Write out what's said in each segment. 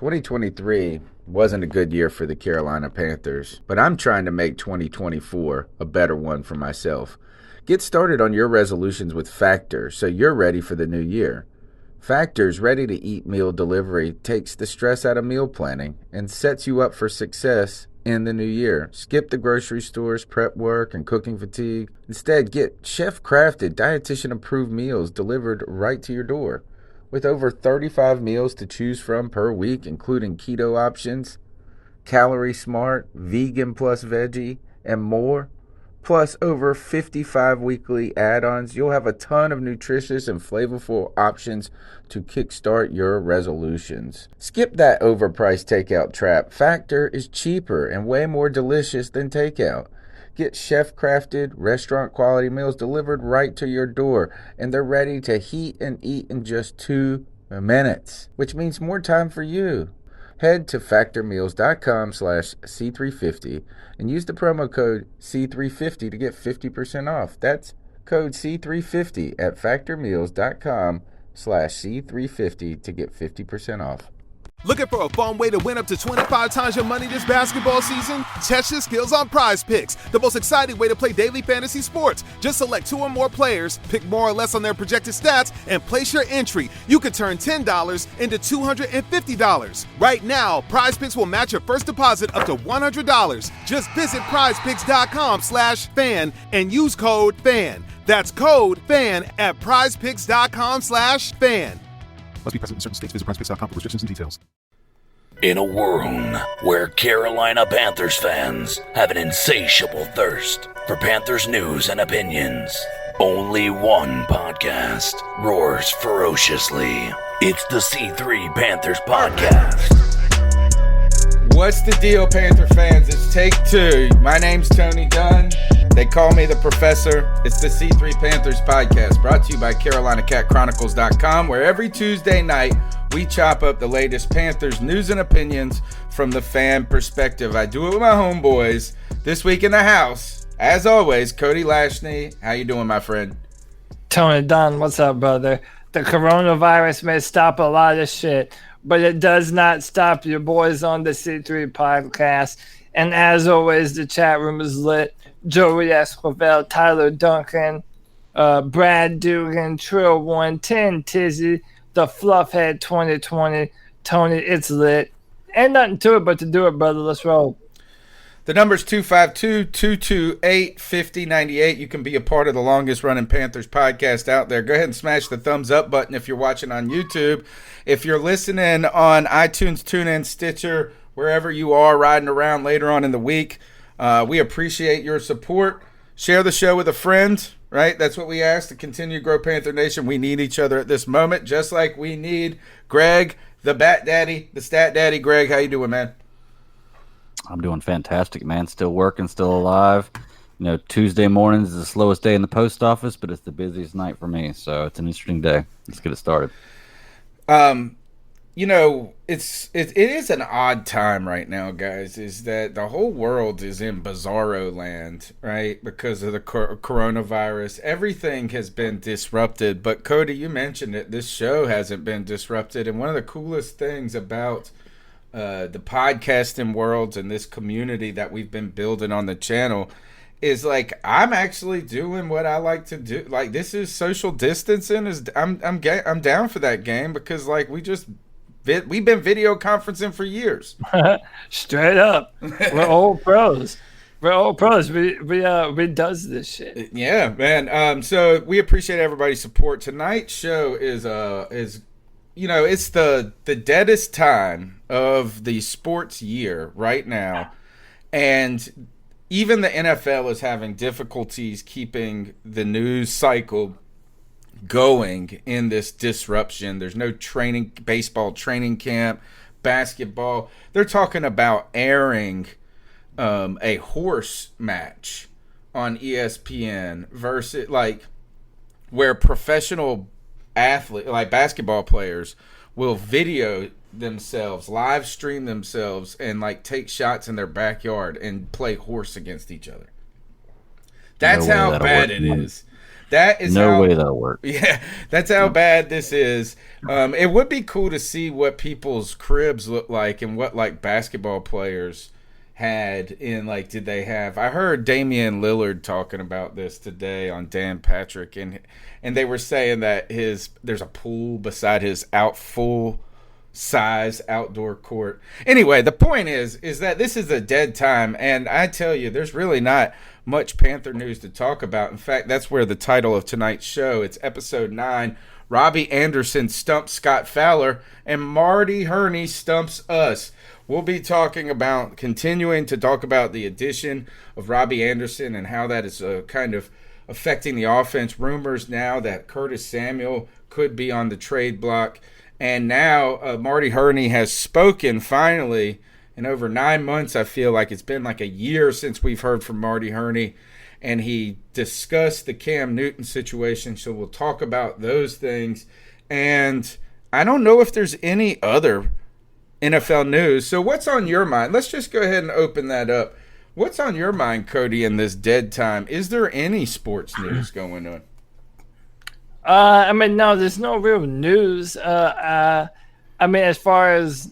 2023 wasn't a good year for the Carolina Panthers, but I'm trying to make 2024 a better one for myself. Get started on your resolutions with Factor so you're ready for the new year. Factor's ready-to-eat meal delivery takes the stress out of meal planning and sets you up for success in the new year. Skip the grocery stores, prep work, and cooking fatigue. Instead, get chef-crafted, dietitian-approved meals delivered right to your door. With over 35 meals to choose from per week, including keto options, calorie smart, vegan plus veggie, and more, plus over 55 weekly add-ons, you'll have a ton of nutritious and flavorful options to kickstart your resolutions. Skip that overpriced takeout trap. Factor is cheaper and way more delicious than takeout. Get chef-crafted, restaurant-quality meals delivered right to your door, and they're ready to heat and eat in just 2 minutes, which means more time for you. Head to factormeals.com/C350 and use the promo code C350 to get 50% off. That's code C350 at factormeals.com/C350 to get 50% off. Looking for a fun way to win up to 25 times your money this basketball season? Test your skills on Prize Picks, the most exciting way to play daily fantasy sports. Just select 2 or more players, pick more or less on their projected stats, and place your entry. You could turn $10 into $250. Right now, Prize Picks will match your first deposit up to $100. Just visit prizepicks.com/fan and use code FAN. That's code FAN at prizepicks.com/fan. Must be present in certain states. Visit prizepicks.com for restrictions and details. In a world where Carolina Panthers fans have an insatiable thirst for Panthers news and opinions, only one podcast roars ferociously. It's the C3 Panthers Podcast. What's the deal, Panther fans? It's take 2. My name's Tony Dunn. They call me the Professor. It's the C3 Panthers Podcast, brought to you by CarolinaCatChronicles.com, where every Tuesday night we chop up the latest Panthers news and opinions from the fan perspective. I do it with my homeboys. This week in the house, as always, Cody Lashney. How you doing, my friend? Tony Dunn, what's up, brother? The coronavirus may stop a lot of shit, but it does not stop your boys on the C3 Podcast. And as always, the chat room is lit. Joey Esquivel, Tyler Duncan, Brad Dugan, Trill 110, Tizzy, the Fluffhead 2020. Tony, it's lit. Ain't nothing to it but to do it, brother. Let's roll. The number's 252-228-5098. You can be a part of the longest running Panthers podcast out there. Go ahead and smash the thumbs up button if you're watching on YouTube. If you're listening on iTunes, TuneIn, Stitcher, wherever you are riding around later on in the week, we appreciate your support. Share the show with a friend, right? That's what we ask to continue to grow Panther Nation. We need each other at this moment, just like we need Greg, the Bat Daddy, the Stat Daddy. Greg, how you doing, man? I'm doing fantastic, man. Still working, still alive. You know, Tuesday mornings is the slowest day in the post office, but it's the busiest night for me, so it's an interesting day. Let's get it started. You know, it is an odd time right now, guys, is that the whole world is in bizarro land, right? Because of the coronavirus. Everything has been disrupted. But, Cody, you mentioned it. This show hasn't been disrupted. And one of the coolest things about the podcasting world and this community that we've been building on the channel is, like, I'm actually doing what I like to do. Like, this is social distancing. I'm down for that game because, like, we've been video conferencing for years. Straight up. We're old pros. We does this shit. Yeah, man. So we appreciate everybody's support. Tonight's show is you know, it's the deadest time of the sports year right now. And even the NFL is having difficulties keeping the news cycle going in this disruption. There's no baseball training camp, basketball. They're talking about airing a horse match on ESPN versus, like, where professional athlete, like basketball players, will video themselves, live stream themselves, and, like, take shots in their backyard and play horse against each other. That's how bad it is. That is no way that'll work. Yeah, that's how bad this is. It would be cool to see what people's cribs look like and what like basketball players had in like did they have. I heard Damian Lillard talking about this today on Dan Patrick, and they were saying that there's a pool beside his full size outdoor court. Anyway, the point is that this is a dead time, and I tell you, there's really not much Panther news to talk about. In fact, that's where the title of tonight's show, it's episode 9, Robbie Anderson stumps Scott Fowler, and Marty Hurney stumps us. We'll be continuing to talk about the addition of Robbie Anderson and how that is kind of affecting the offense. Rumors now that Curtis Samuel could be on the trade block. And now Marty Hurney has spoken finally in over 9 months. I feel like it's been like a year since we've heard from Marty Hurney. And he discussed the Cam Newton situation. So we'll talk about those things. And I don't know if there's any other NFL news. So what's on your mind? Let's just go ahead and open that up. What's on your mind, Cody, in this dead time? Is there any sports news going on? No, there's no real news. As far as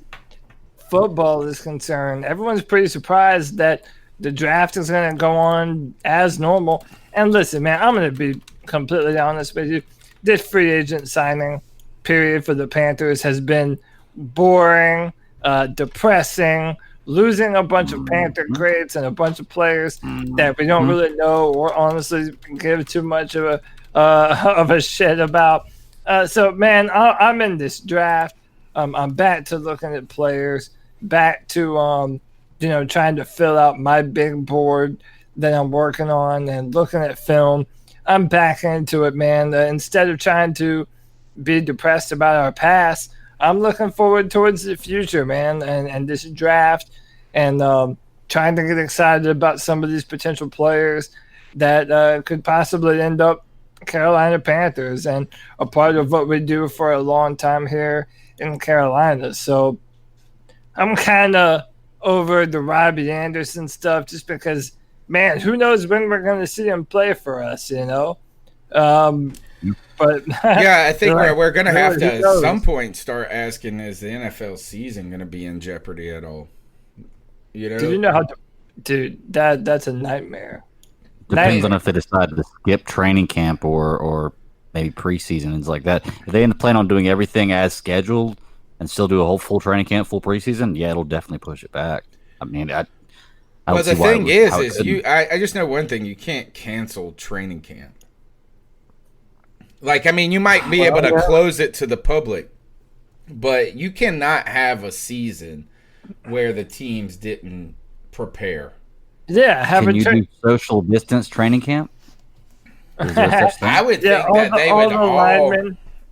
football is concerned, everyone's pretty surprised that the draft is going to go on as normal. And listen, man, I'm going to be completely honest with you. This free agent signing period for the Panthers has been boring, depressing, losing a bunch of Panther greats and a bunch of players that we don't really know or honestly give too much of a shit about. So, man, I'm in this draft. I'm back to looking at players, back to trying to fill out my big board that I'm working on and looking at film. I'm back into it, man. Instead of trying to be depressed about our past, I'm looking forward towards the future, man, and this draft, and trying to get excited about some of these potential players that could possibly end up Carolina Panthers and a part of what we do for a long time here in Carolina. So I'm kind of over the Robbie Anderson stuff just because, man, who knows when we're going to see him play for us, you know? But yeah, I think we're going to have to at some point start asking, is the NFL season going to be in jeopardy at all? You know? Do you know how to, dude, that's a nightmare. Depends on if they decide to skip training camp or maybe preseason and things like that. If they plan on doing everything as scheduled and still do a whole full training camp, full preseason, yeah, it'll definitely push it back. I mean, I well, the thing is I just know one thing: you can't cancel training camp. Like, I mean, you might be able to close it to the public, but you cannot have a season where the teams didn't prepare. Yeah, can you do social distance training camp? Is there such thing? I would think that they would all.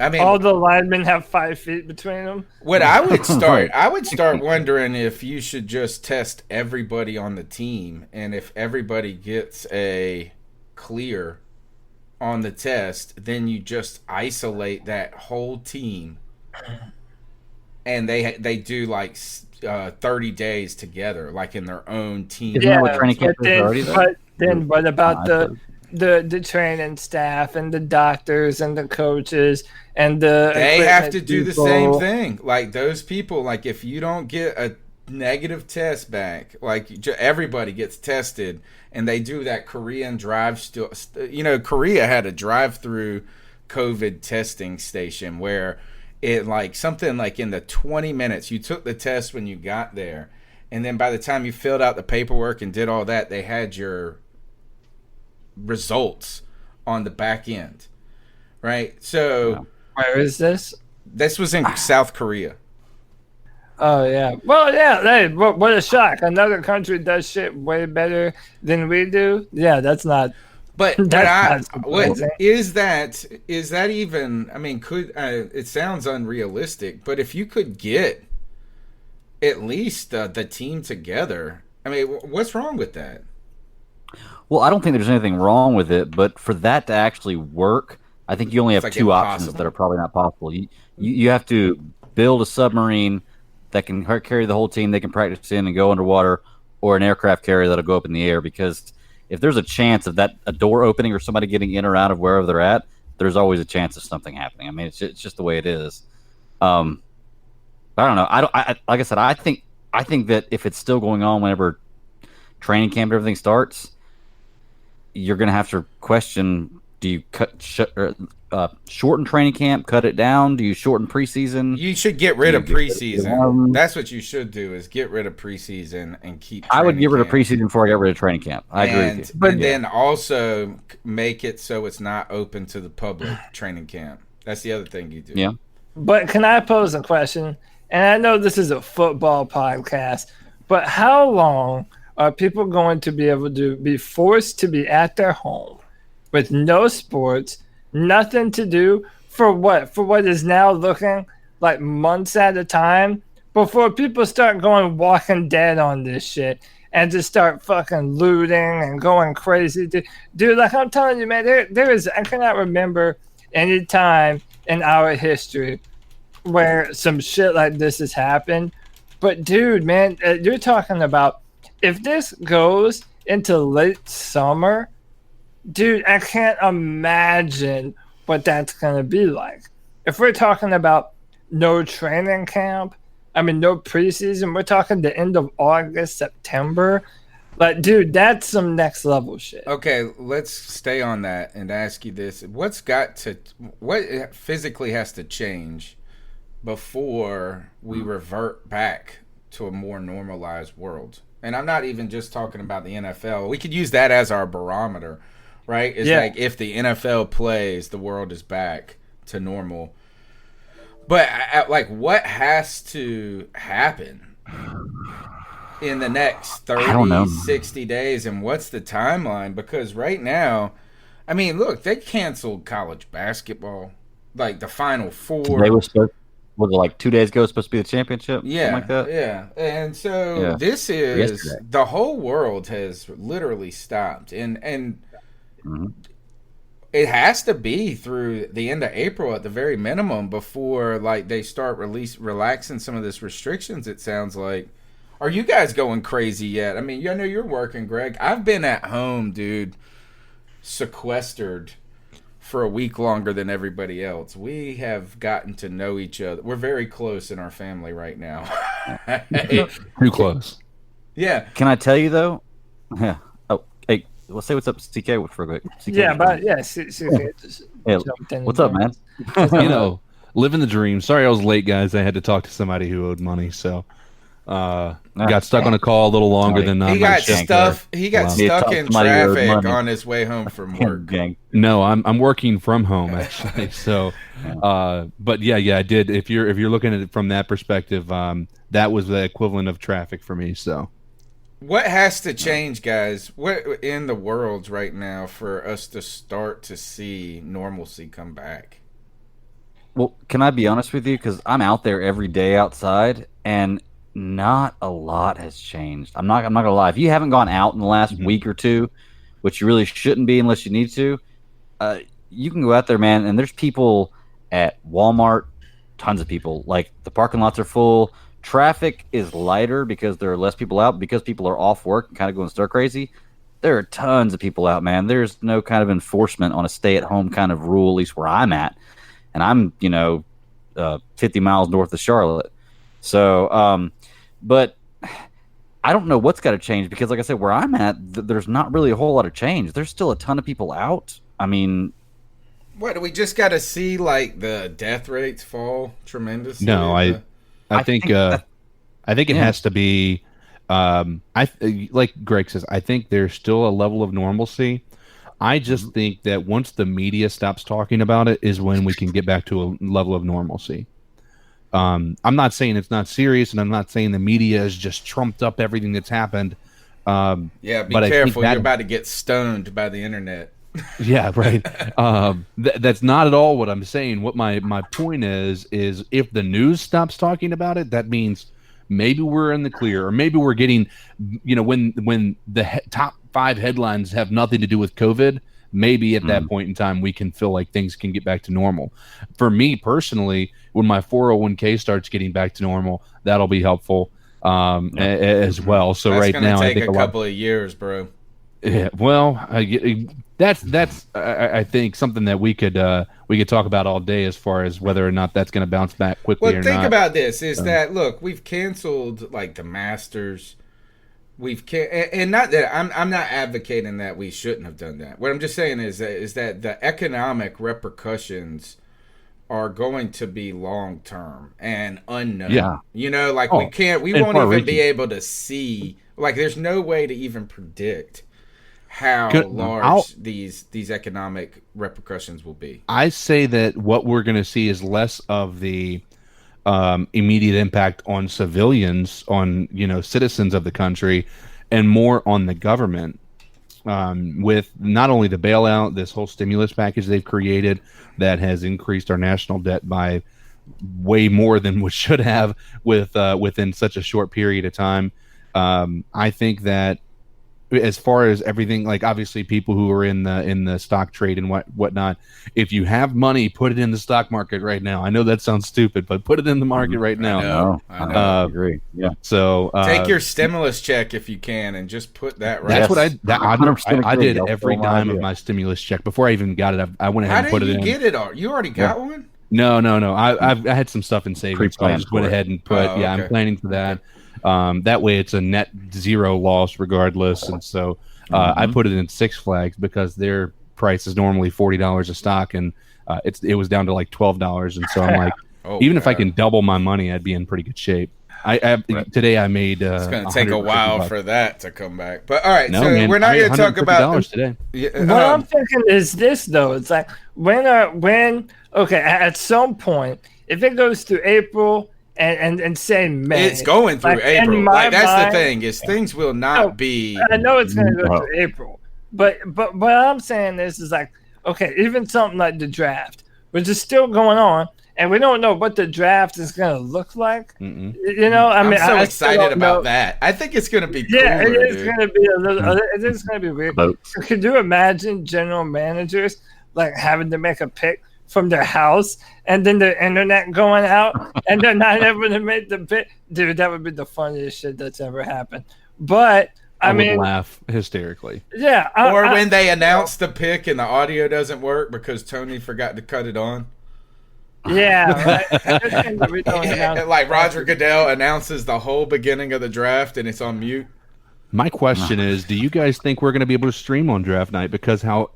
I mean, all the linemen have 5 feet between them. What I would start wondering if you should just test everybody on the team, and if everybody gets a clear on the test, then you just isolate that whole team, and they do like 30 days together, like in their own team. Yeah, but then what about the training staff and the doctors and the coaches and they have to do the same thing. Like those people, like if you don't get a negative test back, like everybody gets tested, and they do that Korean drive. Korea had a drive-through COVID testing station where it like something like in the 20 minutes you took the test when you got there, and then by the time you filled out the paperwork and did all that, they had your results on the back end, right? So where is this? This was in South Korea. Oh yeah. Well, yeah. Hey, what a shock! Another country does shit way better than we do. Yeah, that's not. But is that even? I mean, could it sounds unrealistic? But if you could get at least the team together, I mean, what's wrong with that? Well, I don't think there's anything wrong with it, but for that to actually work, I think you only have two options that are probably not possible. You have to build a submarine that can carry the whole team, they can practice in and go underwater, or an aircraft carrier that'll go up in the air, because if there's a chance of a door opening or somebody getting in or out of wherever they're at, there's always a chance of something happening. I mean, it's just the way it is. But I don't know. Like I said, I think that if it's still going on whenever training camp and everything starts, you're going to have to question: do you shorten training camp, cut it down? Do you shorten preseason? You should get rid of preseason. That's what you should do: is get rid of preseason and keep. I would get rid of preseason before I got rid of training camp. I agree with you. But then also make it so it's not open to the public. Training camp. That's the other thing you do. Yeah. But can I pose a question? And I know this is a football podcast, but how long are people going to be able to be forced to be at their home with no sports, nothing to do for what? For what is now looking like months at a time before people start going Walking Dead on this shit and just start fucking looting and going crazy. Dude, like I'm telling you, man, there is, I cannot remember any time in our history where some shit like this has happened. But dude, man, you're talking about if this goes into late summer, dude, I can't imagine what that's going to be like. If we're talking about no training camp, I mean, no preseason, we're talking the end of August, September. Like, dude, that's some next level shit. Okay, let's stay on that and ask you this. What physically has to change before we revert back to a more normalized world? And I'm not even just talking about the NFL. We could use that as our barometer, right? It's like if the NFL plays, the world is back to normal. But like, what has to happen in the next 30, 60 days? And what's the timeline? Because right now, I mean, look, they canceled college basketball, like the Final Four. Was it like 2 days ago supposed to be the championship? Yeah, like that? Yeah. And so this is yesterday. The whole world has literally stopped. And it has to be through the end of April at the very minimum before like they start relaxing some of this restrictions, it sounds like. Are you guys going crazy yet? I mean, I know you're working, Greg. I've been at home, dude, sequestered for a week longer than everybody else. We have gotten to know each other. We're very close in our family right now. Too close. Yeah. Can I tell you though? Yeah. Oh, hey, let's say what's up, CK, for a quick. CK, yeah, but yeah, CK just what's up, man? You know, living the dream. Sorry I was late, guys. I had to talk to somebody who owed money, so got stuck on a call a little longer than he got stuck in traffic on his way home from work. No, I'm working from home actually. So, but yeah, I did. If you're looking at it from that perspective, that was the equivalent of traffic for me. So, what has to change, guys? What in the world right now for us to start to see normalcy come back? Well, can I be honest with you? Because I'm out there every day outside, and not a lot has changed. I'm not gonna lie. If you haven't gone out in the last week or two, which you really shouldn't be unless you need to, you can go out there, man. And there's people at Walmart, tons of people. Like the parking lots are full. Traffic is lighter because there are less people out because people are off work and kind of going stir crazy. There are tons of people out, man. There's no kind of enforcement on a stay-at-home kind of rule, at least where I'm at, and I'm 50 miles north of Charlotte. So, but I don't know what's got to change because, like I said, where I'm at, there's not really a whole lot of change. There's still a ton of people out. I mean, what, we just got to see like the death rates fall tremendously? No, I think it has to be. Like Greg says, I think there's still a level of normalcy. I just think that once the media stops talking about it is when we can get back to a level of normalcy. I'm not saying it's not serious, and I'm not saying the media has just trumped up everything that's happened. Be careful. You're about to get stoned by the internet. Yeah, right. That's not at all what I'm saying. What my point is if the news stops talking about it, that means maybe we're in the clear, or maybe we're getting, when the top 5 headlines have nothing to do with COVID, maybe at that point in time we can feel like things can get back to normal. For me personally, when my 401k starts getting back to normal, that'll be helpful as well. So That's right now, take I think a couple of years, bro. Yeah, well, that's I think something that we could talk about all day as far as whether or not that's going to bounce back quickly Well, or think not. about this: is that look, we've canceled like the Masters. And not that I'm not advocating that we shouldn't have done that. What I'm just saying is that the economic repercussions are going to be long term and unknown. Yeah. You know, like we and won't even be far-reaching. able to see. Like, there's no way to even predict how Good. large these economic repercussions will be. I say that what we're going to see is less of the immediate impact on civilians, on citizens of the country, and more on the government. With not only the bailout, this whole stimulus package they've created that has increased our national debt by way more than we should have within such a short period of time. I think that as far as everything, like obviously people who are in the stock trade and whatnot, if you have money, put it in the stock market right now. I know that sounds stupid, but put it in the market right now. I know. I agree. Yeah. So Take your stimulus check if you can, and just put that right. that's what I 100% I did agree. every That's dime of idea. my stimulus check before I even got it. I went How ahead and put did it you in. get it? All you already got one? No. I had some stuff in savings, so I Pre-planned just went for it. ahead and put. Oh, Yeah, okay. I'm planning for that. That way, it's a net zero loss regardless, and so I put it in Six Flags because their price is normally $40 a stock, and it was down to like $12, and so I'm like, even if I can double my money, I'd be in pretty good shape. Today I made. It's going to take a while for that to come back. But all right, No, so man, we're not going to talk about today. What I'm thinking is this, though. It's like at some point, if it goes through April and say May, it's going through like, April. in my Like, that's mind- the thing is things will not be. I know it's going to go through April, but what I'm saying is like, okay, even something like the draft, which is still going on, and we don't know what the draft is going to look like. Mm-mm. You know, I I'm mean, so I excited still don't about know. that. I think it's going to be cooler, Yeah, it is dude. going to be a little. It is going to be weird. Votes. Could you imagine general managers like having to make a pick from their house and then the internet going out and they're not able to make the pick? Dude, that would be the funniest shit that's ever happened. But I would mean, laugh hysterically. yeah. Or when they announce the pick and the audio doesn't work because Tony forgot to cut it on. Yeah, right. We don't announce- Like Roger Goodell announces the whole beginning of the draft and it's on mute. My question is, do you guys think we're going to be able to stream on draft night because how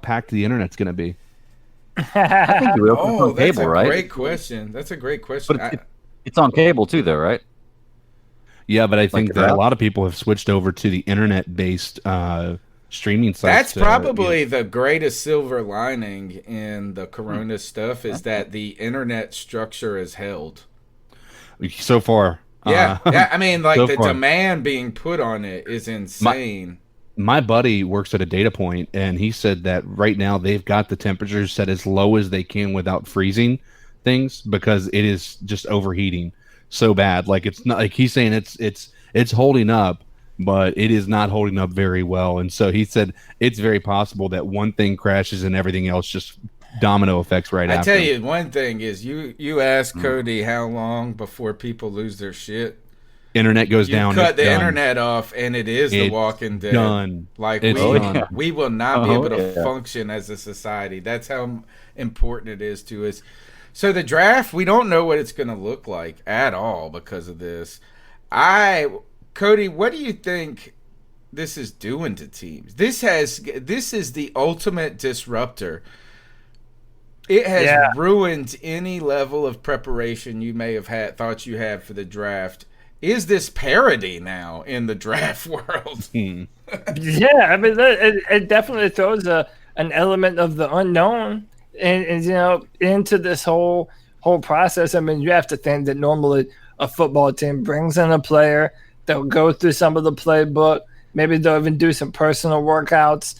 packed the internet's going to be? I think you will. It's Oh, on that's cable, a right? great question. That's a great question. But it's on cable too, though, right? Yeah, but I think the that a draft? lot of people have switched over to the internet-based streaming sites. That's probably the greatest silver lining in the Corona stuff is that the internet structure is held. so far. Yeah, yeah. I mean, like so the far. demand being put on it is insane. My buddy works at a data point, and he said that right now they've got the temperatures set as low as they can without freezing things because it is just overheating so bad. Like it's not like he's saying it's holding up, but it is not holding up very well. And so he said it's very possible that one thing crashes and everything else just domino effects right I after. tell you, one thing is you ask Cody how long before people lose their shit. Internet goes You down. cut it's the done. internet off, and it is The It's Walking Dead. done. Like It's done. we will not be Oh, able to yeah. function as a society. That's how important it is to us. So the draft, we don't know what it's going to look like at all because of this. Cody, what do you think this is doing to teams? This is the ultimate disruptor. It has ruined any level of preparation you may have thought you had for the draft. Is this parody now in the draft world? Yeah, I mean, it definitely throws an element of the unknown and into this whole process. I mean, you have to think that normally a football team brings in a player, they'll go through some of the playbook, maybe they'll even do some personal workouts.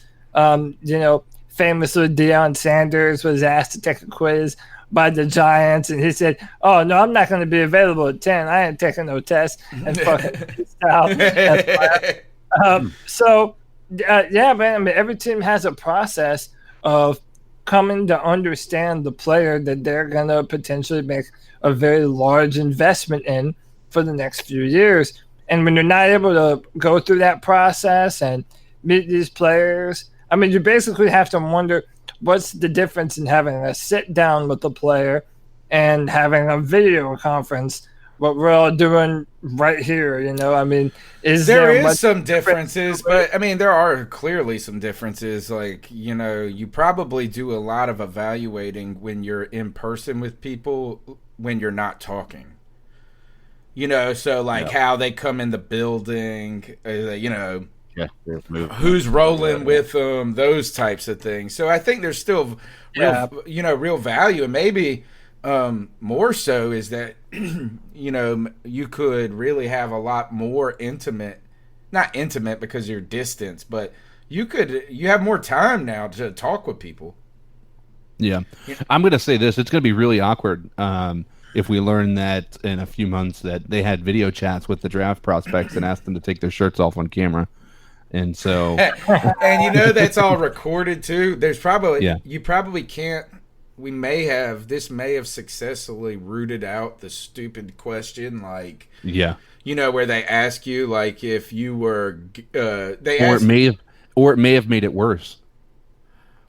Famously, Deion Sanders was asked to take a quiz by the Giants, and he said, "Oh no, I'm not going to be available at 10. I ain't taking no test." And fucking pissed out. Yeah, man. I mean, every team has a process of coming to understand the player that they're going to potentially make a very large investment in for the next few years. And when you're not able to go through that process and meet these players. I mean, you basically have to wonder what's the difference in having a sit down with the player and having a video conference, what we're all doing right here, you know? I mean, there is some differences, but I mean, there are clearly some differences. Like, you know, you probably do a lot of evaluating when you're in person with people when you're not talking. You know, so like how they come in the building, you know, who's rolling with them, those types of things. So I think there's still real value, and maybe more so is that you know, you could really have a lot more not intimate because you're distance, but you have more time now to talk with people. Yeah. I'm going to say this, it's going to be really awkward if we learn that in a few months that they had video chats with the draft prospects and asked them to take their shirts off on camera. And so and you know, that's all recorded too. There's probably you probably can't. This may have successfully rooted out the stupid question, like, you know, where they ask you, like, if you were, it may have made it worse.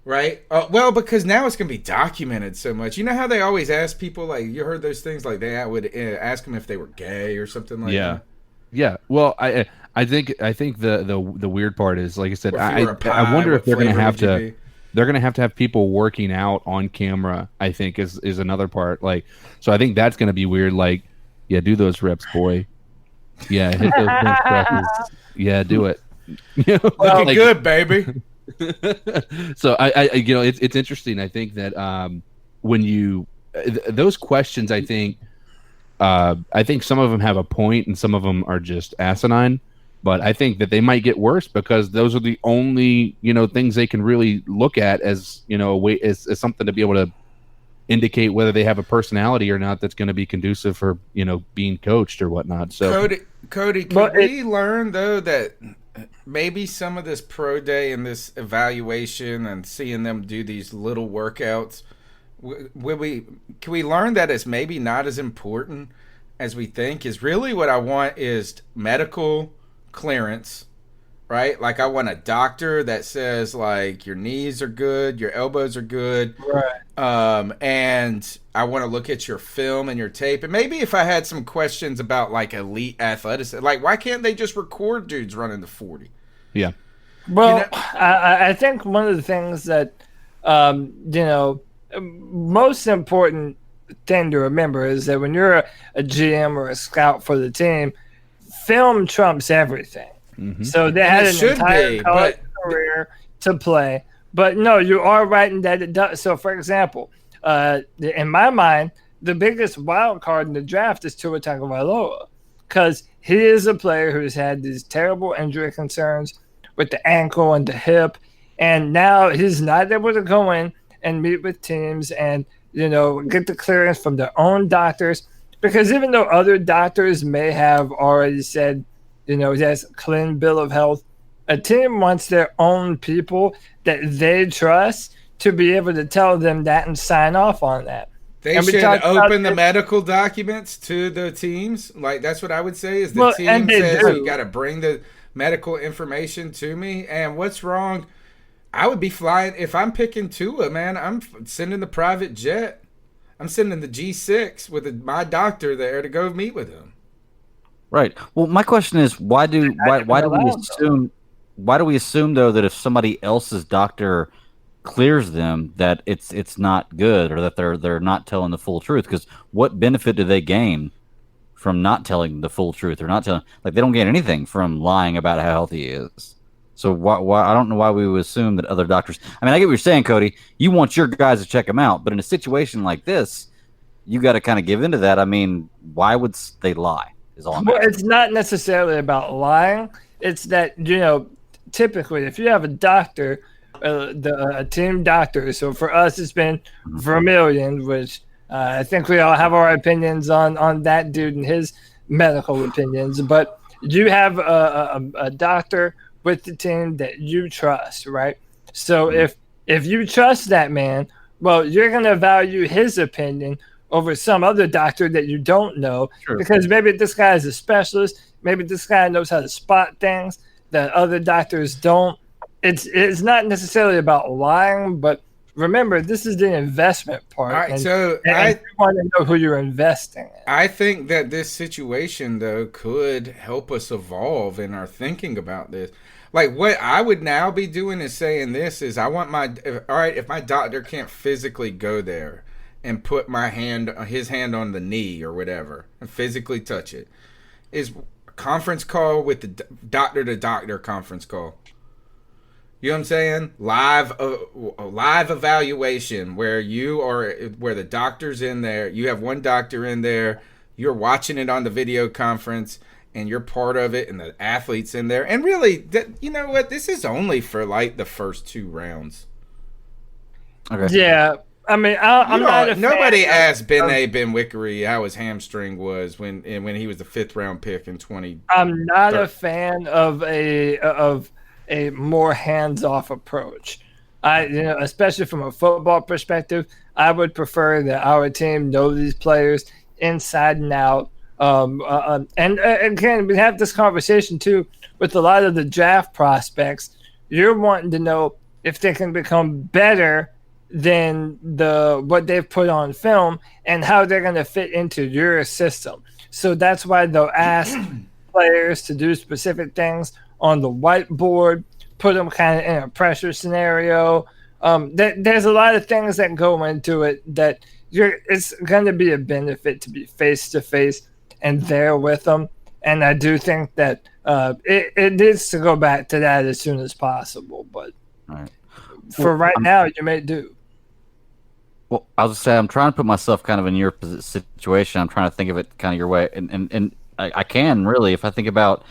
Right? Well, because now it's going to be documented so much. You know how they always ask people, like, you heard those things, like they would ask them if they were gay or something like that. Yeah. Well, I think the weird part is, like I said, I wonder if they're going to have to. They're going to have people working out on camera, I think, is another part. Like, so I think that's going to be weird. Like, yeah, do those reps, boy. Yeah, hit those bench presses. Yeah, do it. You know, looking good, baby. So I you know, it's interesting. I think that when you those questions, I think some of them have a point and some of them are just asinine. But I think that they might get worse because those are the only, you know, things they can really look at as, you know, a way as something to be able to indicate whether they have a personality or not that's going to be conducive for, you know, being coached or whatnot. So Cody, could we learn though that maybe some of this pro day and this evaluation and seeing them do these little workouts, can we learn that it's maybe not as important as we think? Is really what I want is medical clearance, right? Like, I want a doctor that says, like, your knees are good, your elbows are good, right? And I want to look at your film and your tape. And maybe if I had some questions about, like, elite athleticism, like, why can't they just record dudes running the 40? Yeah. Well, you know? I think one of the things that you know, most important thing to remember is that when you're a GM or a scout for the team, film trumps everything. Mm-hmm. So they had an entire college career to play. But no, you are right in that it does. So, for example, in my mind, the biggest wild card in the draft is Tua Tagovailoa, because he is a player who's had these terrible injury concerns with the ankle and the hip, and now he's not able to go in and meet with teams and, you know, get the clearance from their own doctors. Because even though other doctors may have already said, you know, he has a clean bill of health, a team wants their own people that they trust to be able to tell them that and sign off on that. They should open the medical documents to the teams. Like, that's what I would say is the team says you got to bring the medical information to me. And what's wrong? I would be flying. If I'm picking Tua, man, I'm sending the private jet. I'm sending the G6 with my doctor there to go meet with him. Right. Well, my question is, why do we assume though that if somebody else's doctor clears them that it's not good or that they're not telling the full truth? Because what benefit do they gain from not telling the full truth or not telling? Like, they don't gain anything from lying about how healthy he is. So why I don't know why we would assume that other doctors. I mean, I get what you're saying, Cody. You want your guys to check him out, but in a situation like this, you got to kind of give into that. I mean, why would they lie? Is all I'm asking. It's not necessarily about lying. It's that, you know, typically if you have a doctor, a team doctor. So for us, it's been Vermillion, which I think we all have our opinions on that dude and his medical opinions. But you have a doctor with the team that you trust, right? So if you trust that man, well, you're going to value his opinion over some other doctor that you don't know, because maybe this guy is a specialist. Maybe this guy knows how to spot things that other doctors don't. it's not necessarily about lying, but remember, this is the investment part. All right, and so you want to know who you're investing in. I think that this situation, though, could help us evolve in our thinking about this. Like, what I would now be doing is saying this is I want if my doctor can't physically go there and put his hand on the knee or whatever and physically touch it, is a conference call with the doctor-to-doctor conference call. You know what I'm saying? Live evaluation where the doctor's in there. You have one doctor in there. You're watching it on the video conference, and you're part of it, and the athlete's in there. And really, you know what? This is only for like the first 2 rounds. Okay. Yeah. I mean, I'm not a fan. Nobody asked Ben Wickery how his hamstring was when he was the 5th round pick in 20. I'm not a fan of a more hands-off approach. Especially from a football perspective, I would prefer that our team know these players inside and out. And again, we have this conversation too with a lot of the draft prospects. You're wanting to know if they can become better than what they've put on film and how they're going to fit into your system. So that's why they'll ask players to do specific things on the whiteboard, put them kind of in a pressure scenario. There's a lot of things that go into it that it's going to be a benefit to be face-to-face and there with them. And I do think that it needs to go back to that as soon as possible. But for right now, you may do. Well, I was going to say, I'm trying to put myself kind of in your situation. I'm trying to think of it kind of your way. And I can really, if I think about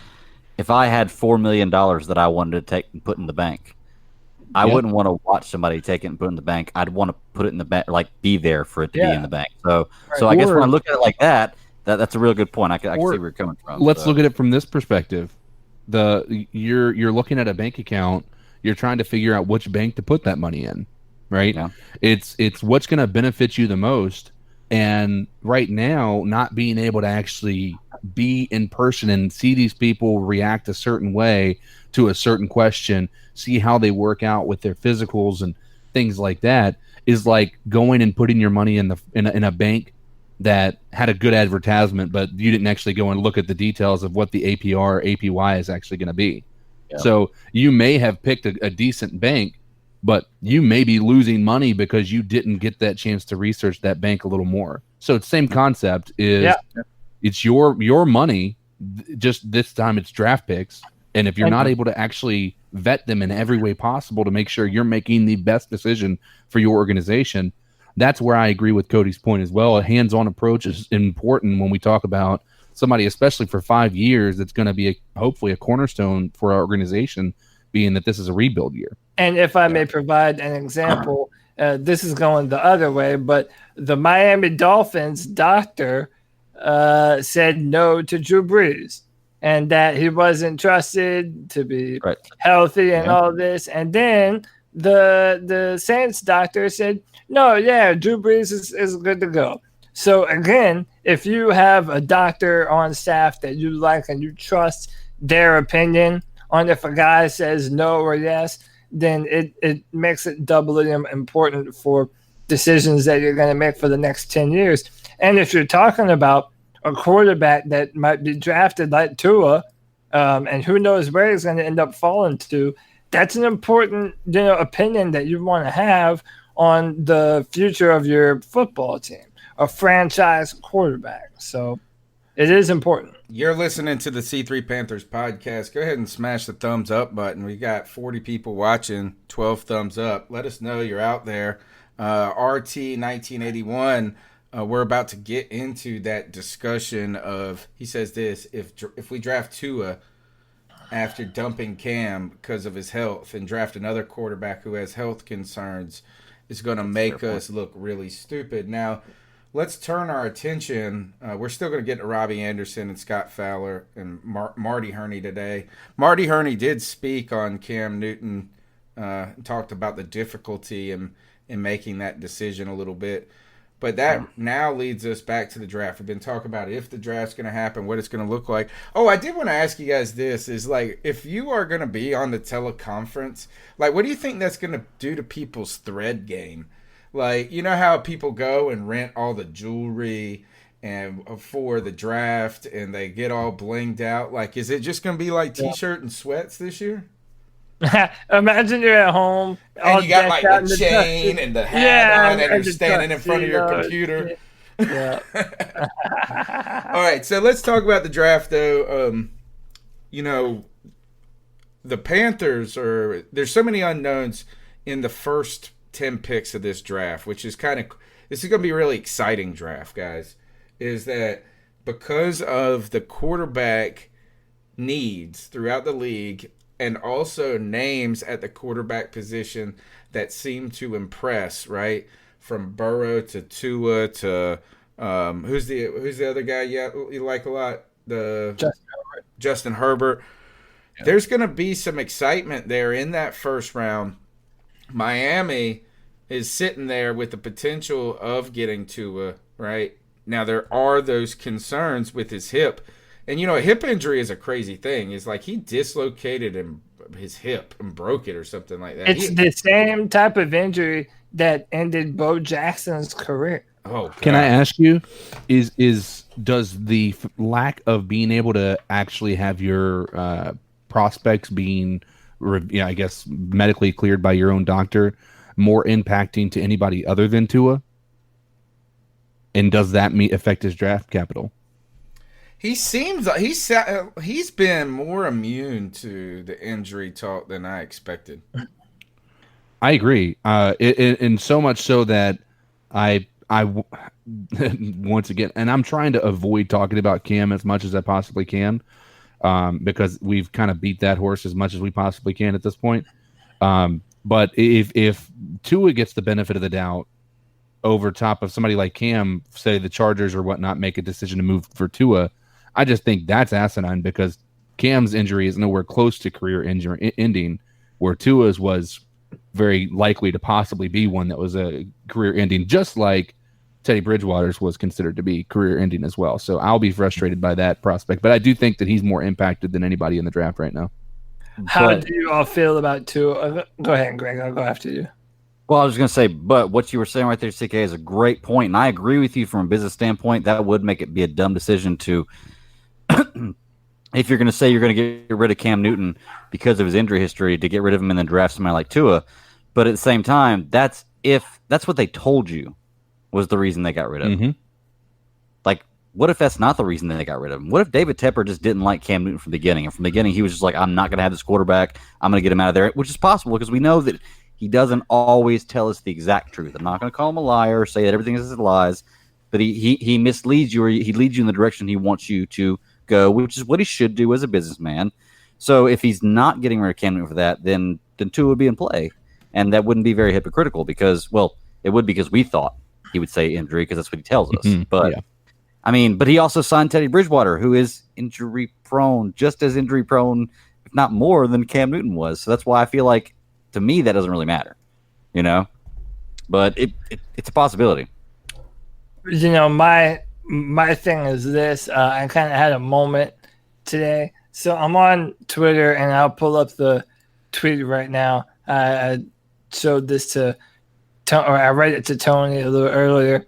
if I had $4 million that I wanted to take and put in the bank, I wouldn't want to watch somebody take it and put it in the bank. I'd want to put it in the bank, like be there for it to be in the bank. So I guess when I look at it like that, that's a real good point. I can see where you're coming from. Let's look at it from this perspective. You're looking at a bank account. You're trying to figure out which bank to put that money in, right? Yeah. It's what's going to benefit you the most. And right now, not being able to actually be in person and see these people react a certain way to a certain question, see how they work out with their physicals and things like that, is like going and putting your money in a bank that had a good advertisement, but you didn't actually go and look at the details of what the APR or APY is actually going to be. Yeah. So you may have picked a decent bank, but you may be losing money because you didn't get that chance to research that bank a little more. So it's the same concept is it's your money, just this time it's draft picks. And if you're not able to actually vet them in every way possible to make sure you're making the best decision for your organization, that's where I agree with Cody's point as well. A hands-on approach is important when we talk about somebody, especially for 5 years, that's going to be hopefully a cornerstone for our organization, being that this is a rebuild year. And if I may provide an example, this is going the other way, but the Miami Dolphins doctor said no to Drew Brees and that he wasn't trusted to be healthy and all this. And then the Saints doctor said, no, Drew Brees is good to go. So again, if you have a doctor on staff that you like and you trust their opinion on if a guy says no or yes, then it makes it doubly important for decisions that you're going to make for the next 10 years. And if you're talking about a quarterback that might be drafted like Tua, and who knows where he's going to end up falling to, that's an important opinion that you want to have on the future of your football team, a franchise quarterback. So it is important. You're listening to the C3 Panthers podcast. Go ahead and smash the thumbs up button. We got 40 people watching, 12 thumbs up. Let us know you're out there. RT1981, we're about to get into that discussion of, he says this, if we draft Tua after dumping Cam because of his health and draft another quarterback who has health concerns, it's going to make us look really stupid. Now, let's turn our attention. We're still going to get to Robbie Anderson and Scott Fowler and Marty Hurney today. Marty Hurney did speak on Cam Newton, talked about the difficulty in making that decision a little bit. But that now leads us back to the draft. We've been talking about if the draft's going to happen, what it's going to look like. Oh, I did want to ask you guys this, is like, if you are going to be on the teleconference, like, what do you think that's going to do to people's thread game? Like, you know how people go and rent all the jewelry and for the draft and they get all blinged out? Like, is it just going to be like T-shirt and sweats this year? Imagine you're at home and you got like the chain and the hat on, and you're standing in front of your computer. Yeah. All right, so let's talk about the draft, though. The Panthers there's so many unknowns in the first 10 picks of this draft, which is this is going to be a really exciting draft, guys. Is that because of the quarterback needs throughout the league, and also names at the quarterback position that seem to impress, right? From Burrow to Tua to who's the other guy you like a lot? Justin Herbert. Yeah. There's going to be some excitement there in that first round. Miami is sitting there with the potential of getting Tua, right? Now there are those concerns with his hip. And, a hip injury is a crazy thing. It's like he dislocated his hip and broke it or something like that. It's the same type of injury that ended Bo Jackson's career. Oh, God. Can I ask you, does the lack of being able to actually have your prospects being, I guess, medically cleared by your own doctor more impacting to anybody other than Tua? And does that affect his draft capital? He seems like he's been more immune to the injury talk than I expected. I agree, and so much so that I once again, and I'm trying to avoid talking about Cam as much as I possibly can, because we've kind of beat that horse as much as we possibly can at this point. But if Tua gets the benefit of the doubt over top of somebody like Cam, say the Chargers or whatnot, make a decision to move for Tua, I just think that's asinine, because Cam's injury is nowhere close to career ending, where Tua's was very likely to possibly be one that was a career ending, just like Teddy Bridgewater's was considered to be career ending as well. So I'll be frustrated by that prospect, but I do think that he's more impacted than anybody in the draft right now. How do you all feel about Tua? Go ahead, Greg. I'll go after you. Well, I was going to say, but what you were saying right there, CK, is a great point, and I agree with you from a business standpoint. That would make it be a dumb decision to if you're going to say you're going to get rid of Cam Newton because of his injury history, to get rid of him and then draft somebody like Tua. But at the same time, that's what they told you was the reason they got rid of him. Mm-hmm. Like, what if that's not the reason that they got rid of him? What if David Tepper just didn't like Cam Newton from the beginning? And from the beginning, he was just like, I'm not going to have this quarterback. I'm going to get him out of there, which is possible because we know that he doesn't always tell us the exact truth. I'm not going to call him a liar or say that everything is lies, but he misleads you, or he leads you in the direction he wants you to go, which is what he should do as a businessman. So if he's not getting rid of Cam Newton for that, then Tua would be in play. And that wouldn't be very hypocritical because, well, it would because we thought he would say injury because that's what he tells us. Mm-hmm. But, yeah. But he also signed Teddy Bridgewater, who is injury-prone, just as injury-prone, if not more, than Cam Newton was. So that's why I feel like, to me, that doesn't really matter, But it's a possibility. My thing is this. I kind of had a moment today. So I'm on Twitter, and I'll pull up the tweet right now. I showed this or I read it to Tony a little earlier.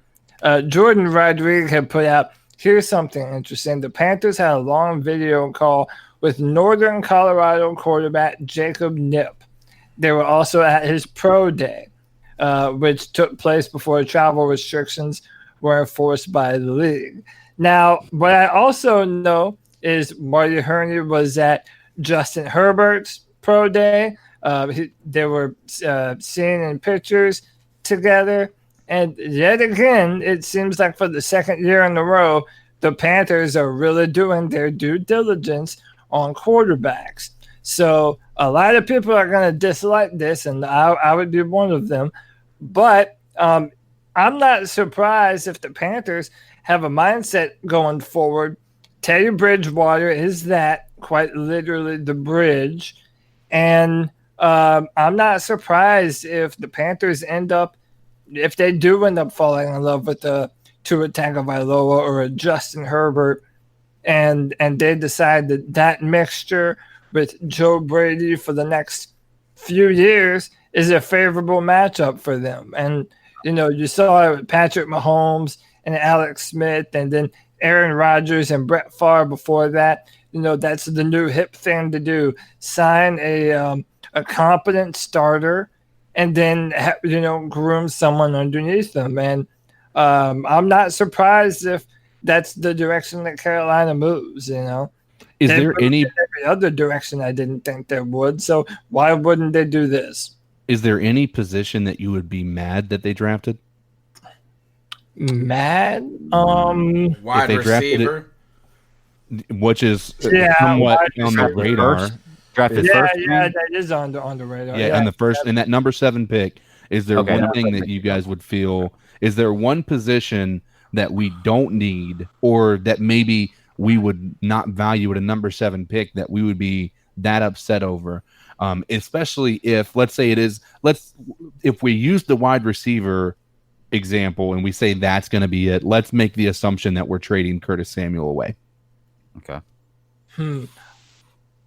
Jordan Rodriguez had put out, here's something interesting. The Panthers had a long video call with Northern Colorado quarterback Jacob Knipp. They were also at his pro day, which took place before travel restrictions were enforced by the league. Now, what I also know is Marty Hurney was at Justin Herbert's pro day. They were seen in pictures together. And yet again, it seems like for the second year in a row, the Panthers are really doing their due diligence on quarterbacks. So a lot of people are going to dislike this, and I would be one of them. But I'm not surprised if the Panthers have a mindset going forward. Teddy Bridgewater is that, quite literally the bridge. And I'm not surprised if the Panthers end up if they do end up falling in love with a Tua Tagovailoa or a Justin Herbert, and they decide that mixture with Joe Brady for the next few years is a favorable matchup for them. And, you saw it with Patrick Mahomes and Alex Smith, and then Aaron Rodgers and Brett Favre before that. That's the new hip thing to do. Sign a competent starter and then, groom someone underneath them. And I'm not surprised if that's the direction that Carolina moves, Is there any every other direction I didn't think they would? So why wouldn't they do this? Is there any position that you would be mad that they drafted? Mad? Wide receiver. Which is somewhat on the radar. Drafted first. Yeah, that is on the radar. Yeah, and the first in that number 7 pick, is there one thing that you guys would feel? Is there one position that we don't need, or that maybe we would not value at a number 7 pick that we would be that upset over? Especially if, let's say if we use the wide receiver example and we say that's going to be it, let's make the assumption that we're trading Curtis Samuel away. Okay.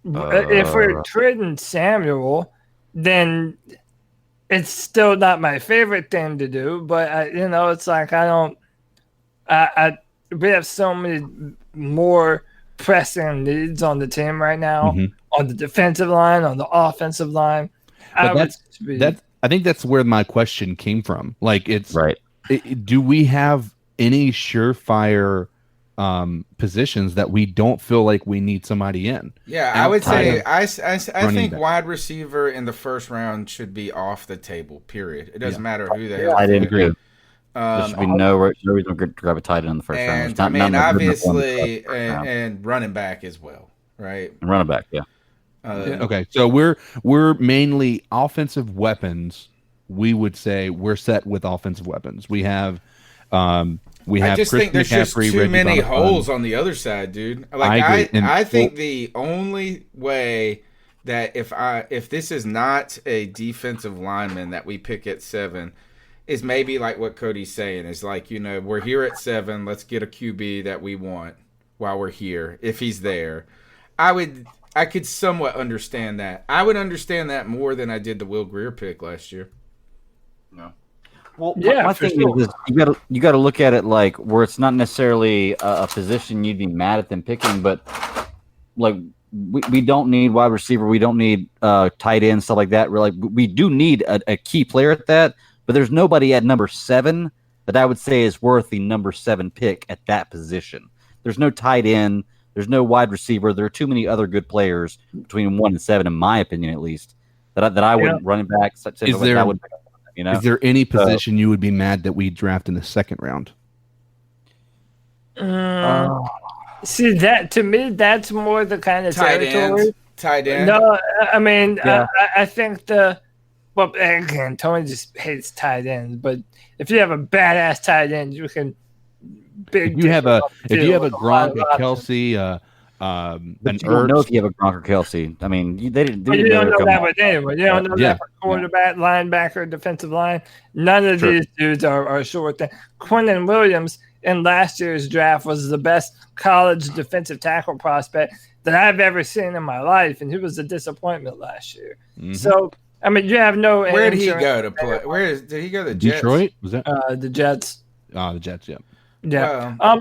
If we're trading Samuel, then it's still not my favorite thing to do. But it's like we have so many more pressing needs on the team right now, on the defensive line, on the offensive line. But I think that's where my question came from. Like, it's right. Do we have any surefire positions that we don't feel like we need somebody in? Yeah, I would say I think wide receiver in the first round should be off the table, period. It doesn't matter who the hell. I didn't agree. There should be no reason to grab a tight end in the first round. Obviously, and running back as well, right? And running back, yeah. Okay, so we're mainly offensive weapons. We would say we're set with offensive weapons. We have I just think there's just too many holes on the other side, dude. Like I think the only way that if this is not a defensive lineman that we pick at 7 is maybe like what Cody's saying, is like, we're here at 7, let's get a QB that we want while we're here. If he's there, I could somewhat understand that. I would understand that more than I did the Will Grier pick last year. No. Well, my thing is you got to look at it like where it's not necessarily a position you'd be mad at them picking, but like we don't need wide receiver, we don't need tight end, stuff like that. We do need a key player at that, but there's nobody at number 7 that I would say is worth the number 7 pick at that position. There's no tight end, there's no wide receiver. There are too many other good players between 1 and 7, in my opinion, at least, that I wouldn't running back. Is there any position you would be mad that we draft in the second round? See, that to me, that's more the kind of territory. Tight end. No, I mean, I think again, Tony just hates tight ends. But if you have a badass tight end, you can. If you have a Gronk, a Kelsey, but you don't know if you have a Gronk or Kelsey. I mean, they didn't. You don't know that with anyone. You don't know that for quarterback, linebacker, defensive line. None of these dudes are sure thing. Quinnen Williams in last year's draft was the best college defensive tackle prospect that I've ever seen in my life, and he was a disappointment last year. Mm-hmm. So, I mean, you have no. Where did he go to play? Did he go to the Jets? Detroit? Was that the Jets? Oh, the Jets. Yeah. Yeah.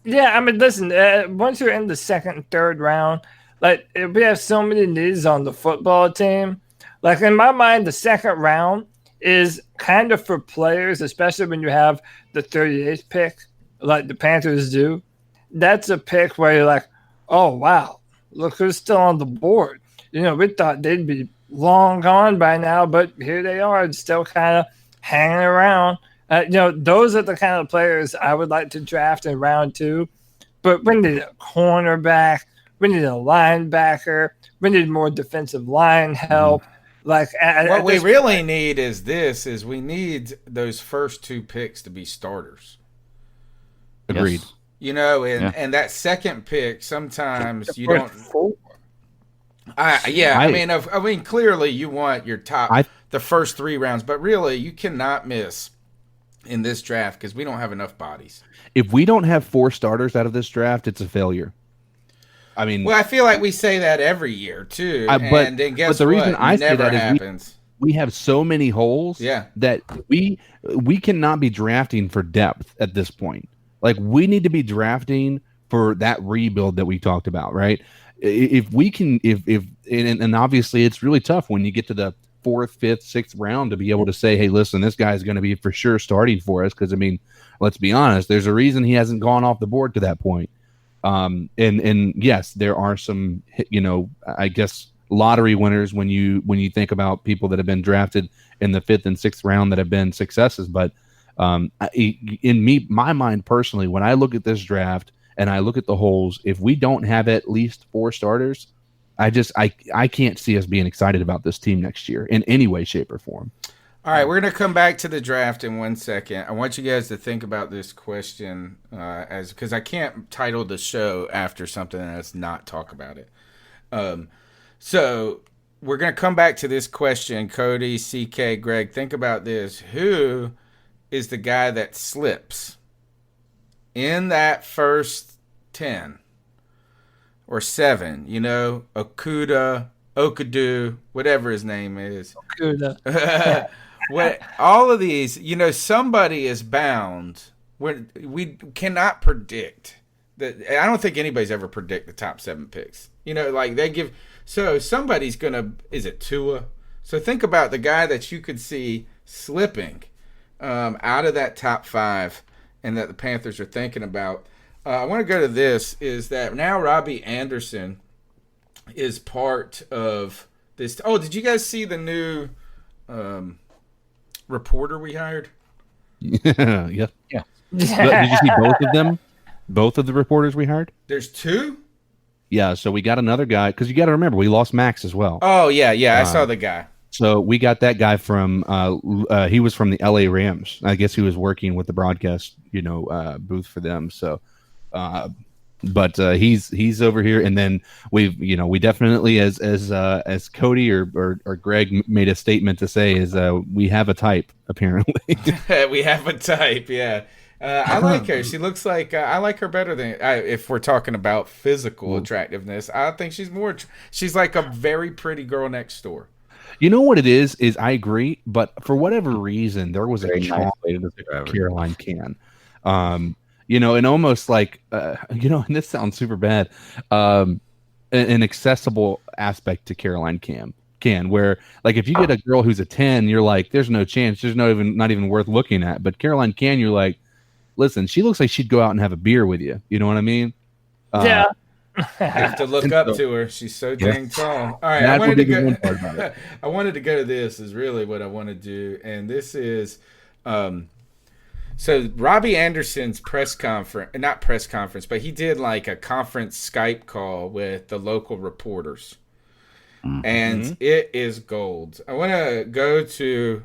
Yeah, I mean, listen, once you're in the second and third round, like, we have so many needs on the football team. Like, in my mind, the second round is kind of for players, especially when you have the 38th pick, like the Panthers do. That's a pick where you're like, oh, wow, look who's still on the board. We thought they'd be long gone by now, but here they are, still kind of hanging around. Those are the kind of players I would like to draft in round 2. But we need a cornerback. We need a linebacker. We need more defensive line help. Like, what we really need is we need those first 2 picks to be starters. Agreed. Yes. And that second pick, sometimes you don't. I mean, clearly you want your top the first 3 rounds. But really, you cannot miss in this draft because we don't have enough bodies. If we don't have 4 starters out of this draft, it's a failure. I mean, well, I feel like we say that every year too. And then guess the reason what? I It say never that happens. is we have so many holes that we cannot be drafting for depth at this point. Like, we need to be drafting for that rebuild that we talked about, right? If we can, and obviously it's really tough when you get to the 4th, 5th, 6th round to be able to say, hey, listen, this guy's going to be for sure starting for us. Because, I mean, let's be honest, there's a reason he hasn't gone off the board to that point. And yes, there are some, I guess, lottery winners when you think about people that have been drafted in the 5th and 6th round that have been successes. But in my mind personally, when I look at this draft and I look at the holes, if we don't have at least 4 starters, I can't see us being excited about this team next year in any way, shape, or form. All right, we're going to come back to the draft in 1 second. I want you guys to think about this question because I can't title the show after something that's not talk about it. So we're going to come back to this question. Cody, CK, Greg, think about this. Who is the guy that slips in that first 10 or 7? Okuda, Okadu, whatever his name is. Okuda. All of these, somebody is bound. We cannot predict that. I don't think anybody's ever predict the top 7 picks. They give. So somebody's gonna. Is it Tua? So think about the guy that you could see slipping out of that top 5, and that the Panthers are thinking about. I want to go to this. Is that now Robbie Anderson is part of this? Oh, did you guys see the new reporter we hired? Yeah. Did you see both of them? Both of the reporters we hired? There's 2? Yeah, so we got another guy, because you got to remember, we lost Max as well. Oh, yeah, I saw the guy. So we got that guy from, he was from the LA Rams. I guess he was working with the broadcast, booth for them. So, but he's over here. And then we definitely, as Cody or Greg made a statement to say, is we have a type, apparently. We have a type, yeah. I like her. She looks like I like her better than if we're talking about physical attractiveness. I think she's like a very pretty girl next door. You know what it is I agree, but for whatever reason, there was a charm to Caroline Can. And almost like, and this sounds super bad, an accessible aspect to Caroline Can, where like if you get a girl who's a 10, you're like, there's no chance, there's not even worth looking at. But Caroline Can, you're like, listen, she looks like she'd go out and have a beer with you. You know what I mean? Yeah. You have to look up to her. She's so dang tall. All right, I wanted to go to this is really what I want to do. And this is so Robbie Anderson's not press conference, but he did like a conference Skype call with the local reporters. Mm-hmm. And it is gold. I want to go to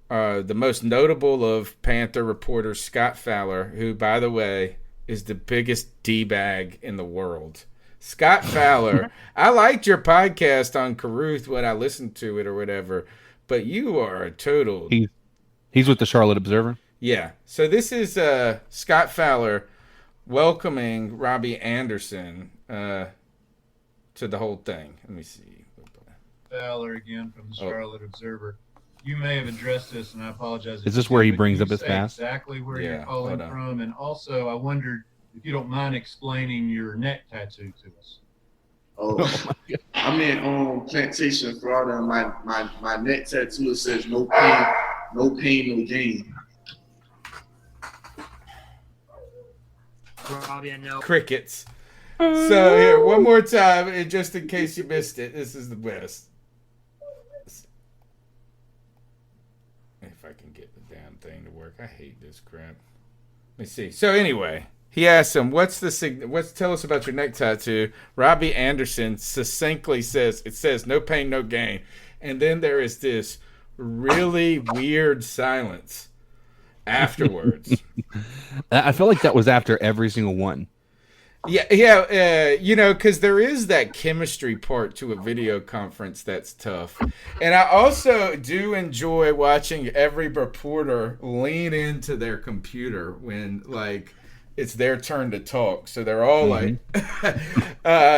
the most notable of Panther reporters, Scott Fowler, who, by the way, is the biggest D-bag in the world. Scott Fowler, I liked your podcast on Caruth when I listened to it or whatever, but you are a total... He's with the Charlotte Observer? Yeah. So this is Scott Fowler welcoming Robbie Anderson to the whole thing. Let me see. Fowler again from the Charlotte Observer. You may have addressed this, and I apologize. Is this where he brings up his past? Exactly where you're calling from, and also I wondered if you don't mind explaining your neck tattoo to us. Oh, I'm in Plantation, Florida, and my neck tattoo says no pain, no gain. Robbie, no. Crickets. So here, one more time, and just in case you missed it, this is the best. If I can get the damn thing to work, I hate this crap. Let me see. So anyway, he asked him, tell us about your neck tattoo. Robbie Anderson succinctly says, it says no pain, no gain. And then there is this really weird silence afterwards. I feel like that was after every single one. Because there is that chemistry part to a video conference that's tough. And I also do enjoy watching every reporter lean into their computer when, like, it's their turn to talk. So they're all like,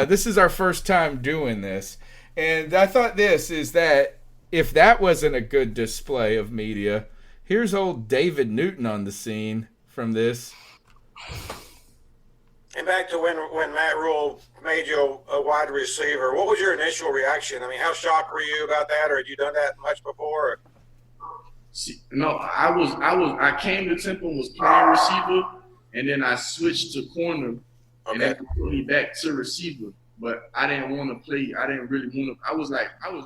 this is our first time doing this. And I thought this is that if that wasn't a good display of media, here's old David Newton on the scene from this. And back to when Matt Rule made you a wide receiver, what was your initial reaction? I mean, how shocked were you about that, or had you done that much before? I came to Temple and was playing receiver, and then I switched to corner, and then put me back to receiver. But I didn't want to play. I didn't really want to. I was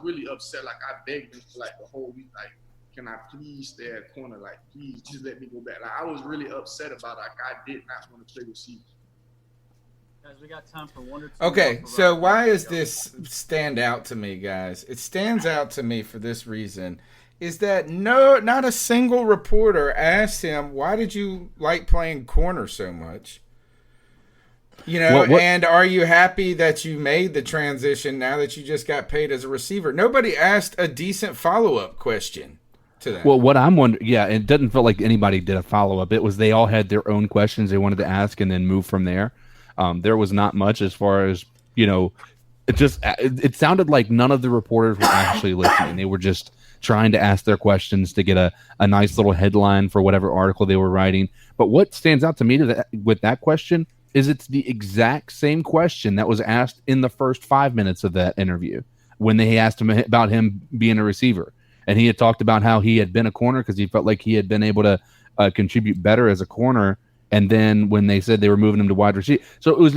really upset. Like, I begged him for like the whole week, like, can I please stay at corner? Like, please just let me go back. Like, I was really upset about it. Like, I did not want to play receiver. Guys, we got time for one or two. Okay, so why does this stand out to me, guys? It stands out to me for this reason, is that not a single reporter asked him, why did you like playing corner so much? And are you happy that you made the transition now that you just got paid as a receiver? Nobody asked a decent follow-up question to that. Well, what I'm wondering, it doesn't feel like anybody did a follow-up. It was they all had their own questions they wanted to ask and then move from there. There was not much as far as, it sounded like none of the reporters were actually listening. They were just trying to ask their questions to get a nice little headline for whatever article they were writing. But what stands out to me with that question is it's the exact same question that was asked in the first 5 minutes of that interview when they asked him about him being a receiver. And he had talked about how he had been a corner because he felt like he had been able to contribute better as a corner. And then when they said they were moving him to wide receiver, so it was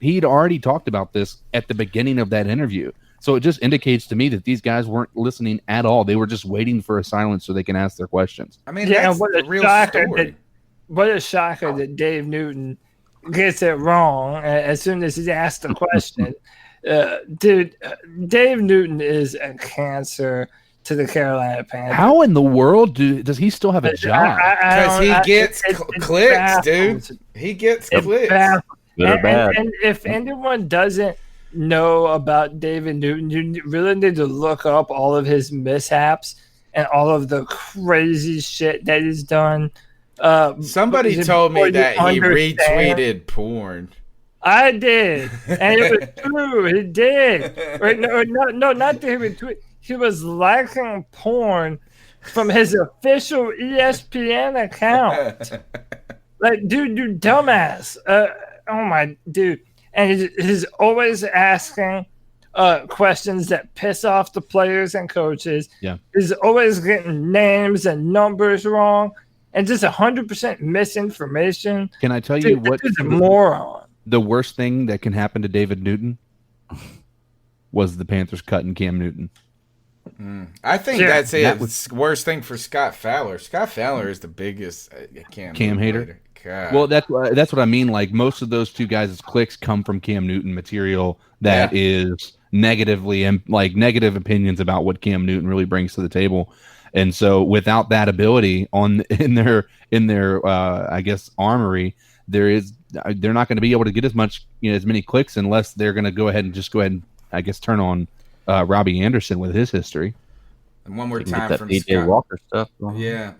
he'd already talked about this at the beginning of that interview. So it just indicates to me that these guys weren't listening at all. They were just waiting for a silence so they can ask their questions. I mean, that's the real story. What a shocker that Dave Newton gets it wrong as soon as he's asked the question. Dude, Dave Newton is a cancer to the Carolina Panthers. How in the world does he still have a job? Because he gets clicks, dude. He gets clicks. And if anyone doesn't know about David Newton, you really need to look up all of his mishaps and all of the crazy shit that he's done. Somebody told me that he retweeted porn. I did, and it was true. He did. No, not that he retweeted. He was liking porn from his official ESPN account. Like, dude, you dumbass. Oh my dude. And he's always asking questions that piss off the players and coaches. Yeah. He's always getting names and numbers wrong and just 100% misinformation. Can I tell you what? He's a moron. The worst thing that can happen to David Newton was the Panthers cutting Cam Newton. I think that's it. It's the worst thing for Scott Fowler. Scott Fowler is the biggest Cam hater. God. Well, that's what I mean. Like, most of those two guys' clicks come from Cam Newton material that is negatively and like negative opinions about what Cam Newton really brings to the table. And so, without that ability in their I guess armory, they're not going to be able to get as many clicks unless they're going to go ahead and I guess turn on Robbie Anderson with his history. And one more time from DJ Walker stuff.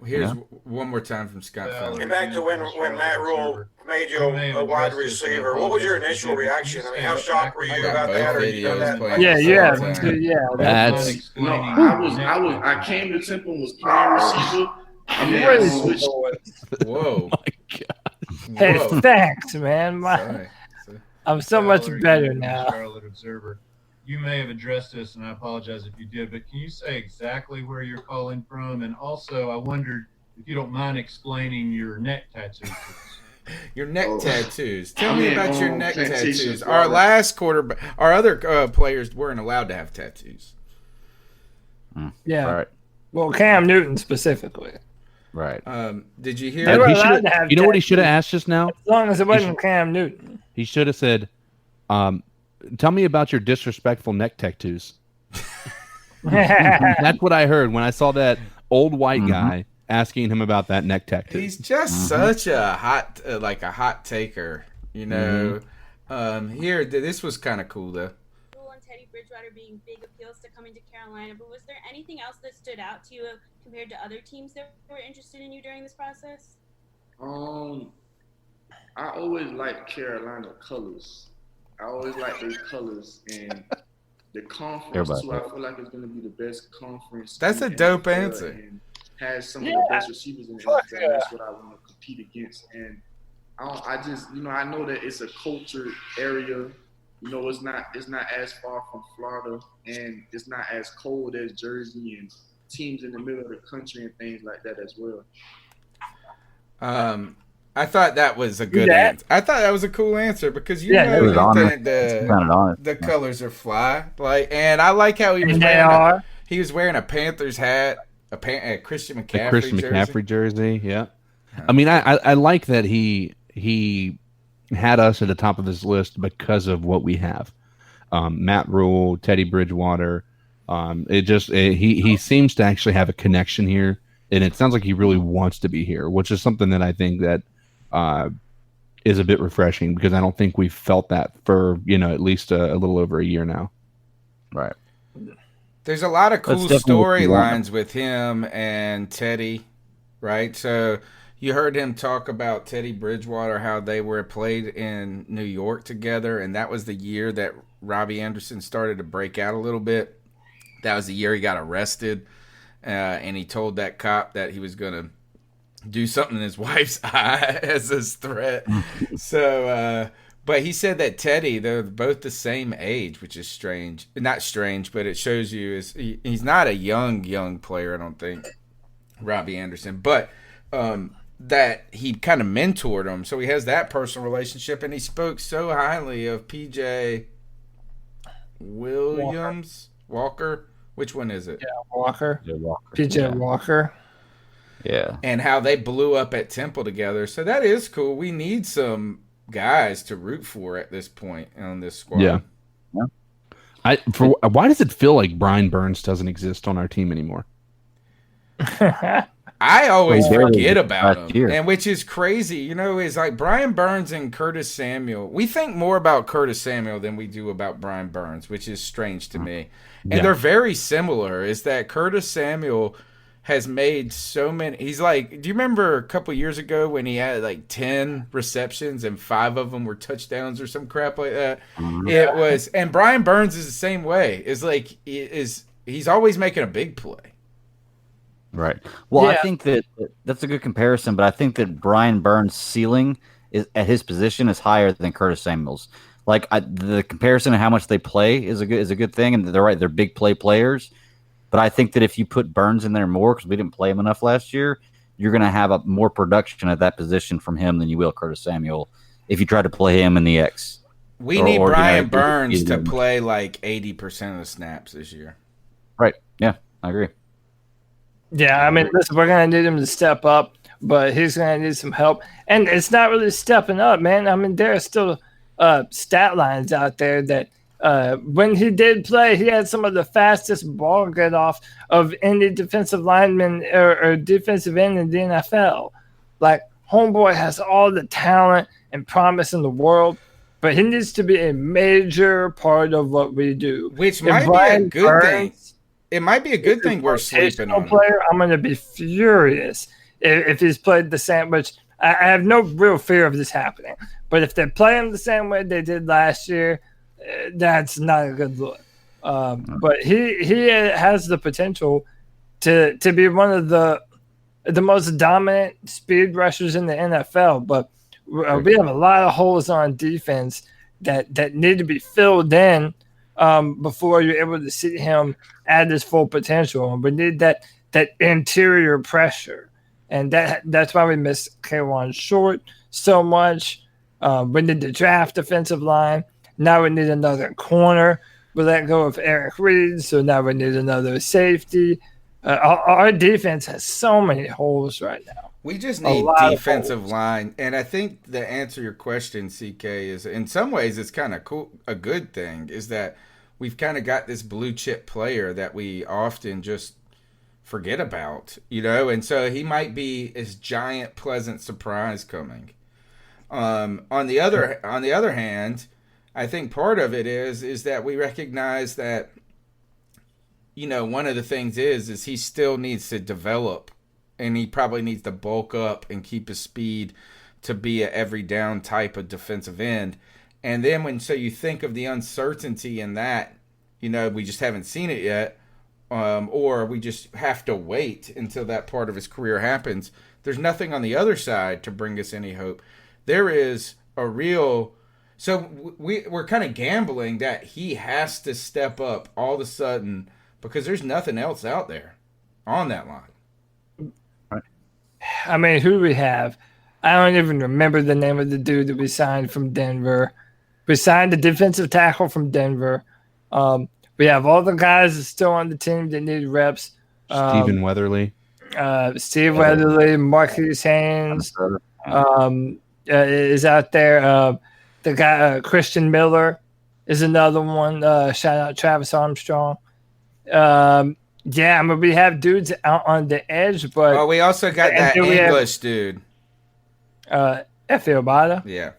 Here's one more time from Scott Fowler. And back to when Matt Rule made you a wide receiver, what was your initial reaction? I mean, how shocked were you about that? Or had you done that? I came to Temple and was playing receiver. And then I switched. Whoa. My God. Hey, thanks, man. I'm so much better now. Charlotte Observer. You may have addressed this, and I apologize if you did, but can you say exactly where you're calling from? And also, I wondered if you don't mind explaining your neck tattoos. Your neck tattoos. Tell me about your neck tattoos. Our last our other players weren't allowed to have tattoos. Yeah. Right. Well, Cam Newton specifically. Right. Did you hear? You know what he should have asked just now? As long as it wasn't Cam Newton. He should have said, tell me about your disrespectful neck tattoos. That's what I heard when I saw that old white guy asking him about that neck tattoo. He's just such a hot taker, you know. Here, this was kind of cool though. And Teddy Bridgewater being big appeals to coming to Carolina, but was there anything else that stood out to you compared to other teams that were interested in you during this process? I always liked Carolina colors. I always liked their colors, and the conference too. I feel like it's going to be the best conference. That's a dope answer. And has some of the best receivers in the NFL. That's what I want to compete against. And I just, I know that it's a culture area. It's not as far from Florida, and it's not as cold as Jersey and teams in the middle of the country and things like that as well. I thought that was a good answer. I thought that was a cool answer because the colors are fly. And I like how he was wearing a Panthers hat, a Christian McCaffrey jersey. Yeah, I mean, I like that he had us at the top of his list because of what we have. Matt Rule, Teddy Bridgewater. He seems to actually have a connection here, and it sounds like he really wants to be here, which is something that I think that is a bit refreshing because I don't think we've felt that for at least a little over a year now. Right. There's a lot of cool storylines with him and Teddy, right? So you heard him talk about Teddy Bridgewater, how they were played in New York together, and that was the year that Robbie Anderson started to break out a little bit. That was the year he got arrested, and he told that cop that he was going to do something in his wife's eye as his threat. So, but he said that Teddy, they're both the same age, which is strange. Not strange, but it shows you he's not a young player, I don't think, Robbie Anderson. But that he kind of mentored him. So he has that personal relationship, and he spoke so highly of PJ Williams, Walker. Which one is it? Yeah, Walker. Yeah, Walker. PJ Walker. Yeah. And how they blew up at Temple together. So that is cool. We need some guys to root for at this point on this squad. Yeah. Why does it feel like Brian Burns doesn't exist on our team anymore? I always forget about him, and which is crazy. Is like Brian Burns and Curtis Samuel. We think more about Curtis Samuel than we do about Brian Burns, which is strange to me. And they're very similar. Is that Curtis Samuel has made so many. He's like, do you remember a couple years ago when he had like 10 receptions and 5 of them were touchdowns or some crap like that? It was, and Brian Burns is the same way. He's always making a big play. Right. Well, I think that's a good comparison, but I think that Brian Burns' ceiling is at his position is higher than Curtis Samuel's. Like the comparison of how much they play is a good thing, and they're right. They're big players. But I think that if you put Burns in there more, because we didn't play him enough last year, you're going to have a more production at that position from him than you will Curtis Samuel if you try to play him in the X. We need Brian Burns to play like 80% of the snaps this year. Right. Yeah, I agree. Yeah, I mean, listen, we're going to need him to step up, but he's going to need some help. And it's not really stepping up, man. I mean, there are still stat lines out there that when he did play, he had some of the fastest ball get-off of any defensive lineman or defensive end in the NFL. Like, homeboy has all the talent and promise in the world, but he needs to be a major part of what we do. Which might be a good thing. It might be a good thing we're sleeping on. Player, I'm going to be furious if he's played the same, which I have no real fear of this happening. But if they play him the same way they did last year, that's not a good look. But he has the potential to be one of the most dominant speed rushers in the NFL. But we have a lot of holes on defense that need to be filled in before you're able to see him at his full potential. And we need that interior pressure. And that's why we miss K1 Short so much. We need to draft defensive line. Now we need another corner. We let go of Eric Reed, so now we need another safety. Our defense has so many holes right now. We just need defensive line. And I think the answer to your question, CK, is in some ways it's kind of cool. A good thing is that we've kind of got this blue chip player that we often just forget about, and so he might be this giant pleasant surprise coming. On the other hand, I think part of it is that we recognize that, one of the things is he still needs to develop, and he probably needs to bulk up and keep his speed to be a every down type of defensive end. And then so you think of the uncertainty in that, we just haven't seen it yet, or we just have to wait until that part of his career happens. There's nothing on the other side to bring us any hope. There is a real... So we're kind of gambling that he has to step up all of a sudden because there's nothing else out there on that line. I mean, who do we have? I don't even remember the name of the dude that we signed from Denver. We signed a defensive tackle from Denver. We have all the guys that still on the team that need reps. Stephen Weatherly. Steve Weatherly, Marquise Haynes is out there. The guy, Christian Miller, is another one. Shout out Travis Armstrong. We have dudes out on the edge, but we also got that English dude. Efe Obada. Yeah,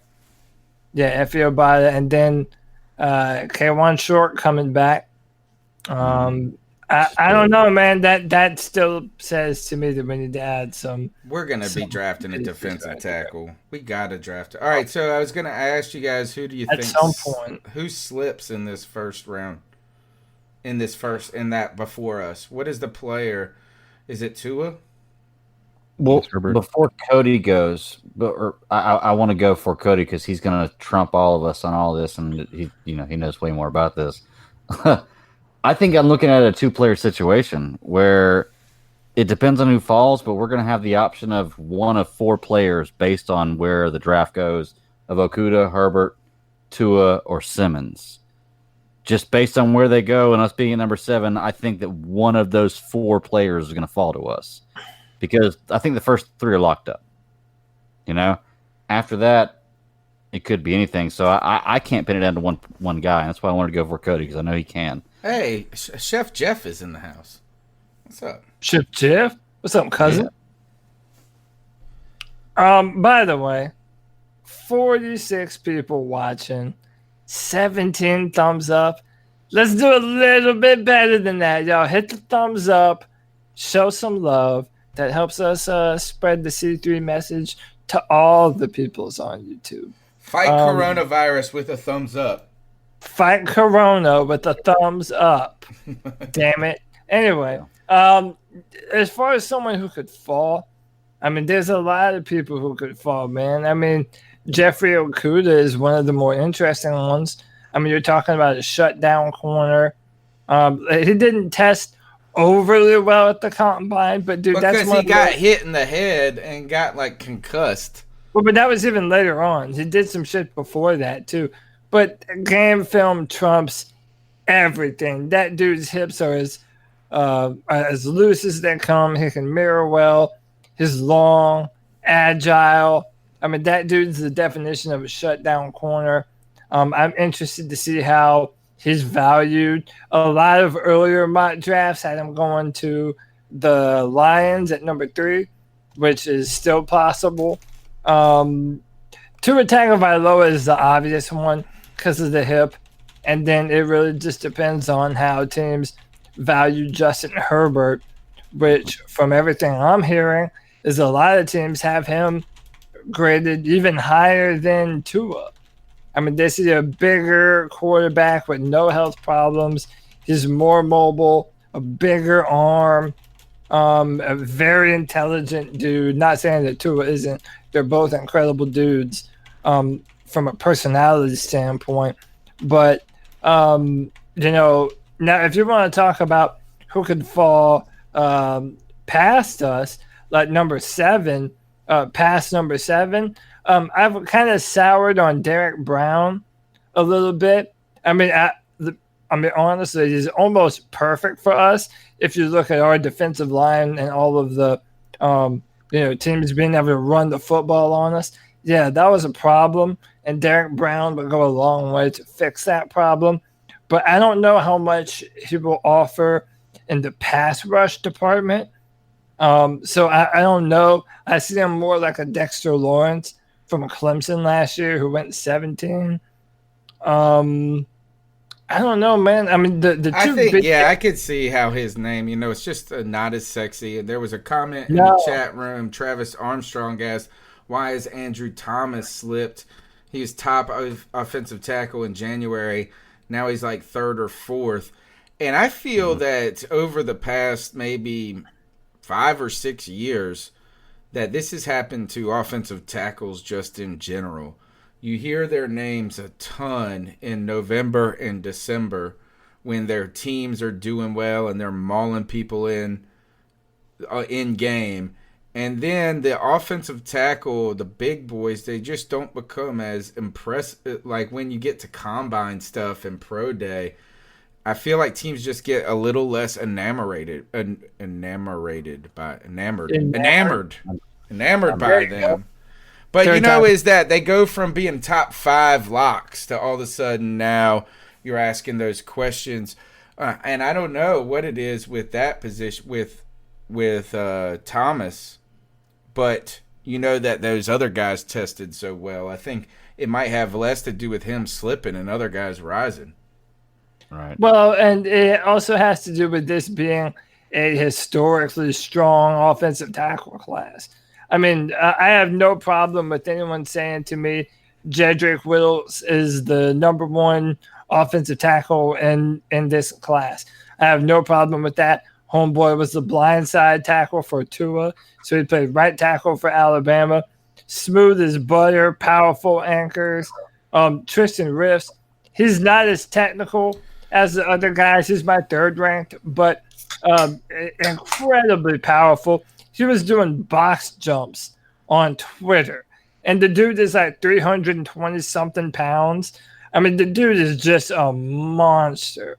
Efe Obada, and then K1 Short coming back. I don't know, man. That still says to me that we need to add some. We're gonna be drafting a defensive tackle. We gotta draft it. All right, so I was gonna ask you guys, who do you think at some point who slips in this first round? In that before us, what is the player? Is it Tua? Well, before Cody goes, I want to go for Cody because he's going to trump all of us on all this, and he knows way more about this. I think I'm looking at a 2-player situation where it depends on who falls, but we're going to have the option of one of 4 players based on where the draft goes of Okudah, Herbert, Tua, or Simmons. Just based on where they go and us being at number 7, I think that one of those 4 players is going to fall to us because I think the first 3 are locked up. After that, it could be anything. So I can't pin it down to one guy. And that's why I wanted to go for Cody because I know he can. Hey, Chef Jeff is in the house. What's up? Chef Jeff? What's up, cousin? Yeah. By the way, 46 people watching, 17 thumbs up. Let's do a little bit better than that, y'all. Hit the thumbs up. Show some love. That helps us spread the C3 message to all the peoples on YouTube. Fight coronavirus with a thumbs up. Fight Corona with a thumbs up. Damn it. Anyway, as far as someone who could fall, I mean, there's a lot of people who could fall, man. I mean, Jeffrey Okudah is one of the more interesting ones. I mean, you're talking about a shutdown corner. He didn't test overly well at the combine, but dude, because he got hit in the head and got concussed. Well, but that was even later on. He did some shit before that too. But game film trumps everything. That dude's hips are as loose as they come. He can mirror well. He's long, agile. I mean, that dude's the definition of a shutdown corner. I'm interested to see how he's valued. A lot of earlier mock drafts had him going to the Lions at number 3, which is still possible. Tua Tagovailoa is the obvious one because of the hip. And then it really just depends on how teams value Justin Herbert, which from everything I'm hearing is a lot of teams have him graded even higher than Tua. I mean, they see a bigger quarterback with no health problems. He's more mobile, a bigger arm, a very intelligent dude. Not saying that Tua isn't. They're both incredible dudes from a personality standpoint. But, now if you want to talk about who could fall past us, like number 7, past number 7, I've kind of soured on Derek Brown a little bit. I mean, honestly, he's almost perfect for us if you look at our defensive line and all of the, teams being able to run the football on us. Yeah, that was a problem, and Derek Brown would go a long way to fix that problem. But I don't know how much he will offer in the pass rush department. So I don't know. I see him more like a Dexter Lawrence from Clemson last year who went 17. I don't know, man. I mean, the I two think, big I could see how his name, it's just not as sexy. And there was a comment in No. the chat room. Travis Armstrong asked, "Why is Andrew Thomas slipped? He was top of offensive tackle in January. Now he's like third or fourth." And I feel that over the past maybe 5 or 6 years, that this has happened to offensive tackles just in general. You hear their names a ton in November and December when their teams are doing well and they're mauling people in game. And then the offensive tackle, the big boys, they just don't become as impressive. Like when you get to combine stuff and pro day, I feel like teams just get a little less enamored by them. But is that they go from being top 5 locks to all of a sudden now you're asking those questions, and I don't know what it is with that position with Thomas, but that those other guys tested so well. I think it might have less to do with him slipping and other guys rising. Right. Well, and it also has to do with this being a historically strong offensive tackle class. I mean, I have no problem with anyone saying to me Jedrick Wills is the number 1 offensive tackle in this class. I have no problem with that. Homeboy was the blindside tackle for Tua, so he played right tackle for Alabama. Smooth as butter, powerful anchors. Tristan Riffs, he's not as technical as the other guys. He's my 3rd ranked, but incredibly powerful. He was doing box jumps on Twitter, and the dude is like 320-something pounds. I mean, the dude is just a monster.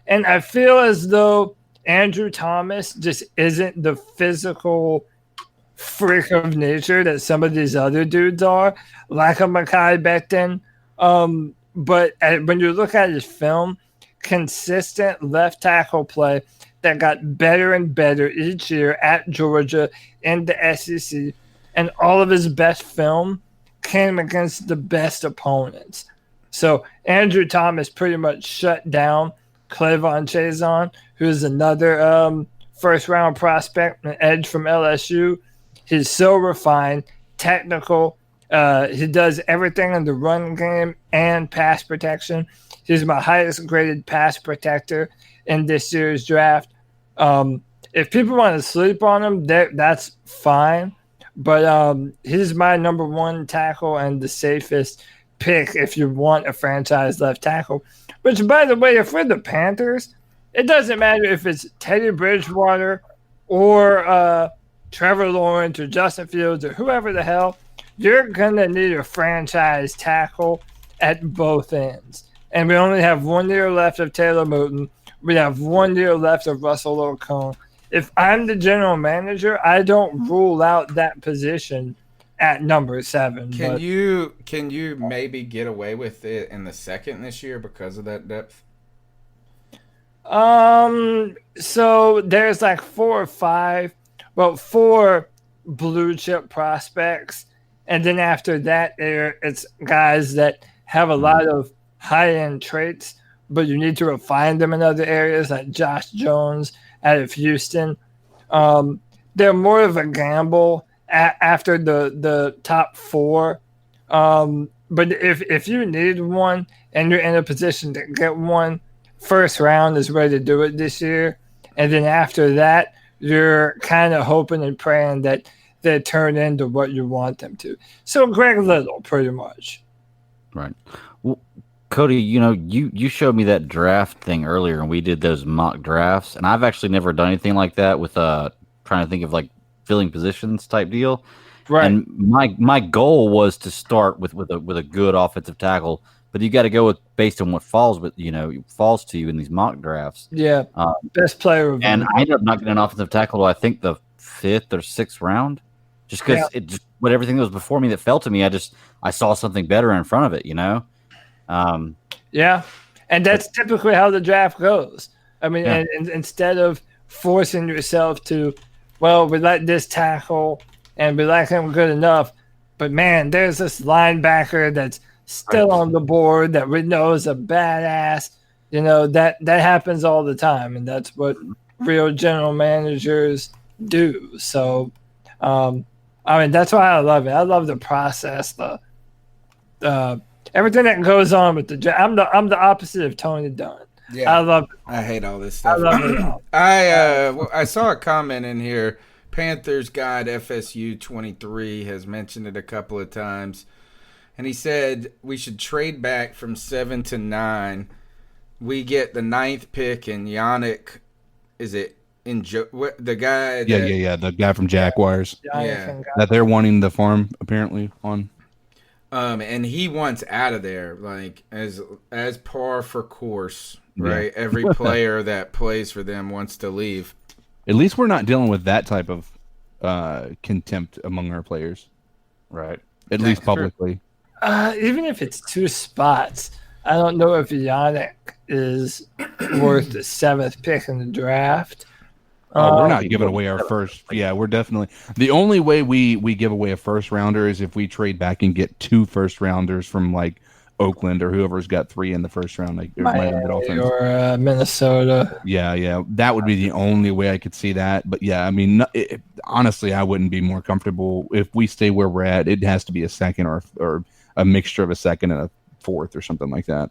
And I feel as though Andrew Thomas just isn't the physical freak of nature that some of these other dudes are, like a Mekhi Becton. But when you look at his film, consistent left tackle play that got better and better each year at Georgia in the SEC, and all of his best film came against the best opponents. So Andrew Thomas pretty much shut down Clavon Chazon, who's another first-round prospect, an edge from LSU. He's so refined, technical. He does everything in the run game and pass protection. He's my highest-graded pass protector in this year's draft. If people want to sleep on him, that's fine. But he's my number 1 tackle and the safest pick if you want a franchise left tackle. Which, by the way, if we're the Panthers, it doesn't matter if it's Teddy Bridgewater or Trevor Lawrence or Justin Fields or whoever the hell, you're going to need a franchise tackle at both ends. And we only have 1 year left of Taylor Moton. We have 1 year left of Russell Okung. If I'm the general manager, I don't rule out that position at number 7. Can you maybe get away with it in the 2nd this year because of that depth? So there's like 4 or 5, 4 blue chip prospects, and then after that, it's guys that have a lot of high end traits, but you need to refine them in other areas, like Josh Jones out of Houston. They're more of a gamble after the top 4. But if you need one and you're in a position to get one, first round is ready to do it this year. And then after that, you're kind of hoping and praying that they turn into what you want them to. So Greg Little, pretty much. Right. Well, Cody, you showed me that draft thing earlier, and we did those mock drafts, and I've actually never done anything like that with trying to think of like filling positions type deal. Right. And my goal was to start with a good offensive tackle, but you got to go based on what falls to you in these mock drafts. Yeah. Best player of and I ended up not getting an offensive tackle. I think the 5th or 6th round, just because with everything that was before me that fell to me, I saw something better in front of it. Yeah, and that's typically how the draft goes. I mean, and instead of forcing yourself to, we like this tackle and we like him good enough, but man, there's this linebacker that's still on the board that we know is a badass. You know, that happens all the time, and that's what real general managers do. So, I mean, that's why I love it. I love the process, everything that goes on with the draft. I'm the opposite of Tony Dunn. Yeah, I love it. I hate all this stuff. I love it all. I saw a comment in here. Panthers guide FSU 23 has mentioned it a couple of times, and he said we should trade back from 7 to 9. We get the 9th pick, and Yannick, is it the guy? Yeah, the guy from Jaguars. Yeah, that they're wanting the farm apparently on. And he wants out of there, like as par for course, right? Yeah. Every player that plays for them wants to leave. At least we're not dealing with that type of contempt among our players, right? At least publicly. Even if it's 2 spots, I don't know if Yannick is worth the 7th pick in the draft. We're not giving away our first. Yeah, we're definitely. The only way we give away a first rounder is if we trade back and get 2 first rounders from like Oakland or whoever's got 3 in the first round, like Miami or Minnesota. Yeah, that would be the only way I could see that. But yeah, I mean, honestly, I wouldn't be more comfortable if we stay where we're at. It has to be a second or a mixture of a second and a 4th or something like that.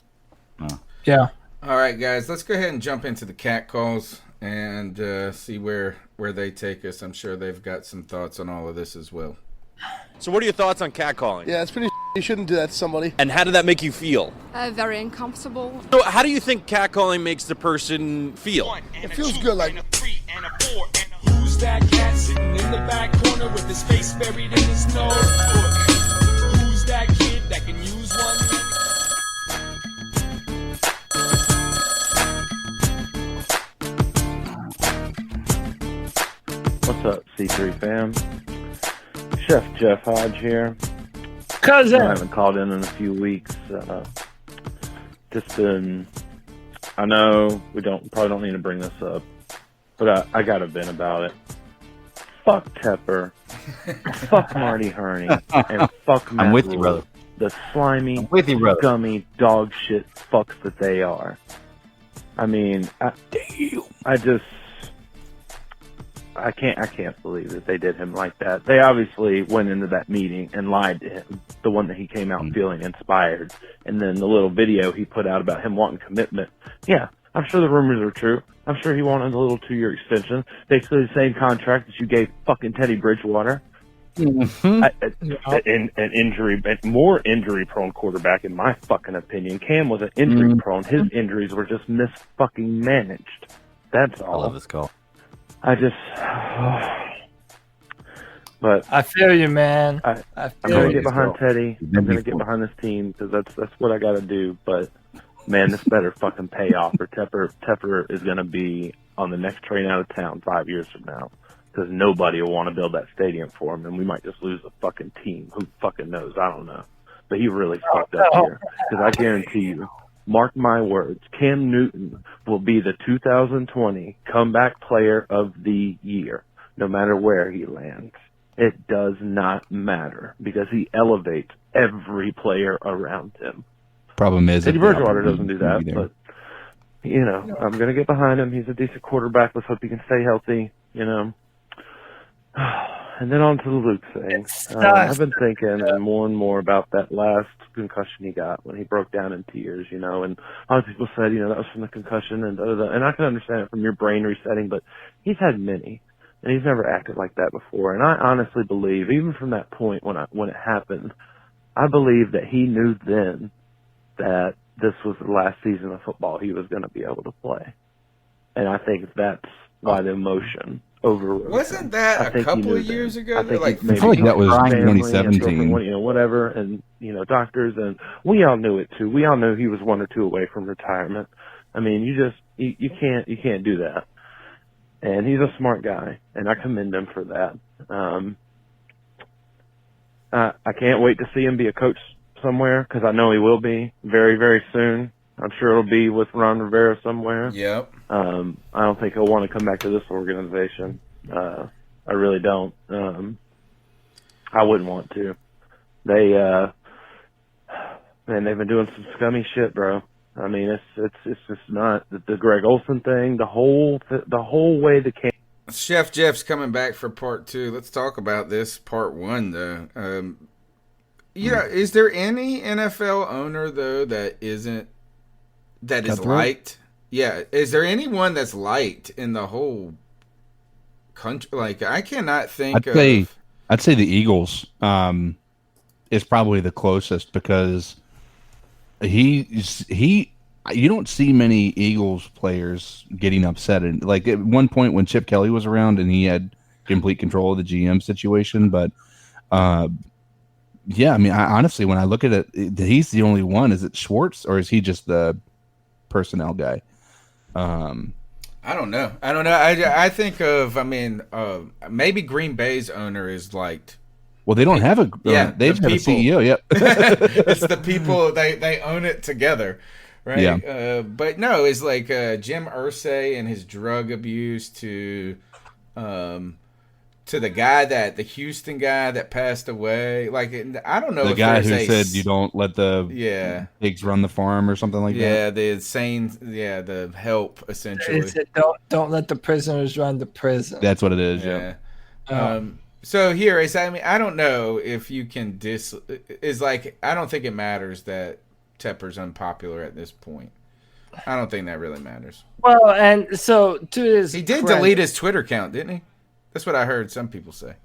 Yeah. All right, guys, let's go ahead and jump into the cat calls and see where they take us. I'm sure they've got some thoughts on all of this as well. So what are your thoughts on catcalling? Yeah, it's pretty you shouldn't do that to somebody. And how did that make you feel? Very uncomfortable. So how do you think catcalling makes the person feel? It feels good, like... Who's that cat sitting in the back corner with his face buried in his nose? Who's that kid that can use one? What's up, C3 fam? Chef Jeff Hodge here. Cousin. I haven't called in a few weeks. Just been. I know we probably don't need to bring this up, but I got a vent about it. Fuck Tepper. Fuck Marty Hurney. And fuck Matt I'm with Rule, you, brother. The slimy, gummy, dog shit fucks that they are. I mean, I can't believe that they did him like that. They obviously went into that meeting and lied to him, the one that he came out feeling inspired. And then the little video he put out about him wanting commitment. Yeah, I'm sure the rumors are true. I'm sure he wanted a little 2-year extension. Basically the same contract that you gave fucking Teddy Bridgewater. An more injury-prone quarterback, in my fucking opinion. Cam wasn't injury-prone. His injuries were just mis-fucking managed. That's all. I love this call. But I feel you, man. I'm gonna get behind Teddy. I'm gonna get behind this team because that's what I gotta do. But man, this better fucking pay off, or Tepper is gonna be on the next train out of town 5 years from now because nobody will want to build that stadium for him, and we might just lose the fucking team. Who fucking knows? I don't know. But he really fucked up here because I guarantee you. Mark my words, Cam Newton will be the 2020 comeback player of the year, no matter where he lands. It does not matter because he elevates every player around him. Problem is, Teddy Bridgewater doesn't do that, but, you know, I'm going to get behind him. He's a decent quarterback. Let's hope he can stay healthy, you know. And then on to the Luke thing. I've been thinking more and more about that last concussion he got when he broke down in tears, you know, and a lot of people said, you know, that was from the concussion and and I can understand it from your brain resetting, but he's had many, and he's never acted like that before. And I honestly believe, even from that point when it happened, I believe that he knew then that this was the last season of football he was going to be able to play. And I think that's why the emotion overrode. Wasn't that a couple of years ago? I feel like that was 2017. You know, whatever, and you know, doctors, and we all knew it too. We all knew he was 1 or 2 away from retirement. I mean, you can't do that. And he's a smart guy, and I commend him for that. I can't wait to see him be a coach somewhere because I know he will be very, very soon. I'm sure it'll be with Ron Rivera somewhere. Yep. I don't think he'll want to come back to this organization. I really don't. I wouldn't want to. They and they've been doing some scummy shit, bro. I mean, it's just not the Greg Olson thing. The whole way the camp. Chef Jeff's coming back for part 2. Let's talk about this part 1 though. Is there any NFL owner though that is liked? Yeah, is there anyone that's liked in the whole country? Like, I cannot think I'd say the Eagles is probably the closest, because you don't see many Eagles players getting upset. And like at one point when Chip Kelly was around and he had complete control of the GM situation, but yeah, I mean, honestly, when I look at it, he's the only one. Is it Schwartz, or is he just the personnel guy? I don't know. I think of, maybe Green Bay's owner is liked. Well, they don't have a they have a CEO. Yep. It's the people, they own it together, right? Yeah. But no, it's like Jim Irsay and his drug abuse to the Houston guy that passed away. Like, I don't know the if guy there's who said you don't let the pigs run the farm or something like that. Yeah, the help essentially. Is it don't let the prisoners run the prison? That's what it is. Yeah. So here is, I don't know if you can I don't think it matters that Tepper's unpopular at this point. I don't think that really matters. Well, and so to his he did delete his Twitter account, didn't he? That's what I heard some people say.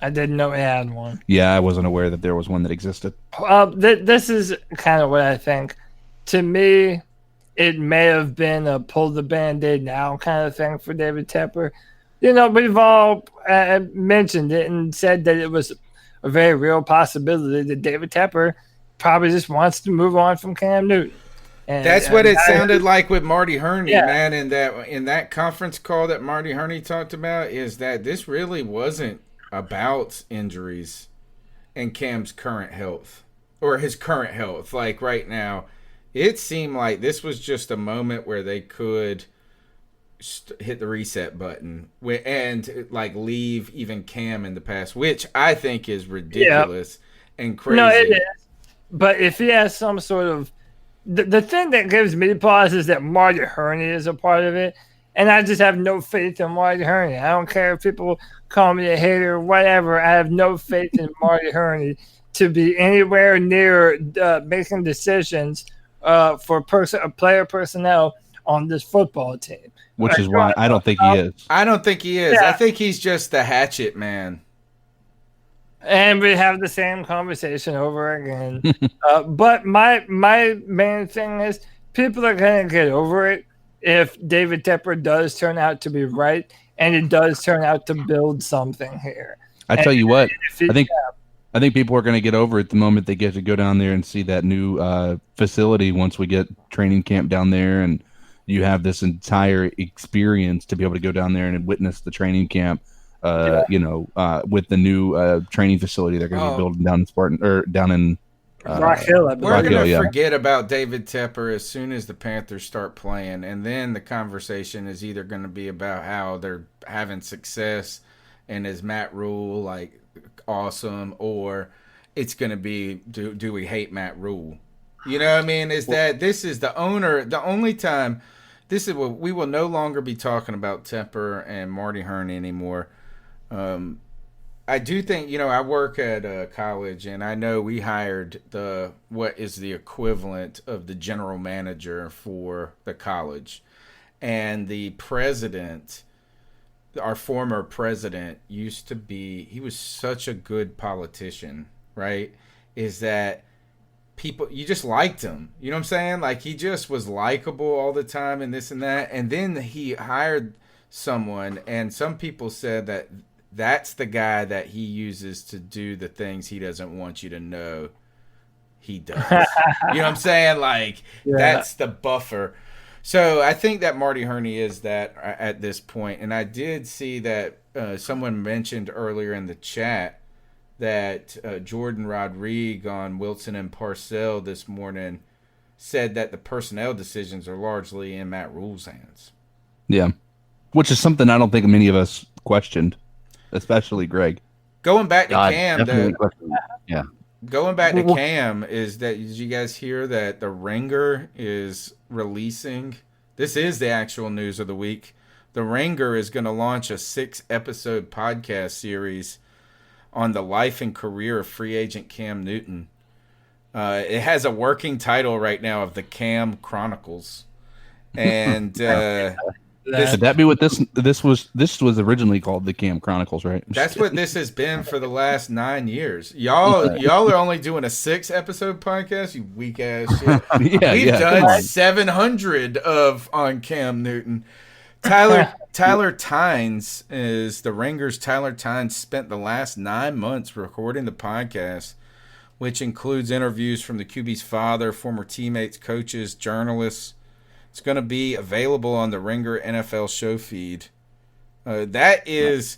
I didn't know he had one. Yeah, I wasn't aware that there was one that existed. This is kind of what I think. To me, it may have been a pull the Band-Aid now kind of thing for David Tepper. You know, we've all mentioned it and said that it was a very real possibility that David Tepper probably just wants to move on from Cam Newton. And that's what it sounded like with Marty Hurney, man. In that conference call that Marty Hurney talked about, is that this really wasn't about injuries and Cam's current health or his current health. Like right now, it seemed like this was just a moment where they could hit the reset button and like leave even Cam in the past, which I think is ridiculous and crazy. No, it is. But if he has some sort of the thing that gives me pause is that Marty Hurney is a part of it, and I just have no faith in Marty Hurney. I don't care if people call me a hater or whatever. I have no faith in Marty Hurney to be anywhere near making decisions for player personnel on this football team. Which is why I don't think he is. I don't think he is. Yeah. I think he's just the hatchet man. And we have the same conversation over again. But my main thing is people are going to get over it if David Tepper does turn out to be right and it does turn out to build something here. I tell you what, I think people are going to get over it the moment they get to go down there and see that new facility once we get training camp down there and you have this entire experience to be able to go down there and witness the training camp. With the new training facility they're going to be building down in Spartan or down in Rock Hill. We're going to forget about David Tepper as soon as the Panthers start playing, and then the conversation is either going to be about how they're having success and is Matt Rule like awesome, or it's going to be do we hate Matt Rule? You know what I mean? Is that this is the owner? The only time this is what we will no longer be talking about Tepper and Marty Hurney anymore. I do think, I work at a college, and I know we hired what is the equivalent of the general manager for the college. And the president, our former president, he was such a good politician, right? Is that people, you just liked him. You know what I'm saying? Like, he just was likable all the time and this and that. And then he hired someone, and some people said that that's the guy that he uses to do the things he doesn't want you to know he does. You know what I'm saying? Like, that's the buffer. So I think that Marty Hurney is that at this point. And I did see that someone mentioned earlier in the chat that Jordan Rodriguez on Wilson and Parcell this morning said that the personnel decisions are largely in Matt Rule's hands. Yeah, which is something I don't think many of us questioned. Especially Greg. Going back to Cam, Going back to Cam, did you guys hear that the Ringer is releasing? This is the actual news of the week. The Ringer is going to launch a 6-episode podcast series on the life and career of free agent Cam Newton. It has a working title right now of the Cam Chronicles, and should that be what this was originally called, the Cam Chronicles, right? That's what this has been for the last 9 years. Y'all are only doing a 6-episode podcast, you weak ass shit. We've done 700 on Cam Newton. Tyler Tynes is the Ringer's. Tyler Tynes spent the last 9 months recording the podcast, which includes interviews from the QB's father, former teammates, coaches, journalists. It's going to be available on the Ringer NFL show feed. That is,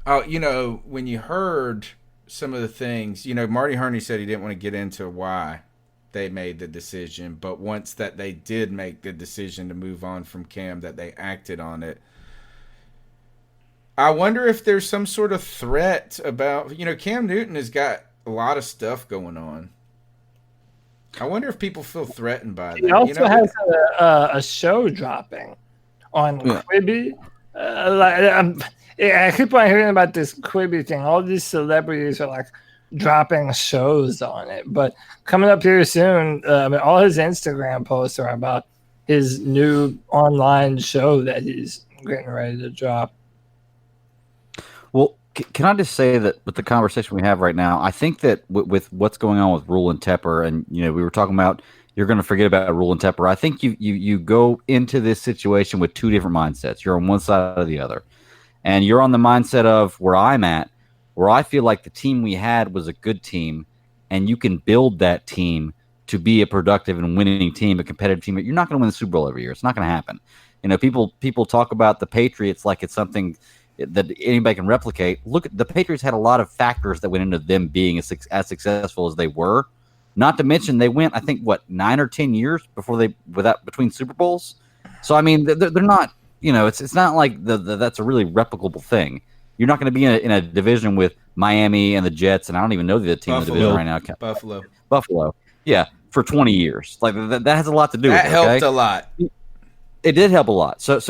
when you heard some of the things, Marty Hurney said he didn't want to get into why they made the decision, but once that they did make the decision to move on from Cam, that they acted on it. I wonder if there's some sort of threat about, Cam Newton has got a lot of stuff going on. I wonder if people feel threatened by that. He also has a show dropping on Quibi. I keep on hearing about this Quibi thing. All these celebrities are like dropping shows on it. But coming up here soon, all his Instagram posts are about his new online show that he's getting ready to drop. Well, can I just say that with the conversation we have right now, I think that with what's going on with Rule and Tepper, and we were talking about you're going to forget about Rule and Tepper. I think you go into this situation with two different mindsets. You're on one side or the other, and you're on the mindset of where I'm at, where I feel like the team we had was a good team, and you can build that team to be a productive and winning team, a competitive team. You're not going to win the Super Bowl every year. It's not going to happen. People talk about the Patriots like it's something that anybody can replicate. Look, the Patriots had a lot of factors that went into them being as successful as they were. Not to mention they went, I think, 9 or 10 years between Super Bowls. So I mean, they're not. It's not like that's a really replicable thing. You're not going to be in a division with Miami and the Jets, and I don't even know the team in the division right now. Buffalo. Yeah, for 20 years. Like that has a lot to do with it. That helped a lot. It did help a lot. So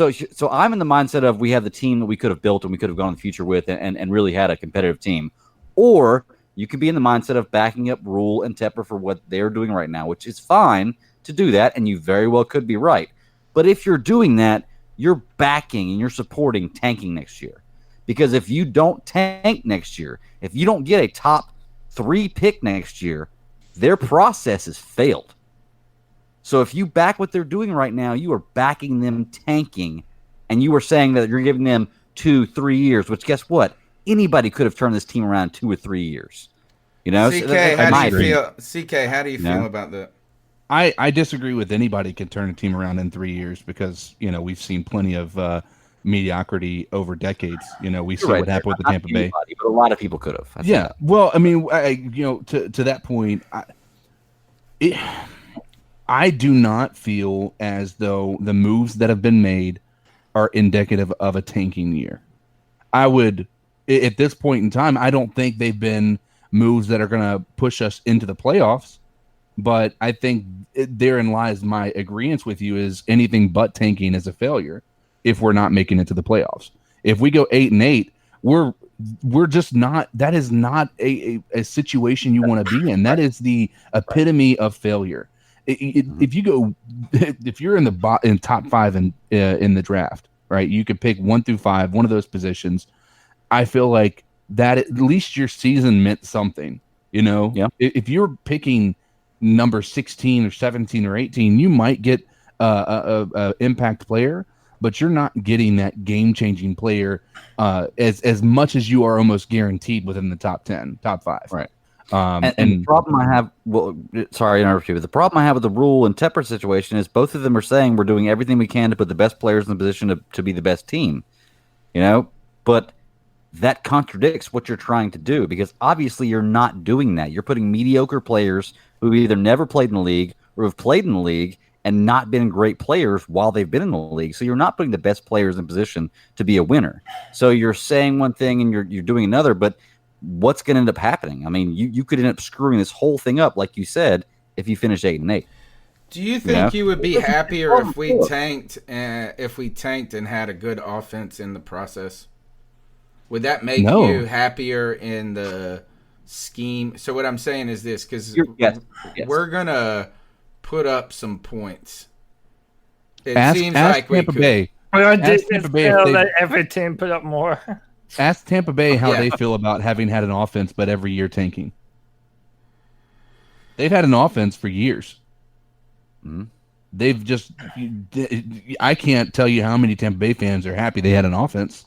I'm in the mindset of we have the team that we could have built and we could have gone in the future with and really had a competitive team. Or you could be in the mindset of backing up Rule and Tepper for what they're doing right now, which is fine to do that, and you very well could be right. But if you're doing that, you're backing and you're supporting tanking next year. Because if you don't tank next year, if you don't get a top 3 pick next year, their process has failed. So if you back what they're doing right now, you are backing them tanking, and you are saying that you're giving them 2-3 years, which guess what? Anybody could have turned this team around 2 or 3 years. CK, how do you feel about that? I disagree with anybody can turn a team around in 3 years because, we've seen plenty of mediocrity over decades. We see what happened with the Tampa Bay. But a lot of people could have. Yeah. Well, I mean, to that point, I do not feel as though the moves that have been made are indicative of a tanking year. I would, at this point in time, I don't think they've been moves that are going to push us into the playoffs. But I think therein lies my agreement with you is anything but tanking is a failure if we're not making it to the playoffs. If we go 8-8, we're just not. That is not a situation you want to be in. That is the epitome of failure. If you're in the top 5 in the draft, right? You could pick 1 through 5, one of those positions. I feel like that at least your season meant something. Yeah. If you're picking number 16 or 17 or 18, you might get a impact player, but you're not getting that game-changing player as much as you are almost guaranteed within the top 10, top 5. Right. And the problem I have, sorry to interrupt you, but the problem I have with the Rule and Tepper situation is both of them are saying we're doing everything we can to put the best players in the position to be the best team, but that contradicts what you're trying to do because obviously you're not doing that. You're putting mediocre players who either never played in the league or have played in the league and not been great players while they've been in the league. So you're not putting the best players in position to be a winner. So you're saying one thing and you're doing another, but what's going to end up happening? I mean, you could end up screwing this whole thing up, like you said, if you finish 8-8. Do you think you would be happier if we tanked and had a good offense in the process? Would that make you happier in the scheme? So what I'm saying is this, because we're gonna put up some points. It seems like we could. Bay. Ask Tampa Bay let every team put up more. Ask Tampa Bay how they feel about having had an offense, but every year tanking. They've had an offense for years. They've just, I can't tell you how many Tampa Bay fans are happy they had an offense.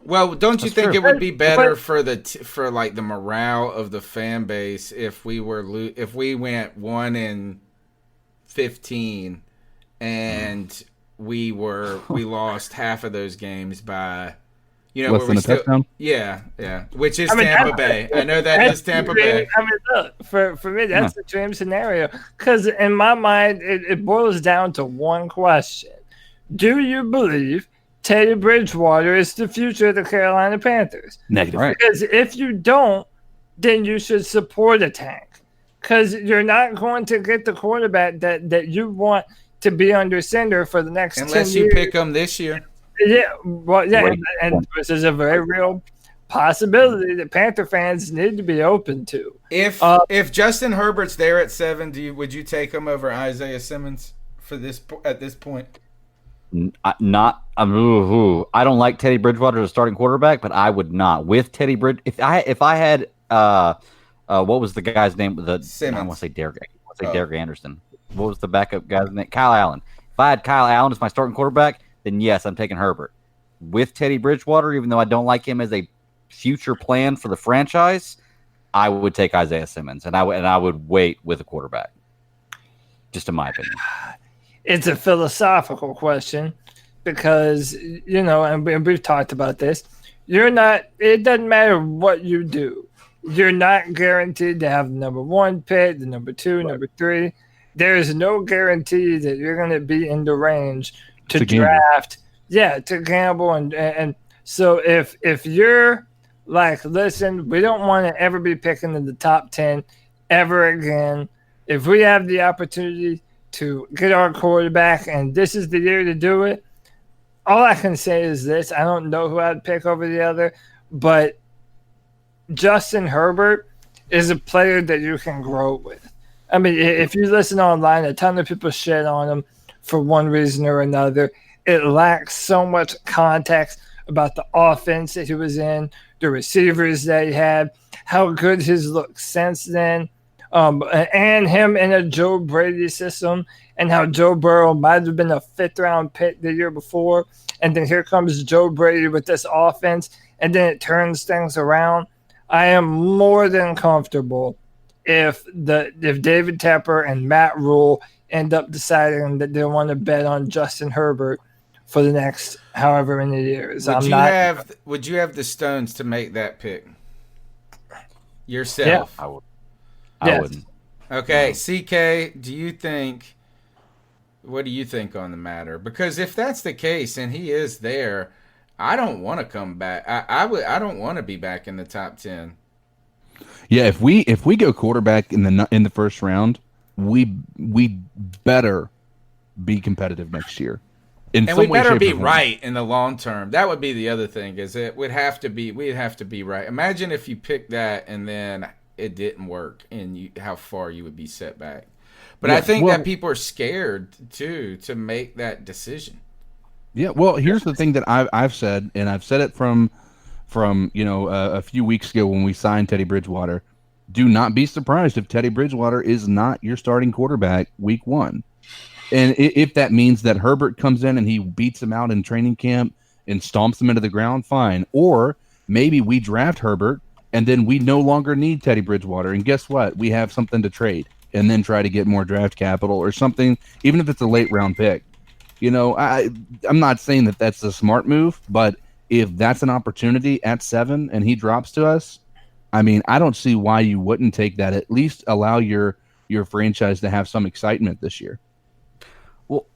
Well, don't you think it would be better for the morale of the fan base if we went 1-15 and we lost half of those games by less than a touchdown? Yeah, which is Tampa Bay. I know that is Tampa Bay. I mean, look, for me, that's the dream scenario. Because in my mind, it boils down to one question: do you believe Teddy Bridgewater is the future of the Carolina Panthers? Negative. Right. Because if you don't, then you should support a tank. Because you're not going to get the quarterback that you want to be under center for the next 10 years. Unless you pick them this year. Yeah, well, yeah, and this is a very real possibility that Panther fans need to be open to. If Justin Herbert's there at 7, would you take him over Isaiah Simmons at this point? I don't like Teddy Bridgewater as a starting quarterback, but I would not with Teddy Bridge. If I had what was the guy's name? Simmons. I want to say Derek. Derek Anderson. What was the backup guy's name? Kyle Allen. If I had Kyle Allen as my starting quarterback, then yes, I'm taking Herbert. With Teddy Bridgewater, even though I don't like him as a future plan for the franchise, I would take Isaiah Simmons, and I would wait with a quarterback. Just in my opinion. It's a philosophical question because, and we've talked about this. It doesn't matter what you do. You're not guaranteed to have the number 1 pick, the number 2, number 3. There is no guarantee that you're going to be in the range to draft. To gamble. And so if you're like, listen, we don't want to ever be picking in the top 10 ever again. If we have the opportunity to get our quarterback and this is the year to do it, all I can say is this. I don't know who I'd pick over the other, but Justin Herbert is a player that you can grow with. I mean, if you listen online, a ton of people shit on him for one reason or another. It lacks so much context about the offense that he was in, the receivers that he had, how good his looked since then, and him in a Joe Brady system, and how Joe Burrow might have been a 5th-round pick the year before, and then here comes Joe Brady with this offense, and then it turns things around. I am more than comfortable if David Tepper and Matt Rule end up deciding that they want to bet on Justin Herbert for the next however many years. Would you have the stones to make that pick yourself? Yeah, I wouldn't. Okay, CK, what do you think on the matter? Because if that's the case and he is there, I don't want to come back. I don't want to be back in the top 10. Yeah, if we go quarterback in the first round, we better be competitive next year. And we better be right in the long term. That would be the other thing. We'd have to be right. Imagine if you picked that and then it didn't work, and how far you would be set back. But I think that people are scared too to make that decision. Yeah, well, here's the thing that I've said, and I've said it from a few weeks ago when we signed Teddy Bridgewater. Do not be surprised if Teddy Bridgewater is not your starting quarterback week 1. And if that means that Herbert comes in and he beats him out in training camp and stomps him into the ground, fine. Or maybe we draft Herbert and then we no longer need Teddy Bridgewater. And guess what? We have something to trade and then try to get more draft capital or something, even if it's a late round pick. I'm not saying that that's a smart move, but if that's an opportunity at 7 and he drops to us, I mean, I don't see why you wouldn't take that. At least allow your franchise to have some excitement this year. Well,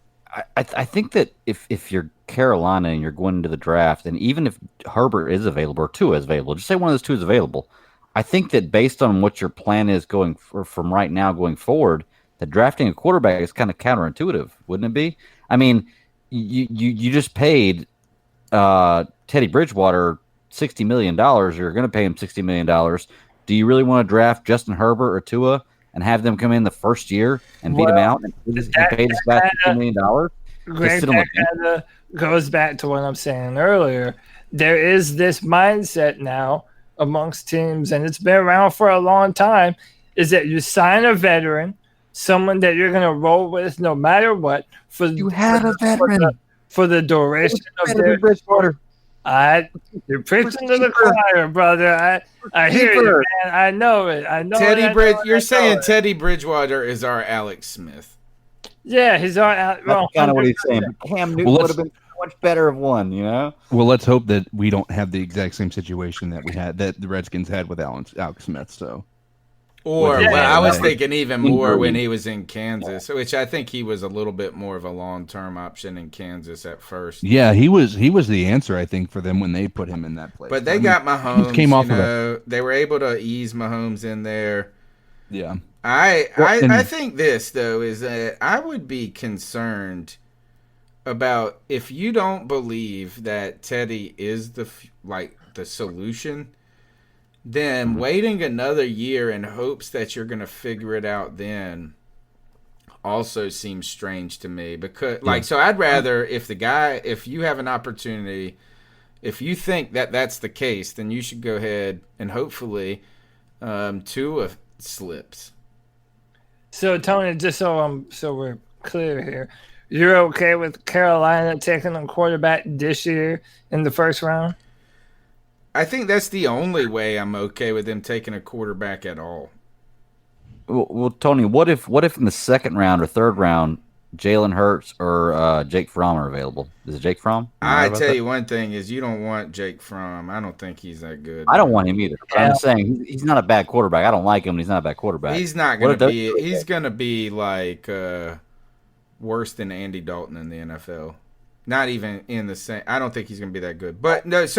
I think that if you're Carolina and you're going into the draft, and even if Herbert is available or Tua is available, just say one of those two is available. I think that based on what your plan is from right now going forward, that drafting a quarterback is kind of counterintuitive, wouldn't it be? I mean, you just paid Teddy Bridgewater $60 million. You're going to pay him $60 million. Do you really want to draft Justin Herbert or Tua and have them come in the first year and beat him out and pay this guy $60 million? Greg, that kind of goes back to what I'm saying earlier. There is this mindset now amongst teams, and it's been around for a long time, is that you sign a veteran, someone that you're going to roll with no matter what. For the duration of their Bridgewater. You're preaching to the choir, brother. I hear you, man. I know it. You're saying Teddy Bridgewater is our Alex Smith. Yeah, he's our. That's kind of what he's saying. But Cam Newton would have been so much better of one, you know. Well, let's hope that we don't have the exact same situation that the Redskins had with Alex Smith. So. I was thinking even more when he was in Kansas, which I think he was a little bit more of a long-term option in Kansas at first. Yeah, he was the answer, I think, for them when they put him in that place. But they got Mahomes. They were able to ease Mahomes in there. Yeah. I think this, though, is that I would be concerned about if you don't believe that Teddy is the solution, then waiting another year in hopes that you're going to figure it out then also seems strange to me. Because, so I'd rather if you have an opportunity, if you think that that's the case, then you should go ahead and hopefully Tua slips. So, Tony, just so we're clear here, you're okay with Carolina taking a quarterback this year in the first round? I think that's the only way I'm okay with them taking a quarterback at all. Well, Tony, what if in the second round or third round, Jalen Hurts or Jake Fromm are available? Is it Jake Fromm? I tell you one thing is you don't want Jake Fromm. I don't think he's that good. I don't want him either. But I'm saying he's not a bad quarterback. I don't like him, and he's not a bad quarterback. He's not going to be. He's going to be like worse than Andy Dalton in the NFL. Not even in the same. I don't think he's going to be that good. But is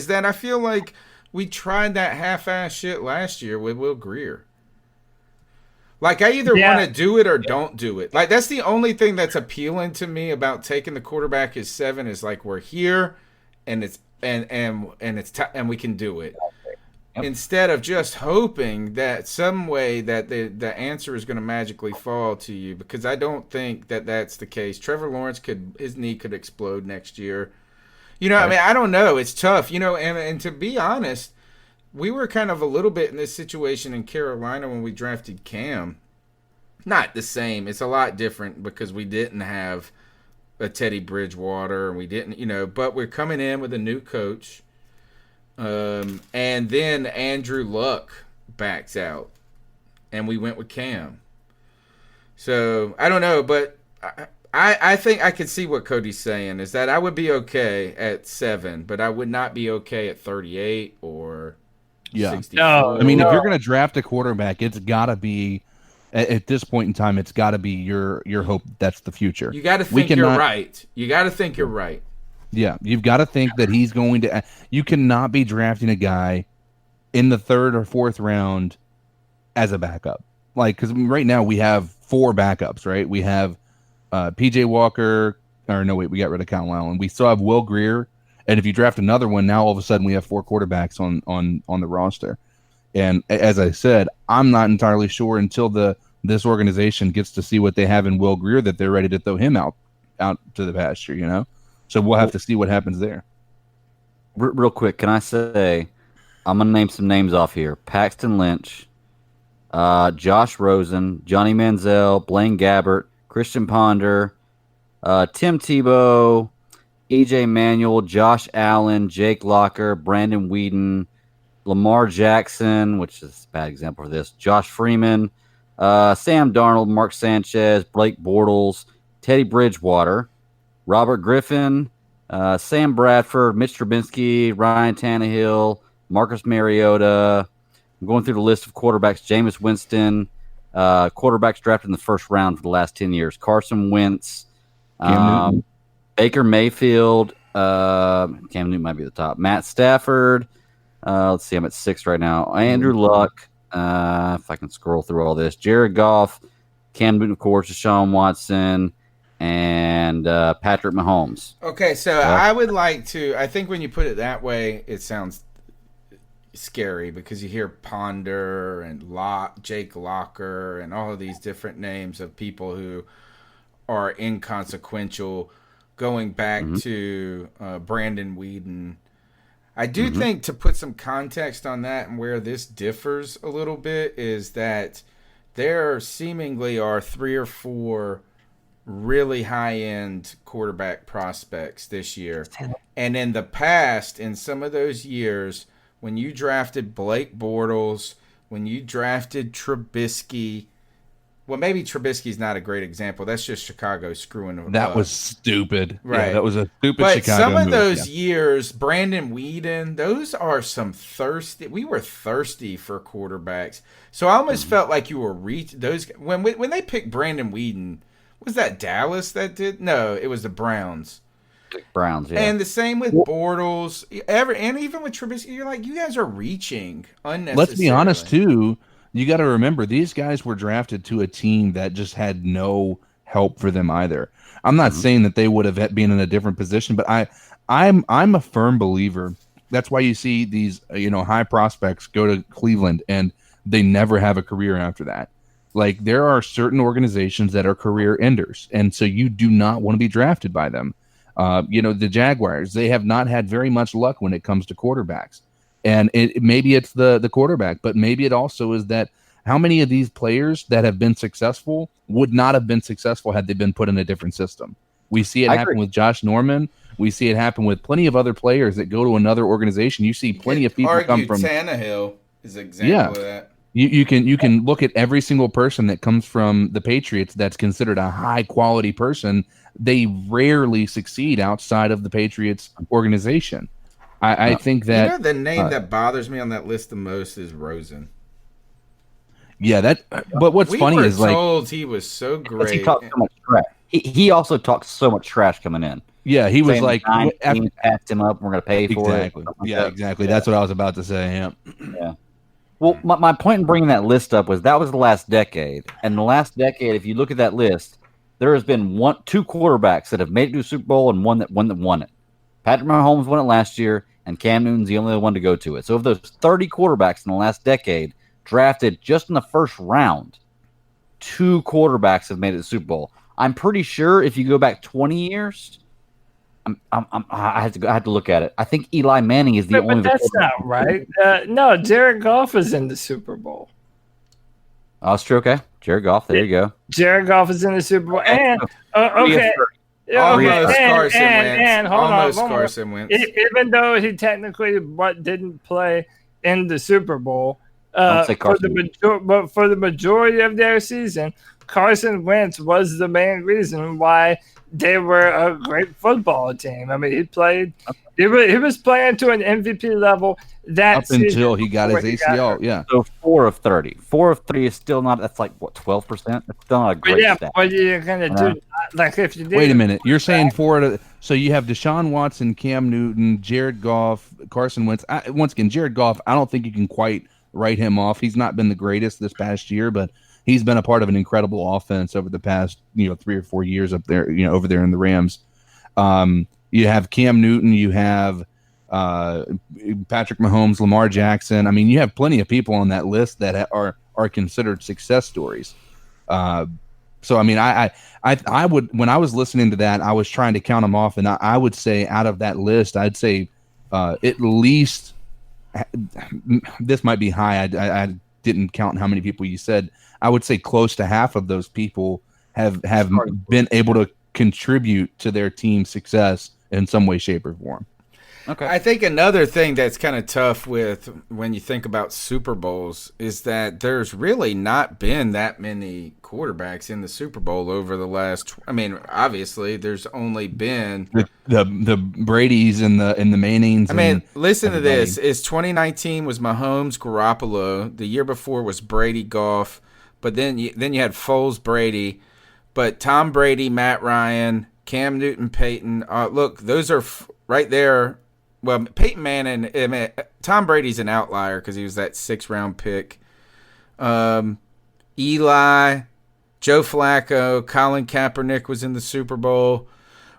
that I feel like we tried that half-ass shit last year with Will Grier. Like, I either want to do it or don't do it. Like, that's the only thing that's appealing to me about taking the quarterback as 7 is like we're here and it's and we can do it. Yep. Instead of just hoping that some way that the answer is going to magically fall to you, because I don't think that that's the case. Trevor Lawrence his knee could explode next year. Right. I mean, I don't know. It's tough, and to be honest, we were kind of a little bit in this situation in Carolina when we drafted Cam. Not the same. It's a lot different because we didn't have a Teddy Bridgewater and we didn't, but we're coming in with a new coach. And then Andrew Luck backs out, and we went with Cam. So I don't know, but I think I could see what Cody's saying is that I would be okay at 7, but I would not be okay at 38 or 64. No, I mean, if you're going to draft a quarterback, it's got to be at this point in time. It's got to be your hope. That's the future. You got to think you're right. You got to think you're right. Yeah, you've got to think that he's going to – you cannot be drafting a guy in the 3rd or 4th round as a backup. Like, because right now we have 4 backups, right? We have P.J. Walker – or no, wait, we got rid of Kyle Allen. We still have Will Grier. And if you draft another one, now all of a sudden we have 4 quarterbacks on the roster. And as I said, I'm not entirely sure until this organization gets to see what they have in Will Grier that they're ready to throw him out to the pasture, So we'll have to see what happens there. Real quick, can I say, I'm going to name some names off here. Paxton Lynch, Josh Rosen, Johnny Manziel, Blaine Gabbert, Christian Ponder, Tim Tebow, E.J. Manuel, Josh Allen, Jake Locker, Brandon Whedon, Lamar Jackson, which is a bad example for this, Josh Freeman, Sam Darnold, Mark Sanchez, Blake Bortles, Teddy Bridgewater, Robert Griffin, Sam Bradford, Mitch Trubisky, Ryan Tannehill, Marcus Mariota. I'm going through the list of quarterbacks. Jameis Winston, quarterbacks drafted in the first round for the last 10 years. Carson Wentz, Newton. Baker Mayfield. Cam Newton might be the top. Matt Stafford. Let's see. I'm at 6 right now. Andrew Luck. If I can scroll through all this. Jared Goff. Cam Newton, of course. Deshaun Watson. And Patrick Mahomes. Okay, so I would like to. I think when you put it that way, it sounds scary because you hear Ponder and Jake Locker and all of these different names of people who are inconsequential, going back to Brandon Weeden. I do think, to put some context on that and where this differs a little bit, is that there seemingly are 3 or 4 really high-end quarterback prospects this year. And in the past, in some of those years, when you drafted Blake Bortles, when you drafted Trubisky, well, maybe Trubisky's not a great example. That's just Chicago screwing them up. That was stupid. Right. Yeah, that was a stupid but Chicago some of move. those years, Brandon Weeden, those are some thirsty. We were thirsty for quarterbacks. So I almost felt like you were those when they picked Brandon Weeden. Was that Dallas that did? No, it was the Browns. Browns, yeah. And the same with Bortles. And even with Trubisky, you're like, you guys are reaching unnecessarily. Let's be honest, too. You got to remember, these guys were drafted to a team that just had no help for them either. I'm not saying that they would have been in a different position, but I'm a firm believer. That's why you see these high prospects go to Cleveland and they never have a career after that. Like, there are certain organizations that are career enders, and so you do not want to be drafted by them. The Jaguars, they have not had very much luck when it comes to quarterbacks. And maybe it's the quarterback, but maybe it also is that how many of these players that have been successful would not have been successful had they been put in a different system. We see it happen with Josh Norman. We see it happen with plenty of other players that go to another organization. You see plenty of people come from Tannehill is an example of that. You can look at every single person that comes from the Patriots that's considered a high quality person. They rarely succeed outside of the Patriots organization. I think that the name that bothers me on that list the most is Rosen. Yeah, but what's funny is told he was so great. He talked so much trash. He also talked so much trash coming in. Yeah, he was like, passed him up. We're going to pay for it. Exactly. That's what I was about to say. Yeah. Well, my point in bringing that list up was that was the last decade. And the last decade, if you look at that list, there has been 2 quarterbacks that have made it to a Super Bowl and one that won it. Patrick Mahomes won it last year, and Cam Newton's the only one to go to it. So of those 30 quarterbacks in the last decade drafted just in the first round, 2 quarterbacks have made it to the Super Bowl. I'm pretty sure if you go back 20 years, I had to look at it. I think Eli Manning is the only. But that's not right. No, Jared Goff is in the Super Bowl. Oh, it's true. Okay, Jared Goff. There you go. Jared Goff is in the Super Bowl, and okay. Almost Carson Wentz. Hold on, Carson Wentz. Even though he technically didn't play in the Super Bowl, for the majority of their season, Carson Wentz was the main reason why they were a great football team. I mean, he played. He was playing to an MVP level up until he got his ACL. Yeah. So 4 of 30. 4 of 30 is still not. That's like what 12%. That's still not a great stat. What are you gonna do? Like if you did. Wait a minute. You're saying 4 so you have Deshaun Watson, Cam Newton, Jared Goff, Carson Wentz. Once again, Jared Goff. I don't think you can quite write him off. He's not been the greatest this past year, but he's been a part of an incredible offense over the past 3 or 4 years up there. Over there in the Rams. You have Cam Newton. You have Patrick Mahomes, Lamar Jackson. I mean, you have plenty of people on that list that are considered success stories. So, I mean, I would, when I was listening to that, I was trying to count them off, and I would say out of that list, I'd say at least this might be high. I didn't count how many people you said. I would say close to half of those people have been able to contribute to their team's success in some way, shape, or form. Okay. I think another thing that's kind of tough with when you think about Super Bowls is that there's really not been that many quarterbacks in the Super Bowl over the last. I mean, obviously, there's only been the Brady's and the Mannings. I mean, listen to this: is 2019 was Mahomes, Garoppolo. The year before was Brady, Goff, but then you had Foles, Brady, but Tom Brady, Matt Ryan, Cam Newton, Peyton. Look, those are right there. Well, Peyton Manning, Tom Brady's an outlier because he was that 6th-round pick. Eli, Joe Flacco, Colin Kaepernick was in the Super Bowl.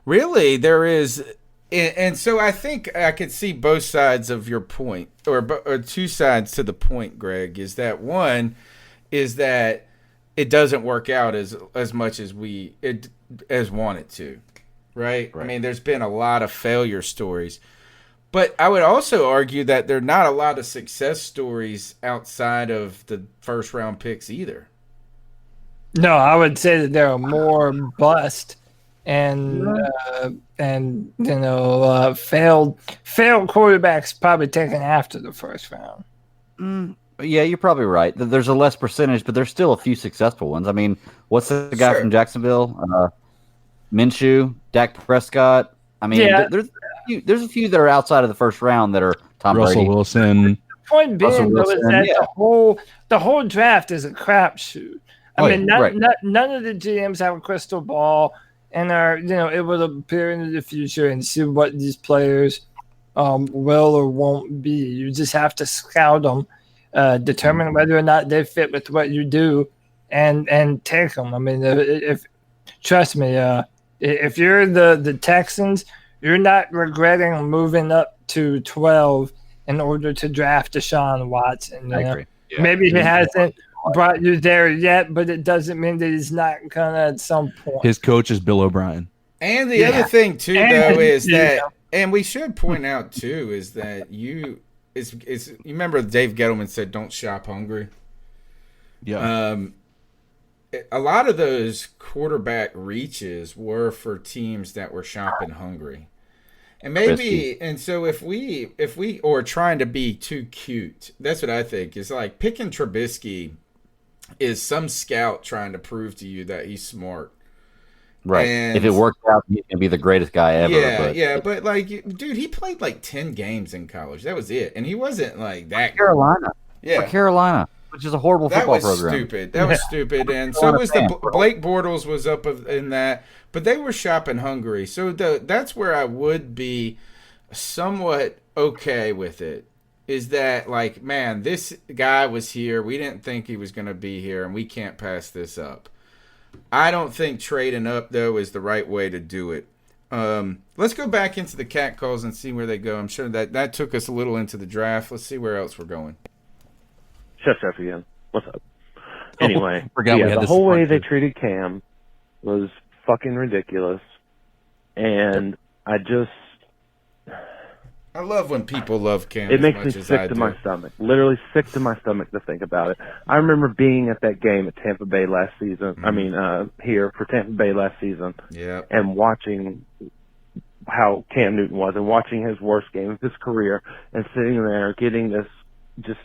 Really, there is, and so I think I could see both sides of your point, or two sides to the point, Greg, is that one is that it doesn't work out as much as as wanted to, right? I mean, there's been a lot of failure stories. But I would also argue that there are not a lot of success stories outside of the first-round picks either. No, I would say that there are more bust and failed quarterbacks probably taken after the first round. Yeah, you're probably right. There's a less percentage, but there's still a few successful ones. I mean, what's the guy from Jacksonville? Minshew, Dak Prescott. I mean, there's a few that are outside of the first round that are Tom Russell Brady. Wilson. The point being, though, is that the whole draft is a crapshoot. I mean, none of the GMs have a crystal ball and are able to peer into the future and see what these players will or won't be. You just have to scout them, determine whether or not they fit with what you do, and take them. I mean, trust me, if you're the Texans, you're not regretting moving up to 12 in order to draft Deshaun Watson. I agree. Yeah. Maybe he hasn't brought you there yet, but it doesn't mean that he's not gonna at some point. His coach is Bill O'Brien. And the other thing too, though, is that, and we should point out too, is that you remember Dave Gettleman said, "Don't shop hungry." Yeah. A lot of those quarterback reaches were for teams that were shopping hungry. And maybe, and so if we or trying to be too cute, that's what I think is like picking Trubisky is some scout trying to prove to you that he's smart. Right. And if it works out, he's going to be the greatest guy ever. But like, dude, he played like 10 games in college. That was it. And he wasn't like that. Carolina. Yeah. For Carolina, which is a horrible football program. That was stupid. And so was Blake Bortles was up in that. But they were shopping hungry. So that's where I would be somewhat okay with it. Is that like, man, this guy was here. We didn't think he was going to be here, and we can't pass this up. I don't think trading up, though, is the right way to do it. Let's go back into the cat calls and see where they go. I'm sure that took us a little into the draft. Let's see where else we're going. Chef again. What's up? Anyway, the whole way they treated Cam was fucking ridiculous. And I love when people love Cam. It makes me sick to my stomach. Literally sick to my stomach to think about it. I remember being at that game at Tampa Bay last season. I mean, here for Tampa Bay last season. Yeah. And watching how Cam Newton was and watching his worst game of his career and sitting there getting this just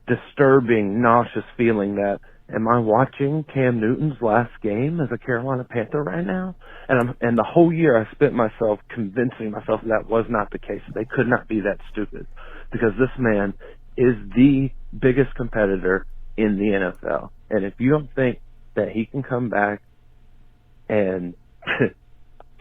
disturbing, nauseous feeling that, am I watching Cam Newton's last game as a Carolina Panther right now? And the whole year I spent myself convincing myself that was not the case. They could not be that stupid because this man is the biggest competitor in the NFL. And if you don't think that he can come back and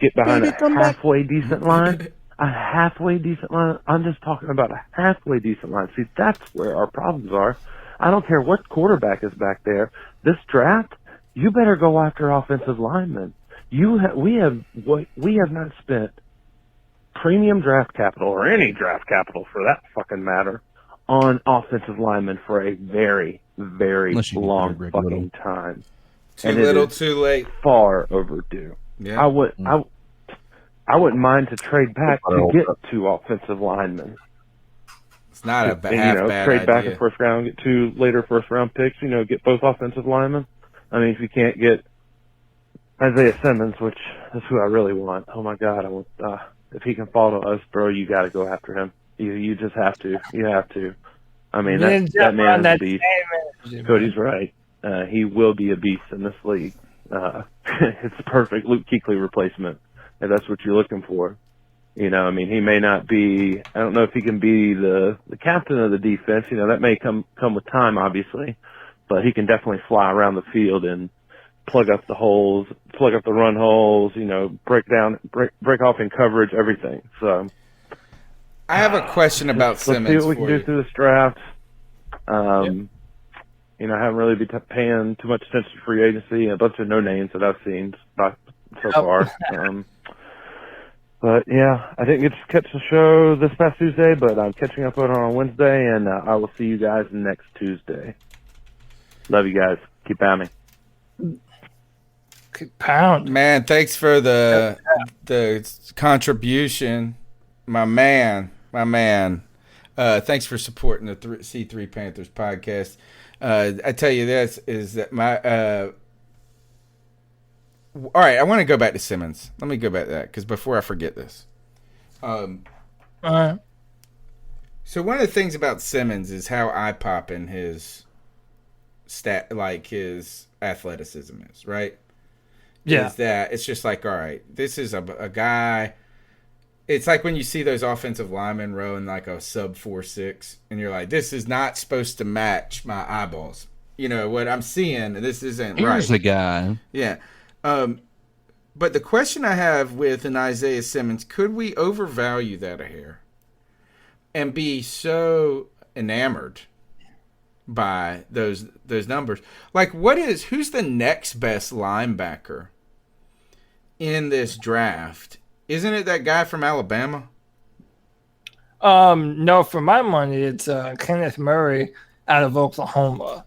get behind a halfway decent line, I'm just talking about a halfway decent line. See, that's where our problems are. I don't care what quarterback is back there. This draft, you better go after offensive linemen. We have not spent premium draft capital or any draft capital for that fucking matter on offensive linemen for a very, very long fucking time. Too little, too late. Far overdue. Yeah. I wouldn't mind to trade back to get 2 offensive linemen. It's not a bad trade back idea. a first round, get 2 later first round picks. Get both offensive linemen. I mean, if you can't get Isaiah Simmons, which is who I really want. Oh my God, if he can fall to us, bro, you got to go after him. You just have to. You have to. I mean, that man is a beast. Cody's right. He will be a beast in this league. It's a perfect Luke Kuechly replacement, if that's what you're looking for. I mean, he may not be. I don't know if he can be the captain of the defense. That may come with time, obviously, but he can definitely fly around the field and plug up the holes, plug up the run holes, break off in coverage, everything. So I have a question about Simmons. Let's see what we can do you. through this draft. I haven't really been paying too much attention to free agency. A bunch of no names that I've seen so far. But yeah, I didn't get to catch the show this past Tuesday, but I'm catching up on Wednesday, and I will see you guys next Tuesday. Love you guys. Keep at me. Pound. Man, thanks for the contribution, my man. Thanks for supporting the C3 Panthers podcast. I tell you this is that all right, I want to go back to Simmons. Let me go back to that because before I forget this. So one of the things about Simmons is how eye-popping his his athleticism is, right? Yeah. Is that it's just like, all right, this is a guy. It's like when you see those offensive linemen rowing like a sub 4.6, and you're like, this is not supposed to match my eyeballs. What I'm seeing, this isn't right. Here's a guy. Yeah. But the question I have with an Isaiah Simmons, could we overvalue that a hair and be so enamored by those numbers? Like, who's the next best linebacker in this draft? Isn't it that guy from Alabama? No, for my money, it's Kenneth Murray out of Oklahoma.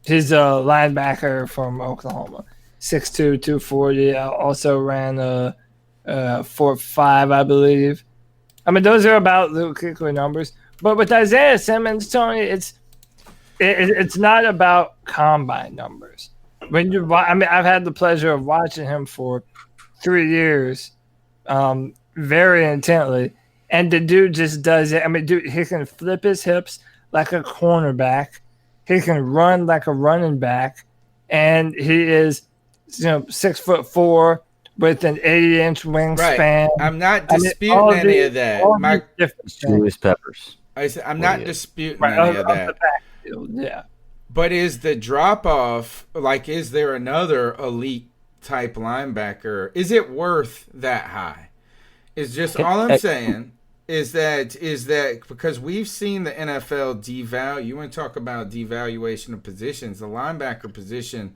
He's a linebacker from Oklahoma. 6'2", 240. Also ran 4.5, I believe. I mean, those are about the Kuechly numbers. But with Isaiah Simmons, Tony, it's not about combine numbers. I've had the pleasure of watching him for 3 years, very intently, and the dude just does it. I mean, dude, he can flip his hips like a cornerback. He can run like a running back, and he is 6'4" with an 80-inch wingspan. Right. I'm not disputing any of that. Julius Peppers. I'm not disputing any of that. Yeah. But is the drop off is there another elite type linebacker? Is it worth that high? Is just all I'm saying is that because we've seen the NFL devalue. You want to talk about devaluation of positions? The linebacker position.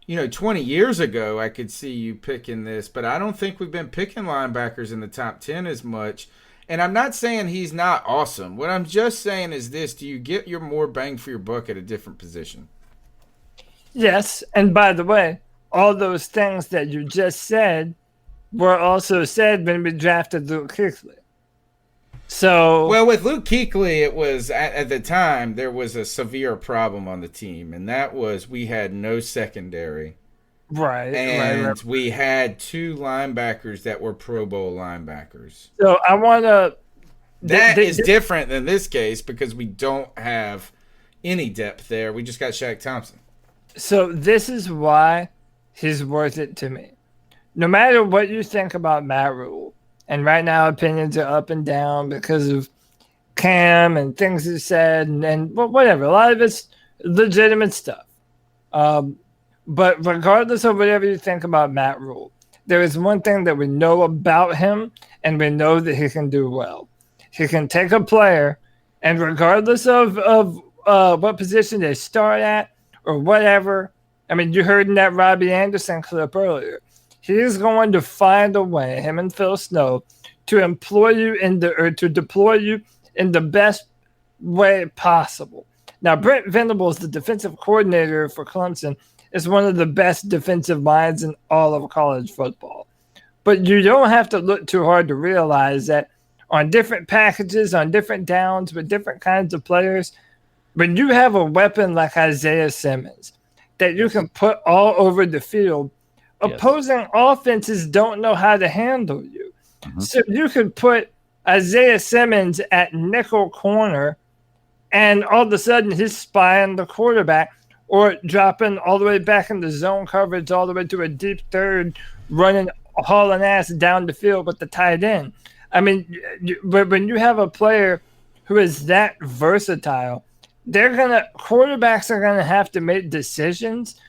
20 years ago, I could see you picking this, but I don't think we've been picking linebackers in the top 10 as much. And I'm not saying he's not awesome. What I'm just saying is this: do you get your more bang for your buck at a different position? Yes, and by the way, all those things that you just said were also said when we drafted Luke Kuechly. So, well, with Luke Kuechly, it was at the time there was a severe problem on the team, and that was we had no secondary, right? And we had 2 linebackers that were Pro Bowl linebackers. So I want to. That is different than this case because we don't have any depth there. We just got Shaq Thompson. So this is why he's worth it to me. No matter what you think about Matt Rule. And right now, opinions are up and down because of Cam and things he said and whatever. A lot of it's legitimate stuff. But regardless of whatever you think about Matt Rule, there is one thing that we know about him, and we know that he can do well. He can take a player, and regardless of what position they start at or whatever, I mean, you heard in that Robbie Anderson clip earlier, he is going to find a way, him and Phil Snow, to deploy you in the best way possible. Now, Brent Venables, the defensive coordinator for Clemson, is one of the best defensive minds in all of college football. But you don't have to look too hard to realize that on different packages, on different downs, with different kinds of players, when you have a weapon like Isaiah Simmons that you can put all over the field, opposing offenses don't know how to handle you. Mm-hmm. So you could put Isaiah Simmons at nickel corner, and all of a sudden he's spying the quarterback or dropping all the way back into zone coverage all the way to a deep third, hauling ass down the field with the tight end. I mean, when you have a player who is that versatile, quarterbacks are going to have to make decisions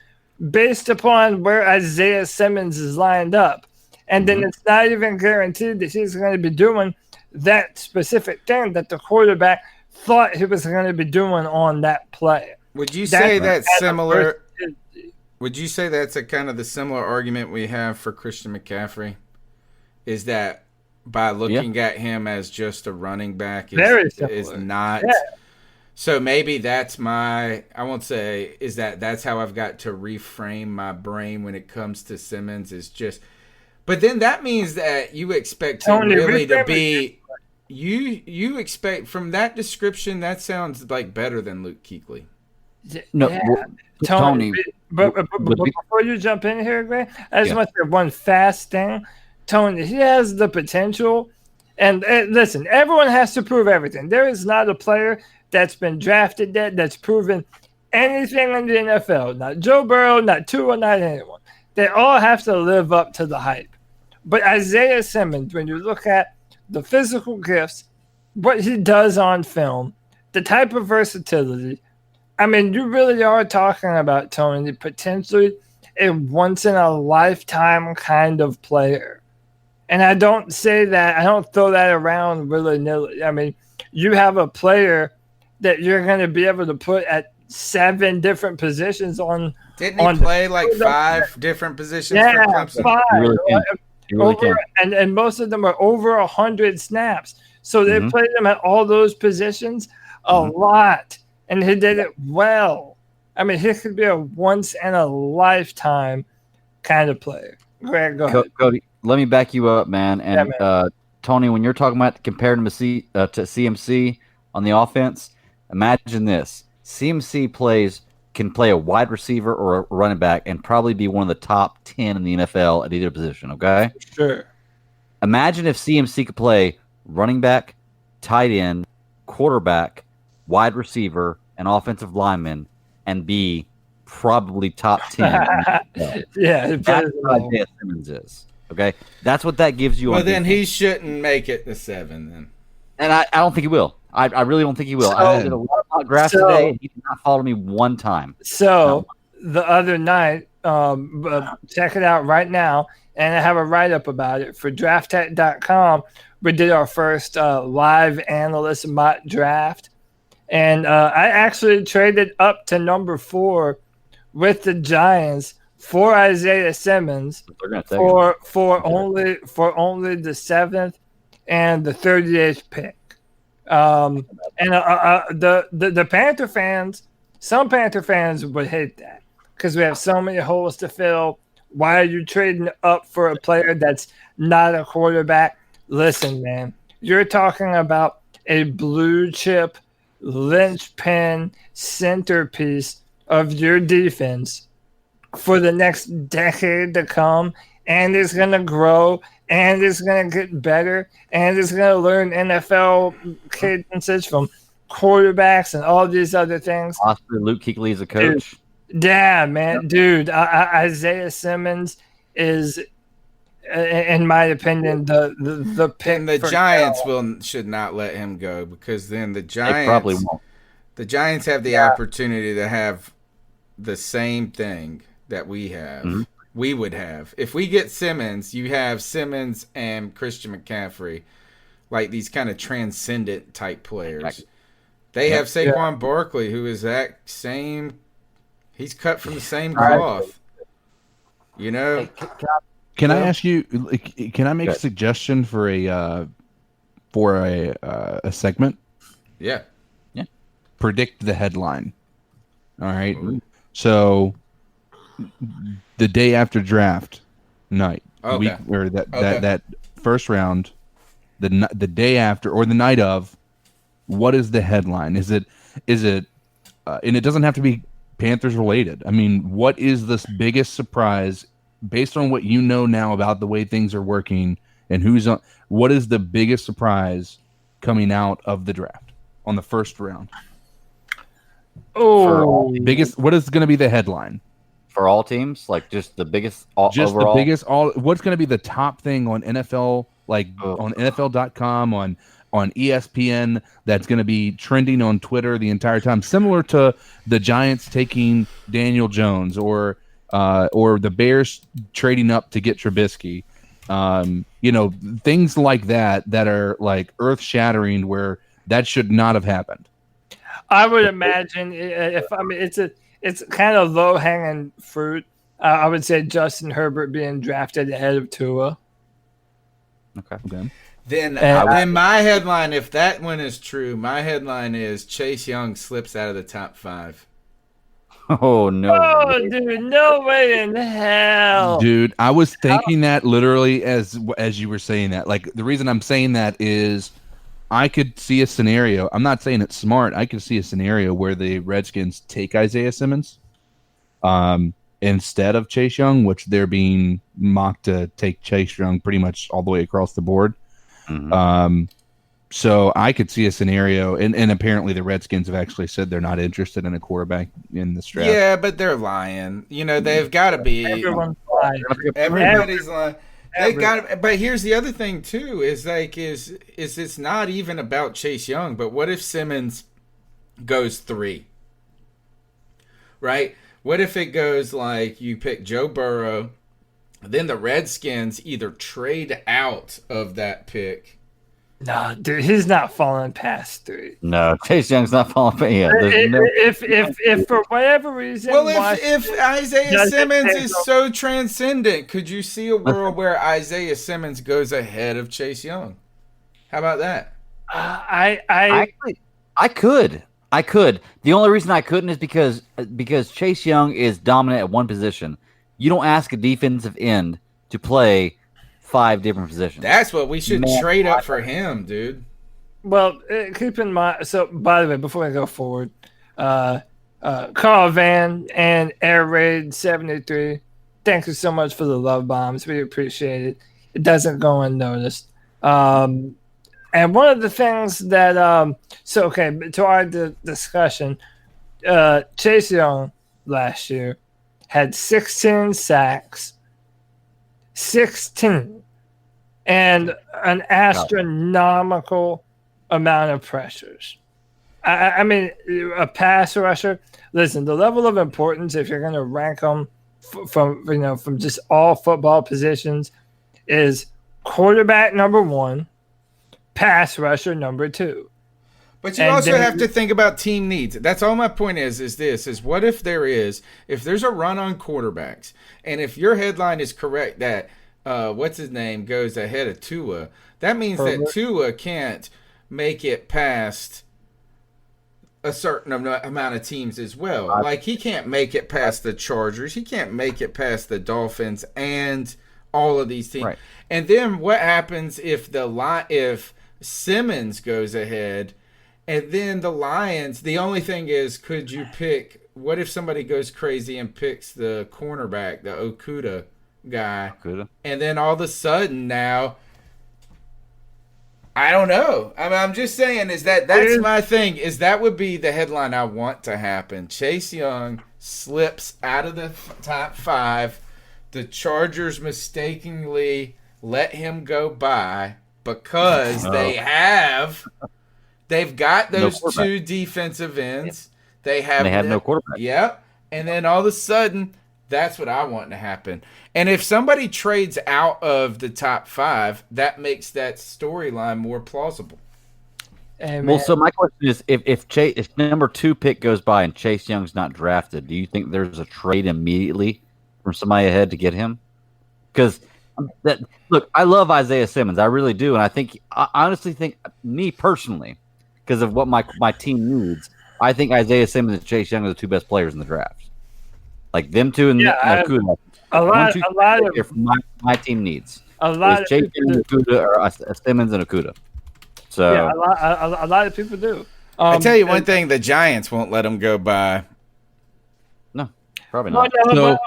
based upon where Isaiah Simmons is lined up. And then it's not even guaranteed that he's going to be doing that specific thing that the quarterback thought he was going to be doing on that play. Would you say that's similar? Would you say that's a kind of the similar argument we have for Christian McCaffrey? Is that by looking at him as just a running back is not. Yeah. So maybe that's I won't say is that's how I've got to reframe my brain when it comes to Simmons is just. But then that means that you expect him really to be. You expect from that description that sounds like better than Luke Kuechly. No, Tony. But before you jump in here, Greg, I just want to say one fast thing. Tony, he has the potential. And listen, everyone has to prove everything. There is not a player that's been drafted that's proven anything in the NFL. Not Joe Burrow, not Tua, not anyone. They all have to live up to the hype. But Isaiah Simmons, when you look at the physical gifts, what he does on film, the type of versatility, I mean, you really are talking about, Tony, potentially a once-in-a-lifetime kind of player. And I don't say that, I don't throw that around willy-nilly. I mean, you have a player that you're going to be able to put at 7 different positions on. Didn't he play like 5 different positions for Clemson? 5. You really can. And most of them are over 100 snaps. So they played him at all those positions a lot. And he did it well. I mean, he could be a once-in-a-lifetime kind of player. Greg, go ahead. Cody, let me back you up, man. And Tony, when you're talking about comparing him to CMC on the offense, imagine this. CMC can play a wide receiver or a running back and probably be one of the top 10 in the NFL at either position, okay? Sure. Imagine if CMC could play running back, tight end, quarterback, wide receiver, and offensive lineman and be probably top 10. Yeah. That's what Isaiah Simmons is, okay? That's what that gives you. Well, then he shouldn't make it to 7 then. And I don't think he will. I really don't think he will. I did a lot of graphs today, and he did not follow me one time. So the other night, check it out right now, and I have a write-up about it for drafttech.com. We did our first live analyst mock draft, and I actually traded up to number 4 with the Giants for Isaiah Simmons for only the 7th and the 38th pick. And the Panther fans, some Panther fans would hate that because we have so many holes to fill. Why are you trading up for a player that's not a quarterback? Listen, man, you're talking about a blue chip linchpin centerpiece of your defense for the next decade to come, and it's going to grow, and it's going to get better, and it's going to learn NFL cadences from quarterbacks and all these other things. Possibly Luke Kuechly is a coach. Yeah, man. Dude, Isaiah Simmons is, in my opinion, the pick. And the Giants should not let him go because then the Giants they probably won't. The Giants have the opportunity to have the same thing that we have. Mm-hmm. We would have. If we get Simmons, you have Simmons and Christian McCaffrey, like these kind of transcendent type players. They have Saquon Barkley, who is that same. He's cut from the same cloth. You know. Can I ask you? Can I make a suggestion for a segment? Yeah. Yeah. Predict the headline. All right. Ooh. So the day after draft night, that first round, the day after or the night of, what is the headline? Is it and it doesn't have to be Panthers related. I mean, what is this biggest surprise based on what you know now about the way things are working and who's on? What is the biggest surprise coming out of the draft on the first round? Oh, biggest. What is going to be the headline for all teams? Like just the biggest just overall? The biggest all. What's going to be the top thing on NFL? Like on NFL.com on ESPN that's going to be trending on Twitter the entire time, similar to the Giants taking Daniel Jones or or the Bears trading up to get Trubisky. Things like that are like earth-shattering, where that should not have happened. I would imagine it's kind of low-hanging fruit. I would say Justin Herbert being drafted ahead of Tua. Okay. Then my headline, if that one is true, my headline is Chase Young slips out of the top 5. Oh, no. Oh, dude, no way in hell. Dude, I was thinking that literally as you were saying that. Like, the reason I'm saying that is I could see a scenario. I'm not saying it's smart. I could see a scenario where the Redskins take Isaiah Simmons instead of Chase Young, which they're being mocked to take Chase Young pretty much all the way across the board. Mm-hmm. So I could see a scenario, and apparently the Redskins have actually said they're not interested in a quarterback in this draft. Yeah, but they're lying. They've got to be. Everyone's lying. Everybody's lying. They got. But here's the other thing too: is it's not even about Chase Young. But what if Simmons goes 3? Right? What if it goes like you pick Joe Burrow, then the Redskins either trade out of that pick? No, dude, he's not falling past 3. No, Chase Young's not falling past. Yeah, if for whatever reason, if Isaiah Simmons is so transcendent, could you see a world where Isaiah Simmons goes ahead of Chase Young? How about that? I could. The only reason I couldn't is because Chase Young is dominant at one position. You don't ask a defensive end to play 5 different positions. That's what we should trade up for him, dude. Well, keep in mind. So, by the way, before we go forward, Carl Van and Air Raid 73, thank you so much for the love bombs. We appreciate it. It doesn't go unnoticed. And one of the things that to our discussion, Chase Young last year had 16 sacks, 16, and an astronomical amount of pressures. I mean, a pass rusher. Listen, the level of importance, if you're going to rank them from just all football positions, is quarterback number 1, pass rusher number 2. But you also have to think about team needs. That's all my point is what if there's a run on quarterbacks, and if your headline is correct that what's his name goes ahead of Tua, that means that Tua can't make it past a certain amount of teams as well. Like, he can't make it past the Chargers. He can't make it past the Dolphins and all of these teams. Right. And then what happens if Simmons goes ahead, and then the Lions, the only thing is, could you pick, what if somebody goes crazy and picks the cornerback, the Okudah guy, and then all of a sudden now, I don't know. I'm just saying that's my thing, is that would be the headline I want to happen. Chase Young slips out of the top 5. The Chargers mistakenly let him go by because they've got those 2 defensive ends. They have no quarterback. Yep. And then all of a sudden, that's what I want to happen. And if somebody trades out of the top 5, that makes that storyline more plausible. Well, so my question is, if number 2 pick goes by and Chase Young's not drafted, do you think there's a trade immediately from somebody ahead to get him? Because look, I love Isaiah Simmons, I really do, and I honestly think, me personally, because of what my team needs, I think Isaiah Simmons and Chase Young are the 2 best players in the draft. Like them 2 and Okudah. A lot of my team needs. A lot of Chase Young and Okudah, or Simmons and Okudah. So yeah, a lot of people do. I tell you one thing: the Giants won't let them go by. No, probably not. No,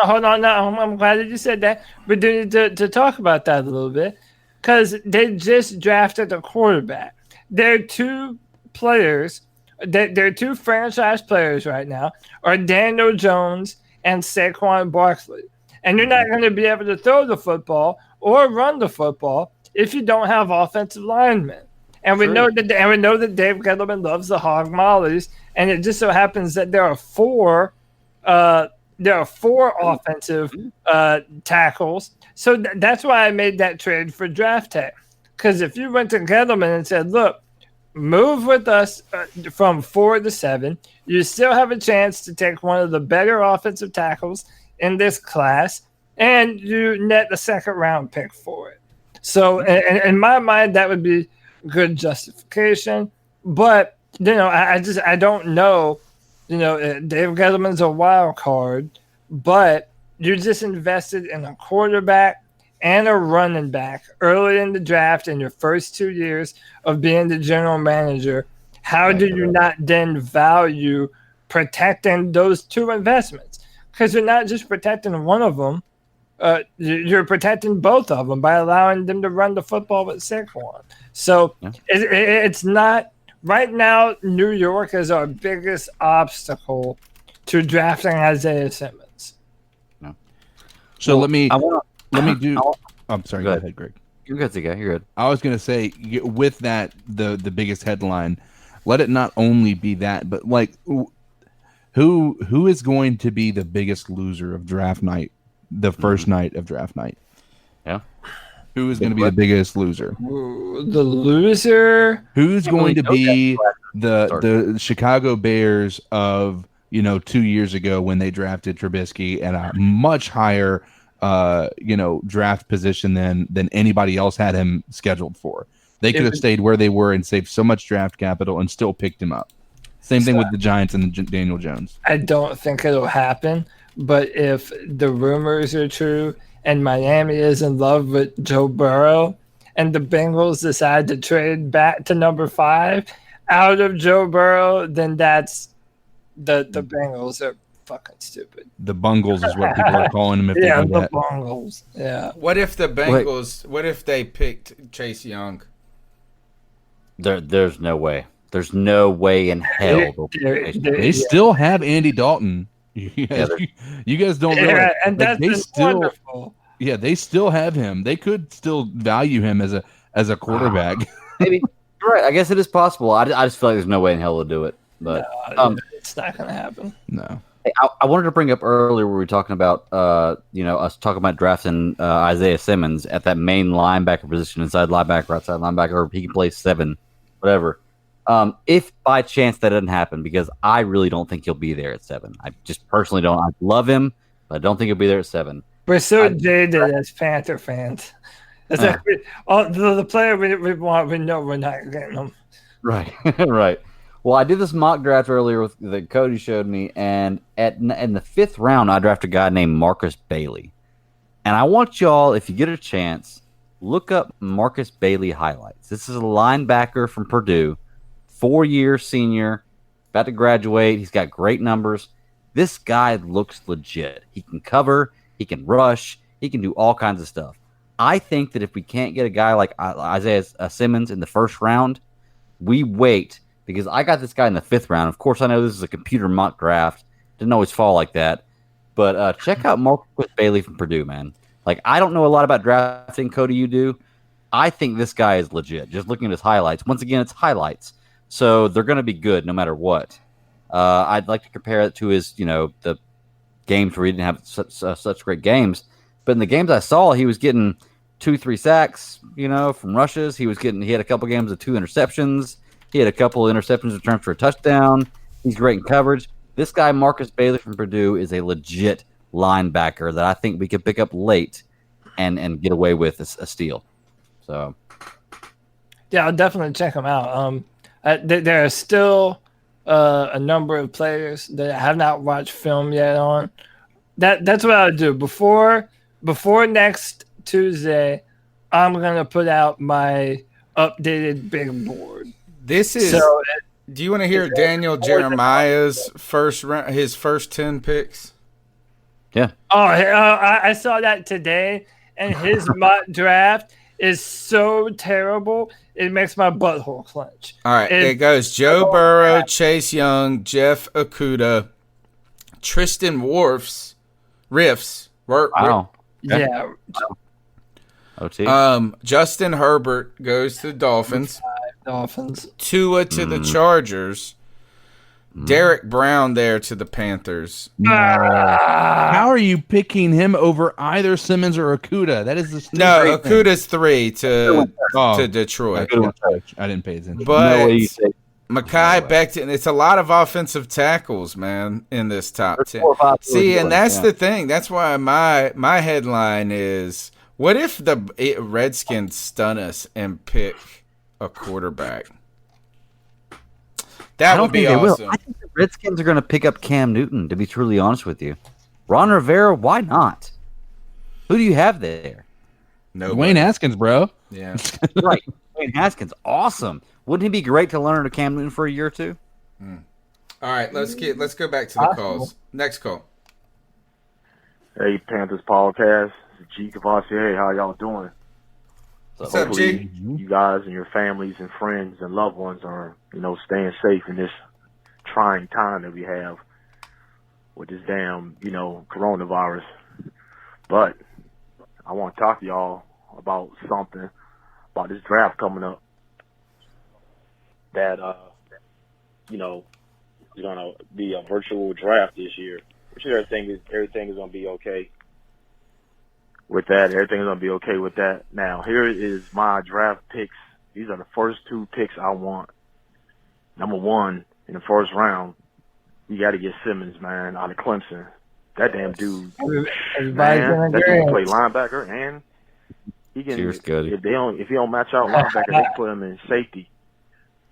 hold on. No, I'm glad that you said that. We do need to talk about that a little bit, because they just drafted a quarterback. They're 2 players. They're 2 franchise players right now, are Daniel Jones and Saquon Barkley. And you're not going to be able to throw the football or run the football if you don't have offensive linemen. And we know that Dave Gettleman loves the hog mollies, and it just so happens that there are 4 there are 4 offensive tackles. So that's why I made that trade for draft tech. Because if you went to Gettleman and said, look, move with us from 4 to 7, you still have a chance to take one of the better offensive tackles in this class, and you net the 2nd round pick for it. So in my mind, that would be good justification. But, I don't know. Dave Gettleman's a wild card, but you just invested in a quarterback and a running back early in the draft in your first 2 years of being the general manager. How do you not then value protecting those 2 investments? Because you're not just protecting one of them. You're protecting both of them by allowing them to run the football with Saquon. So it's not right now. New York is our biggest obstacle to drafting Isaiah Simmons. No. So let me do. I'm sorry. Go ahead, Greg. You're good, You're good. I was going to say, with that, the biggest headline, let it not only be that, but like, who is going to be the biggest loser of draft night? The first night of draft night. Yeah. Who is going to be the biggest loser? The loser? Who's going to be the Chicago Bears of 2 years ago when they drafted Trubisky at a much higher draft position than anybody else had him scheduled for? They could have stayed where they were and saved so much draft capital and still picked him up. Same thing with the Giants and Daniel Jones. I don't think it'll happen. But if the rumors are true and Miami is in love with Joe Burrow and the Bengals decide to trade back to number 5 out of Joe Burrow, then that's the Bengals are fucking stupid. The Bungles is what people are calling them if they do that. The Bungles. Yeah. What if the Bengals? What if they picked Chase Young? There's no way. There's no way in hell. They still have Andy Dalton. You guys don't realize. And that's wonderful. Yeah, they still have him. They could still value him as a quarterback. Maybe you're right. I guess it is possible. I just feel like there's no way in hell to do it. But it's not going to happen. No. Hey, I wanted to bring up earlier where we were talking about us talking about drafting Isaiah Simmons at that main linebacker position, inside linebacker, outside linebacker, or he can play 7, whatever. If by chance that doesn't happen, because I really don't think he'll be there at 7. I just personally don't. I love him, but I don't think he'll be there at 7. We're so jaded as Panther fans. It's like the player we want, we know we're not getting him. Right, right. Well, I did this mock draft earlier that Cody showed me, and in the 5th round, I drafted a guy named Marcus Bailey. And I want y'all, if you get a chance, look up Marcus Bailey highlights. This is a linebacker from Purdue. 4-year senior, about to graduate. He's got great numbers. This guy looks legit. He can cover. He can rush. He can do all kinds of stuff. I think that if we can't get a guy like Isaiah Simmons in the 1st round, we wait, because I got this guy in the 5th round. Of course, I know this is a computer mock draft. Didn't always fall like that. But check out Marcus Bailey from Purdue, man. Like, I don't know a lot about drafting, Cody, you do. I think this guy is legit. Just looking at his highlights. Once again, it's highlights. So they're going to be good no matter what. I'd like to compare it to his, the games where he didn't have such great games. But in the games I saw, he was getting 2-3 sacks, from rushes. He had a couple games of 2 interceptions. He had a couple of interceptions returned for a touchdown. He's great in coverage. This guy, Marcus Bailey from Purdue, is a legit linebacker that I think we could pick up late and get away with a steal. So, yeah, I'll definitely check him out. There are still a number of players that I have not watched film yet on. That's what I'll do. Before next Tuesday, I'm going to put out my updated big board. This is. Do you want to hear Daniel Jeremiah's his first 10 picks? Yeah. Oh, I saw that today, and his mock draft is so terrible, it makes my butthole clench. All right, it goes Joe Burrow, Chase Young, Jeff Okudah, Tristan Riffs. Wow. Yeah. OT. Justin Herbert goes to the Dolphins. Dolphins. Tua to the Chargers. Derek Brown there to the Panthers. No. How are you picking him over either Simmons or Okuda? That is the Okuda's 3 to Detroit. I didn't pay attention. But Mekhi Becton, it's a lot of offensive tackles, man, in this top 10. See, and that's the thing. That's why my headline is, what if the Redskins stun us and pick a quarterback? That would be awesome. I think the Redskins are going to pick up Cam Newton, to be truly honest with you. Ron Rivera, why not? Who do you have there? No, Dwayne Haskins, bro. Yeah. Right. Dwayne Haskins, awesome. Wouldn't he be great to learn under Cam Newton for a year or two? All right, let's go back to the calls. Next call. Hey, Panthers podcast. G Cavassi. Hey, how y'all doing? What's up, G? You guys and your families and friends and loved ones are, staying safe in this trying time that we have with this damn, coronavirus. But I want to talk to y'all about something, about this draft coming up that, is going to be a virtual draft this year. I'm sure everything is going to be okay with that. Everything is going to be okay with that. Now, here is my draft picks. These are the first 2 picks I want. Number 1, in the first round, you got to get Simmons, man, out of Clemson. That damn dude, man, that dude can play linebacker, and he can. If he don't match out linebacker, they put him in safety.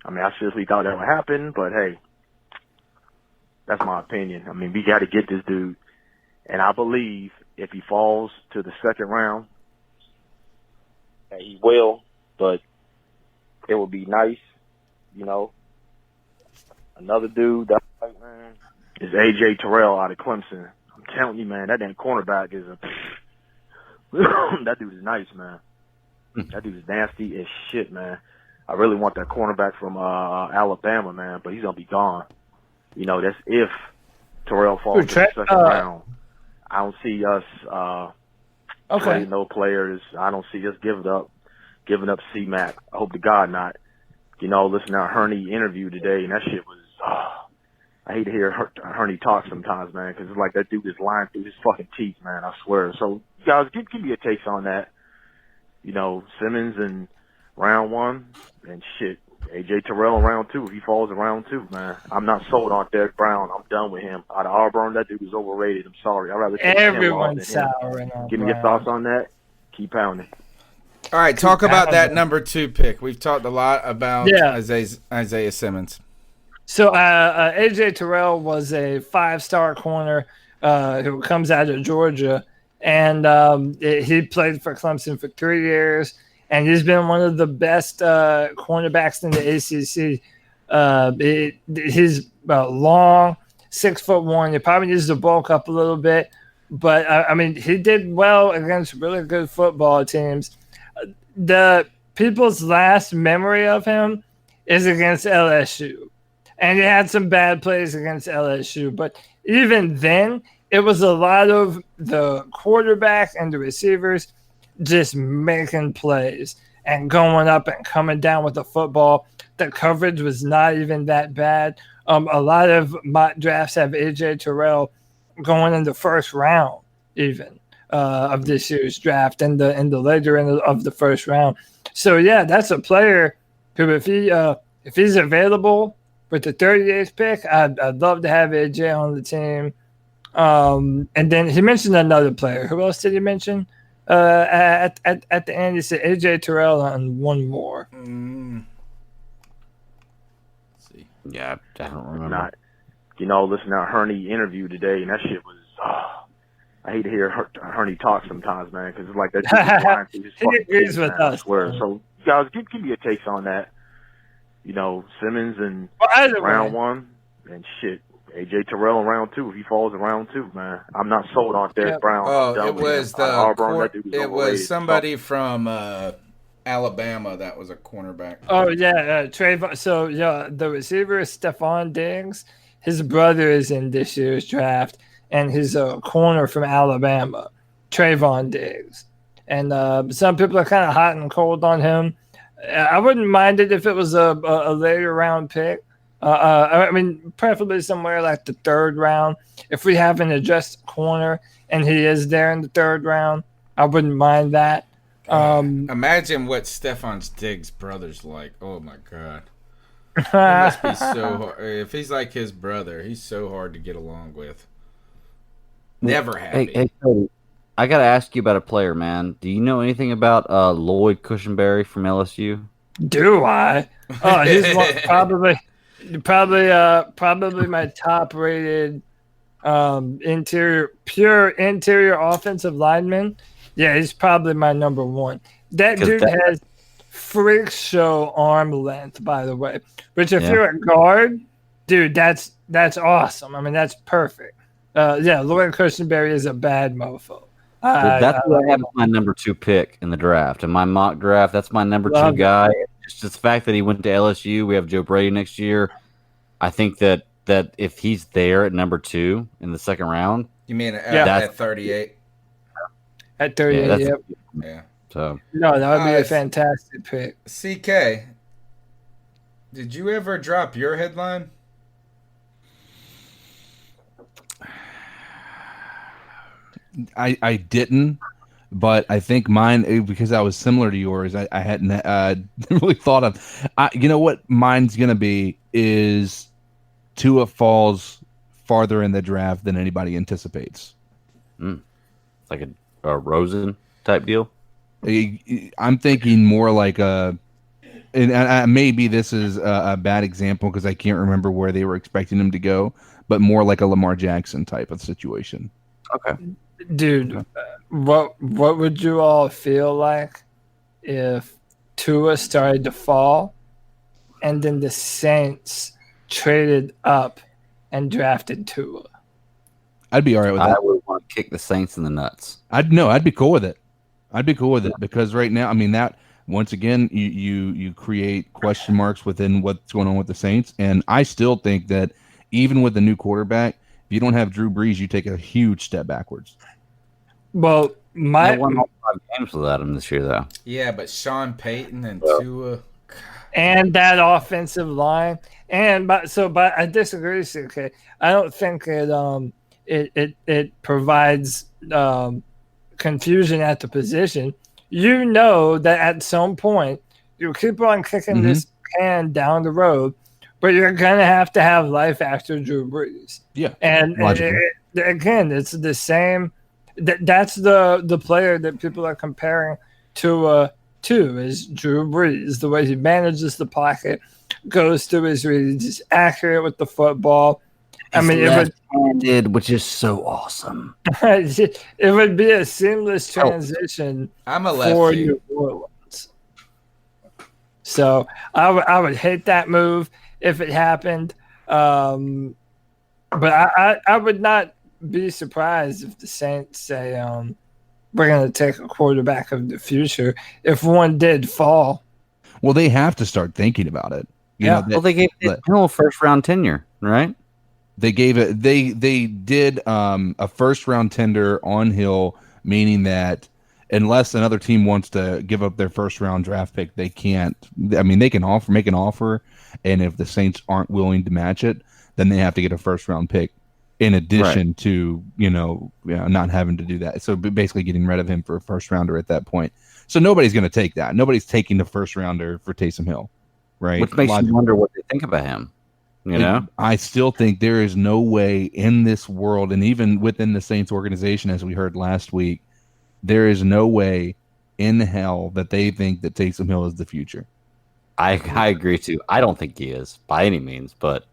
I mean, I seriously thought that would happen, but hey, that's my opinion. I mean, we got to get this dude, and I believe if he falls to the second round, he will. But it would be nice, Another dude that man is AJ Terrell out of Clemson. I'm telling you, man, that damn cornerback is that dude is nice, man. That dude is nasty as shit, man. I really want that cornerback from Alabama, man, but he's gonna be gone. That's if Terrell falls to the second round. I don't see us trading no players. I don't see us giving up C-Mac. I hope to God not. Listen to our Hurney interview today, and that shit was. I hate to hear Hurney talk sometimes, man, because it's like that dude is lying through his fucking teeth, man. I swear. So, guys, give me your takes on that. Simmons in round 1, and shit, AJ Terrell in round 2. If he falls in round 2, man, I'm not sold on Derek Brown. I'm done with him. Out of Auburn, that dude is overrated. I'm sorry. I'd rather take everyone's souring on Give me your thoughts on that. Keep pounding. All right, talk about that number 2 pick. We've talked a lot about Isaiah Simmons. So AJ Terrell was a 5-star corner who comes out of Georgia, and he played for Clemson for 3 years, and he's been one of the best cornerbacks in the ACC. He's long, 6'1". He probably needs to bulk up a little bit, but I mean, he did well against really good football teams. The people's last memory of him is against LSU. And he had some bad plays against LSU. But even then, it was a lot of the quarterback and the receivers just making plays and going up and coming down with the football. The coverage was not even that bad. A lot of mock drafts have AJ Terrell going in the first round even of this year's draft and the later end of the first round. So, yeah, that's a player who, if he's available – with the 38th pick, I'd love to have AJ on the team. And then he mentioned another player. Who else did he mention? At the end, he said AJ Terrell and one more. Let's see. Yeah, I don't remember. Listen to our Hurney interview today, and that shit was. I hate to hear Hurney talk sometimes, man, because it's like that. He agrees with us. I swear. So, guys, give me your takes on that. Simmons in round 1, and shit, AJ Terrell in round 2. If he falls in round 2, man, I'm not sold on Derek Brown. Oh, it was somebody from Alabama that was a cornerback. Oh yeah, Trayvon. So the receiver is Stephon Diggs. His brother is in this year's draft, and he's a corner from Alabama, Trayvon Diggs. And some people are kind of hot and cold on him. I wouldn't mind it if it was a later round pick, I mean, preferably somewhere like the third round. If we have an addressed corner and he is there in the third round, I wouldn't mind that. Imagine what Stefan Diggs' brother's like. Oh my god, he must be so hard. If he's like his brother, he's so hard to get along with. Never happy. Hey, Cody, I got to ask you about a player, man. Do you know anything about Lloyd Cushenberry from LSU? Do I? Oh, he's probably my top-rated pure interior offensive lineman. Yeah, he's probably my number one. That dude has freak show arm length, by the way. Which, if you're a guard, dude, that's awesome. I mean, that's perfect. Lloyd Cushenberry is a bad mofo. That's who I have as my number 2 pick in the draft. In my mock draft, that's my number 2 guy. Just the fact that he went to LSU, we have Joe Brady next year. I think that if he's there at number 2 in the second round, you mean at 38? At 38, yeah. So no, that would be a fantastic pick. CK, did you ever drop your headline? I didn't, but I think mine, because I was similar to yours, I hadn't really thought of. You know what mine's going to be is Tua falls farther in the draft than anybody anticipates. Like a Rosen type deal? I'm thinking more like and maybe this is a bad example because I can't remember where they were expecting him to go, but more like a Lamar Jackson type of situation. Okay. Dude, what would you all feel like if Tua started to fall and then the Saints traded up and drafted Tua? I'd be all right with that. I would want to kick the Saints in the nuts. I'd be cool with it. I'd be cool with it because right now, I mean, that once again, you create question marks within what's going on with the Saints, and I still think that even with the new quarterback, if you don't have Drew Brees, you take a huge step backwards. Well, I won all 5 games without him this year, though. Yeah, but Sean Payton and Tua, and that offensive line, but I disagree, CK. I don't think it provides confusion at the position. You know that at some point you keep on kicking this can down the road, but you're gonna have to have life after Drew Brees. Yeah, and again, it's the same. That's the player that people are comparing to is Drew Brees. The way he manages the pocket, goes through his reads, is accurate with the football. I mean, left-handed, which is so awesome. It would be a seamless transition for New Orleans. So I would hate that move if it happened. But I would not be surprised if the Saints say we're going to take a quarterback of the future if one did fall. Well, they have to start thinking about it. They gave it a first-round tenure, right? They gave it. They did a first-round tender on Hill, meaning that unless another team wants to give up their first-round draft pick, they can't. I mean, they can make an offer, and if the Saints aren't willing to match it, then they have to get a first-round pick. In addition to not having to do that, so basically getting rid of him for a first rounder at that point. So nobody's going to take that. Nobody's taking the first rounder for Taysom Hill, right? Which makes you wonder what they think about him. I still think there is no way in this world, and even within the Saints organization, as we heard last week, there is no way in hell that they think that Taysom Hill is the future. I agree too. I don't think he is by any means, but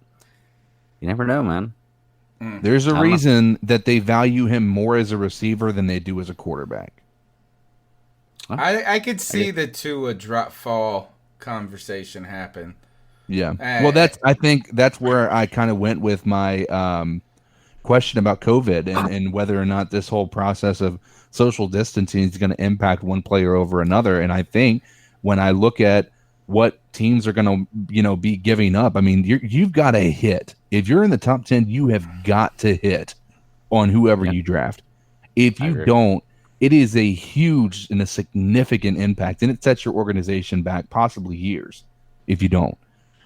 you never know, man. There's a reason that they value him more as a receiver than they do as a quarterback. I could see the Tua drop fall conversation happen. Yeah. Well, I think that's where I kind of went with my question about COVID and whether or not this whole process of social distancing is going to impact one player over another. And I think when I look at what teams are going to, be giving up, I mean, you've got to hit. If you're in the top 10, you have got to hit on whoever you draft. If you don't, it is a huge and a significant impact, and it sets your organization back possibly years if you don't.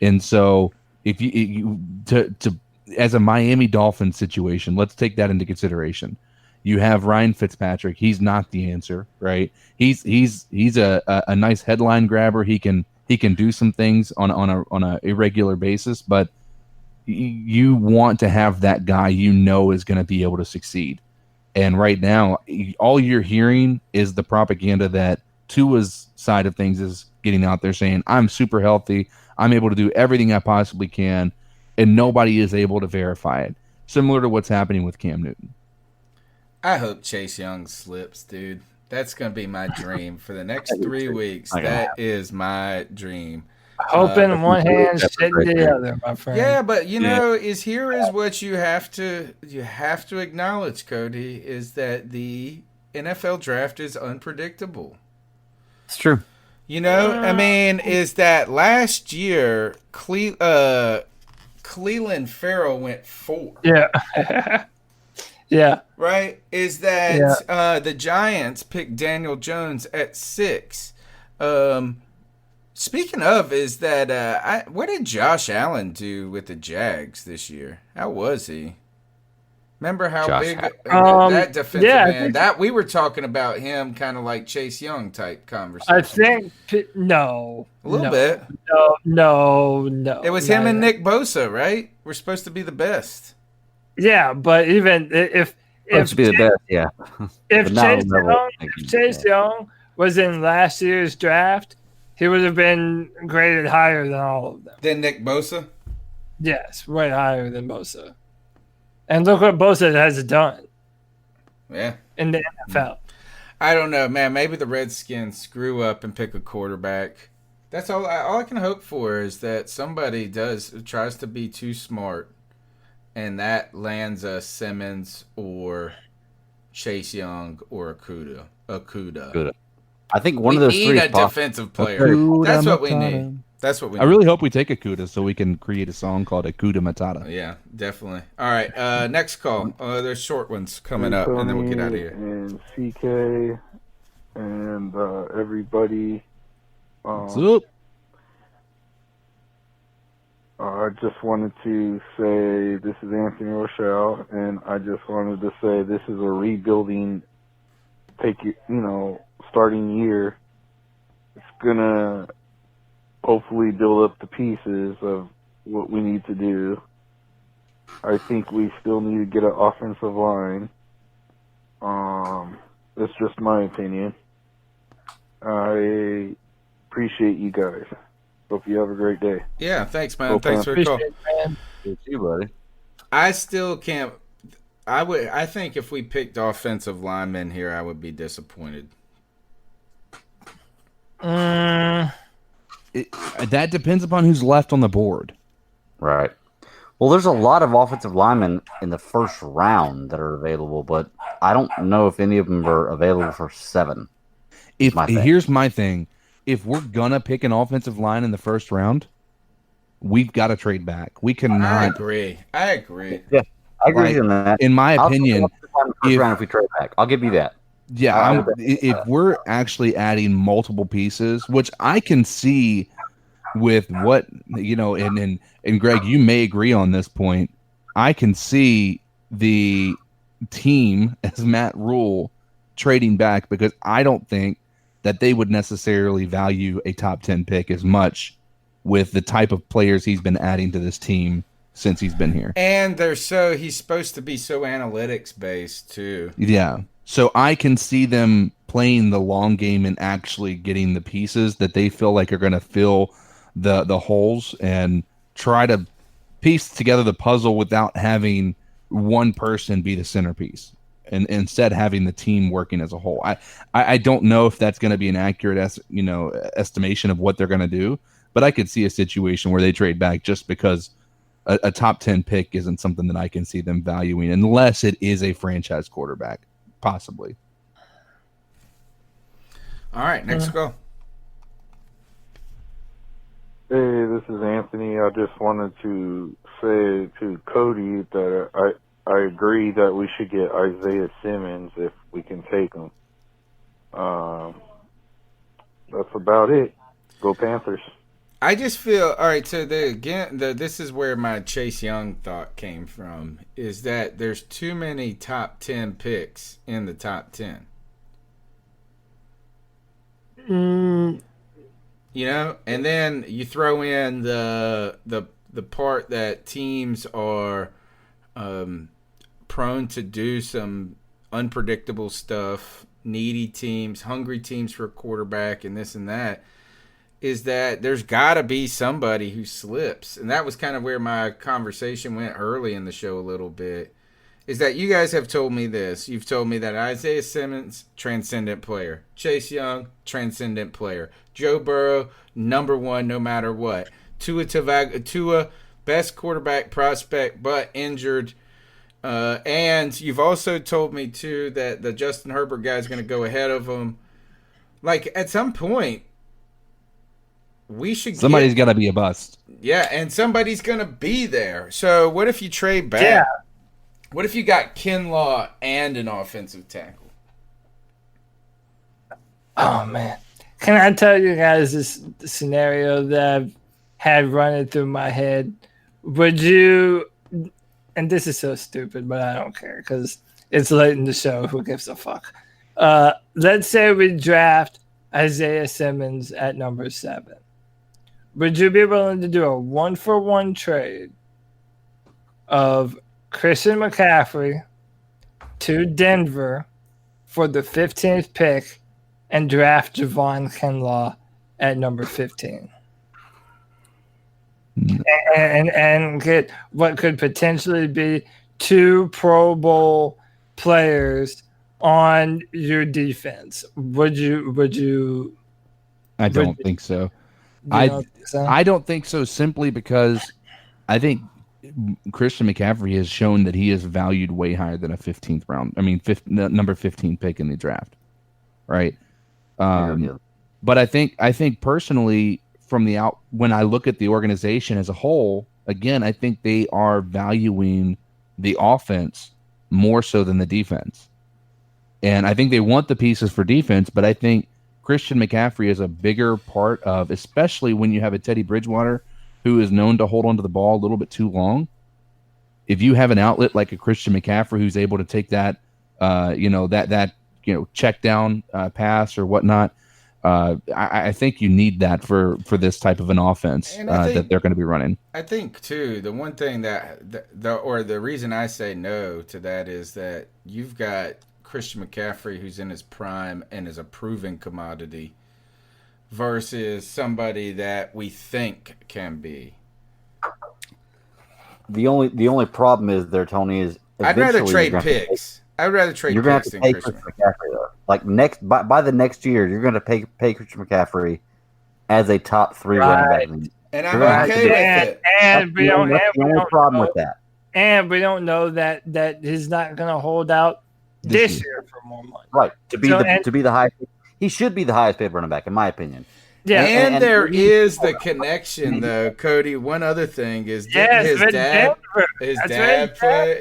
And so if you to as a Miami Dolphins situation, let's take that into consideration. You have Ryan Fitzpatrick. He's not the answer, right? He's a nice headline grabber. He can do some things on a irregular basis, but you want to have that guy is going to be able to succeed. And right now, all you're hearing is the propaganda that Tua's side of things is getting out there saying, I'm super healthy. I'm able to do everything I possibly can. And nobody is able to verify it. Similar to what's happening with Cam Newton. I hope Chase Young slips, dude. That's going to be my dream for the next 3 weeks. That is my dream. Hoping one hand, shit the other, my friend. Yeah, but is what you have to acknowledge, Cody, is that the NFL draft is unpredictable. It's true. Is that last year Cleveland Farrell went 4. Yeah. Yeah. Right? Is that the Giants picked Daniel Jones at 6. Speaking of, is that what did Josh Allen do with the Jags this year? How was he? Remember how big that defensive end? That we were talking about him, kind of like Chase Young type conversation. I think no, a little bit. No. It was him and Nick Bosa, right? We're supposed to be the best. Yeah, but even if be the best, yeah. If Chase Young was in last year's draft, he would have been graded higher than all of them. Than Nick Bosa? Yes, way higher than Bosa. And look what Bosa has done. Yeah. In the NFL. I don't know, man. Maybe the Redskins screw up and pick a quarterback. That's all I can hope for is that somebody tries to be too smart, and that lands a Simmons or Chase Young or Okuda. I think one of those three need a defensive player. That's what we need. That's what we need. I really hope we take Okuda so we can create a song called Okuda Matata. Yeah, definitely. All right, next call. There's short ones coming up, and then we'll get out of here. And CK and everybody. What's up? I just wanted to say this is Anthony Rochelle, and I just wanted to say this is a rebuilding, starting year. It's gonna hopefully build up the pieces of what we need to do. I think we still need to get an offensive line. That's just my opinion. I appreciate you guys. Hope you have a great day. Yeah, thanks, man. Thanks for the call. Good to you, buddy. I still can't. I think if we picked offensive linemen here, I would be disappointed. That depends upon who's left on the board. Right. Well, there's a lot of offensive linemen in the first round that are available, but I don't know if any of them are available for 7. Here's my thing. If we're going to pick an offensive line in the first round, we've got to trade back. We cannot. I agree. Yeah, I agree on that. In my opinion, if we trade back, I'll give you that. Yeah, if we're actually adding multiple pieces, which I can see with what, and Greg, you may agree on this point. I can see the team as Matt Rule trading back because I don't think that they would necessarily value a top 10 pick as much with the type of players he's been adding to this team since he's been here. And he's supposed to be so analytics based too. Yeah. So I can see them playing the long game and actually getting the pieces that they feel like are going to fill the holes and try to piece together the puzzle without having one person be the centerpiece. And instead having the team working as a whole. I don't know if that's going to be an accurate estimation of what they're going to do, but I could see a situation where they trade back just because a top 10 pick isn't something that I can see them valuing unless it is a franchise quarterback, possibly. All right, next go. Hey, this is Anthony. I just wanted to say to Cody that I agree that we should get Isaiah Simmons if we can take him. That's about it. Go Panthers. I just feel all right. So this is where my Chase Young thought came from. Is that there's too many top 10 picks in the top 10. You know, and then you throw in the part that teams are prone to do some unpredictable stuff, needy teams, hungry teams for a quarterback, and this and that. Is that there's got to be somebody who slips. And that was kind of where my conversation went early in the show a little bit, is that you guys have told me this. You've told me that Isaiah Simmons, transcendent player. Chase Young, transcendent player. Joe Burrow, number one no matter what. Tua, best quarterback prospect, but injured. And you've also told me, too, that the Justin Herbert guy is going to go ahead of him. Like, at some point, somebody's got to be a bust. Yeah, and somebody's going to be there. So what if you trade back? Yeah. What if you got Kinlaw and an offensive tackle? Oh, man. Can I tell you guys this scenario that I've had running through my head? Would you, and this is so stupid, but I don't care because it's late in the show. Who gives a fuck? Let's say we draft Isaiah Simmons at number 7. Would you be willing to do a 1-for-1 trade of Christian McCaffrey to Denver for the 15th pick and draft Javon Kinlaw at number 15? And get what could potentially be 2 Pro Bowl players on your defense. Would you? I don't think so. I don't think so, simply because I think Christian McCaffrey has shown that he is valued way higher than a 15th round. I mean, number 15 pick in the draft, right? But I think personally, when I look at the organization as a whole, again, I think they are valuing the offense more so than the defense. And I think they want the pieces for defense, but I think Christian McCaffrey is a bigger part of, especially when you have a Teddy Bridgewater who is known to hold onto the ball a little bit too long. If you have an outlet like a Christian McCaffrey who's able to take that, check down pass or whatnot, I think you need that for this type of an offense that they're going to be running. I think too, the one thing the reason I say no to that is that you've got Christian McCaffrey who's in his prime and is a proven commodity versus somebody that we think can be. The only problem is there, Tony, is I'd rather trade picks. I'd rather trade you're picks to than pay Christian McCaffrey though. Like by the next year, you're going to pay Christian McCaffrey as a top 3 running back. And I'm okay with it. And we don't have no problem with that. And we don't know that he's not going to hold out this year for more money. Right. To be the highest, he should be the highest paid running back, in my opinion. Yeah, and there is the connection, though, Cody. One other thing is his dad play.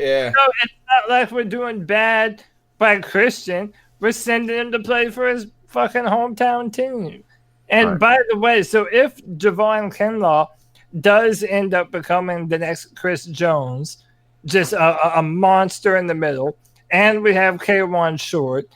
Yeah. So it's not like we're doing bad by Christian. We're sending him to play for his fucking hometown team. And by the way, so if Javon Kinlaw does end up becoming the next Chris Jones, just a monster in the middle, and we have K1 Short,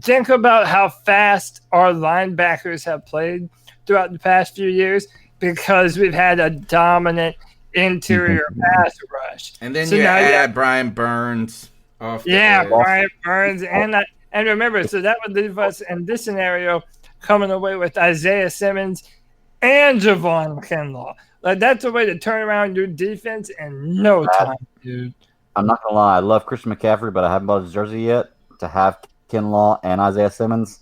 think about how fast our linebackers have played throughout the past few years because we've had a dominant interior pass rush. And then you add Brian Burns off. Brian Burns. And remember, so that would leave us in this scenario coming away with Isaiah Simmons and Javon Kinlaw. Like, that's a way to turn around your defense in no time, dude. I'm not going to lie. I love Christian McCaffrey, but I haven't bought his jersey yet. To have Kinlaw and Isaiah Simmons,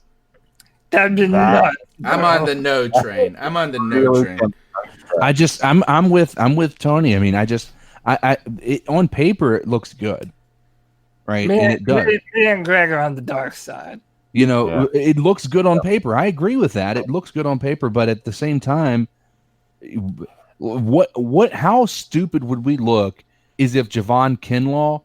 that'd be nuts. I'm on the no train. I'm with Tony. I mean, on paper it looks good, right? And it does. Me and Greg are on the dark side. It looks good on paper. I agree with that. It looks good on paper, but at the same time, how stupid would we look is if Javon Kinlaw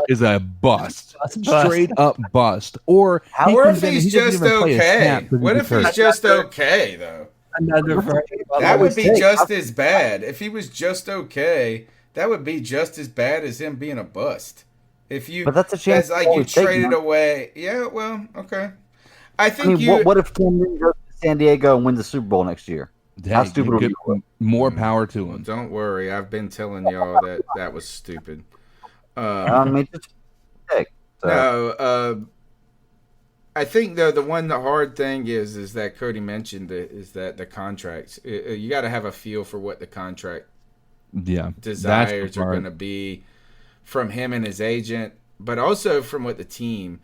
is a bust, straight up bust, or if he's just okay? What if he's just okay though? another first. That would be just as bad. If he was just okay, that would be just as bad as him being a bust. If you, But that's a chance as like to you always take, traded man. away. Yeah, well, okay. I I think mean, what if Cam Newton goes to San Diego and wins the Super Bowl next year? How stupid would you? More power to him. Well, don't worry. I've been telling y'all that was stupid. I mean, just pick. So. No, I think though the hard thing is that Cody mentioned is that the contracts. You got to have a feel for what the contract desires are going to be from him and his agent, but also from what the team.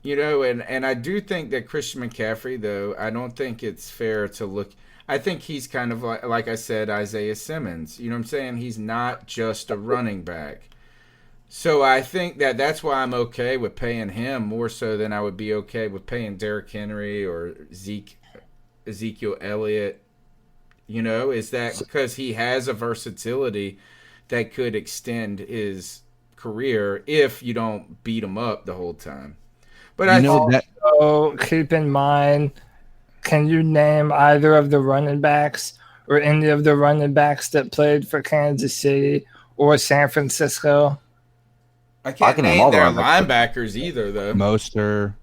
And I do think that Christian McCaffrey, though, I don't think it's fair to look. I think he's kind of like I said, Isaiah Simmons. You know what I'm saying? He's not just a running back. So I think that's why I'm okay with paying him more so than I would be okay with paying Derrick Henry or Ezekiel Elliott. Is that because he has a versatility that could extend his career if you don't beat him up the whole time. But also keep in mind, can you name either of the running backs or any of the running backs that played for Kansas City or San Francisco? I can't name their linebackers either, though. Moster,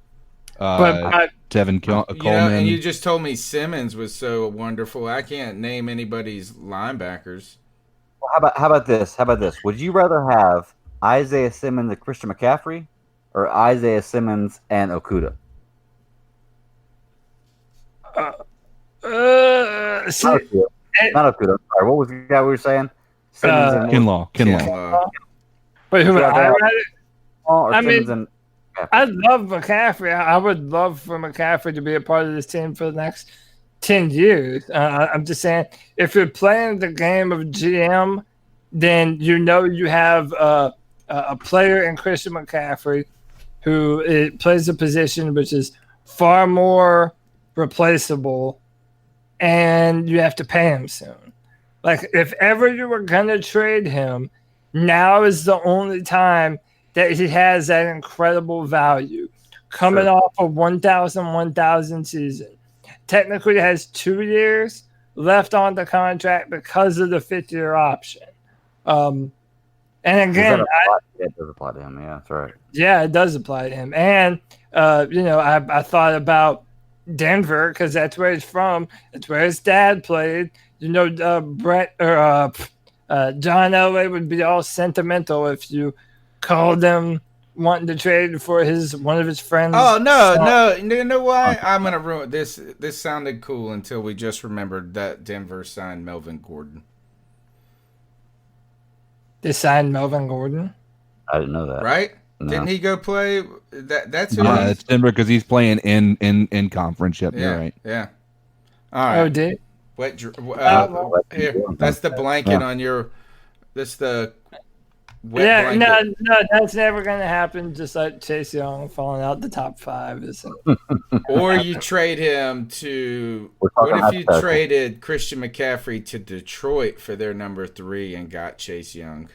but Tevin Coleman. And you just told me Simmons was so wonderful. I can't name anybody's linebackers. Well, how about this? Would you rather have Isaiah Simmons and Christian McCaffrey, or Isaiah Simmons and Okudah? Not Okudah. Sorry, what was the guy we were saying? Simmons and Kinlaw. But who would I rather? I Simmons mean, and I love McCaffrey. I would love for McCaffrey to be a part of this team for the next 10 years. I'm just saying, if you're playing the game of GM, then you have a player in Christian McCaffrey who plays a position which is far more replaceable, and you have to pay him soon. Like, if ever you were going to trade him, now is the only time that he has that incredible value. Coming off a 1,000 season. Technically has 2 years left on the contract because of the 5th-year option. And again, it does apply to him. Yeah, that's right. Yeah, it does apply to him. And, I thought about Denver because that's where he's from. That's where his dad played. Brett or John Elway would be all sentimental if you called him wanting to trade for one of his friends. Oh, no. You know why? I'm going to ruin this. This sounded cool until we just remembered that Denver signed Melvin Gordon. They signed Melvin Gordon? I didn't know that. Right? No. Didn't he go play? That's who. Yeah, it's Denver because he's playing in conference. Yep, Yeah, you're right. Yeah. All right. Oh, did? Here, that's the blanket on your. That's the. Yeah, blanket. no, that's never going to happen. Just like Chase Young falling out the top 5. Or you trade him to. What if you traded Christian McCaffrey to Detroit for their number 3 and got Chase Young?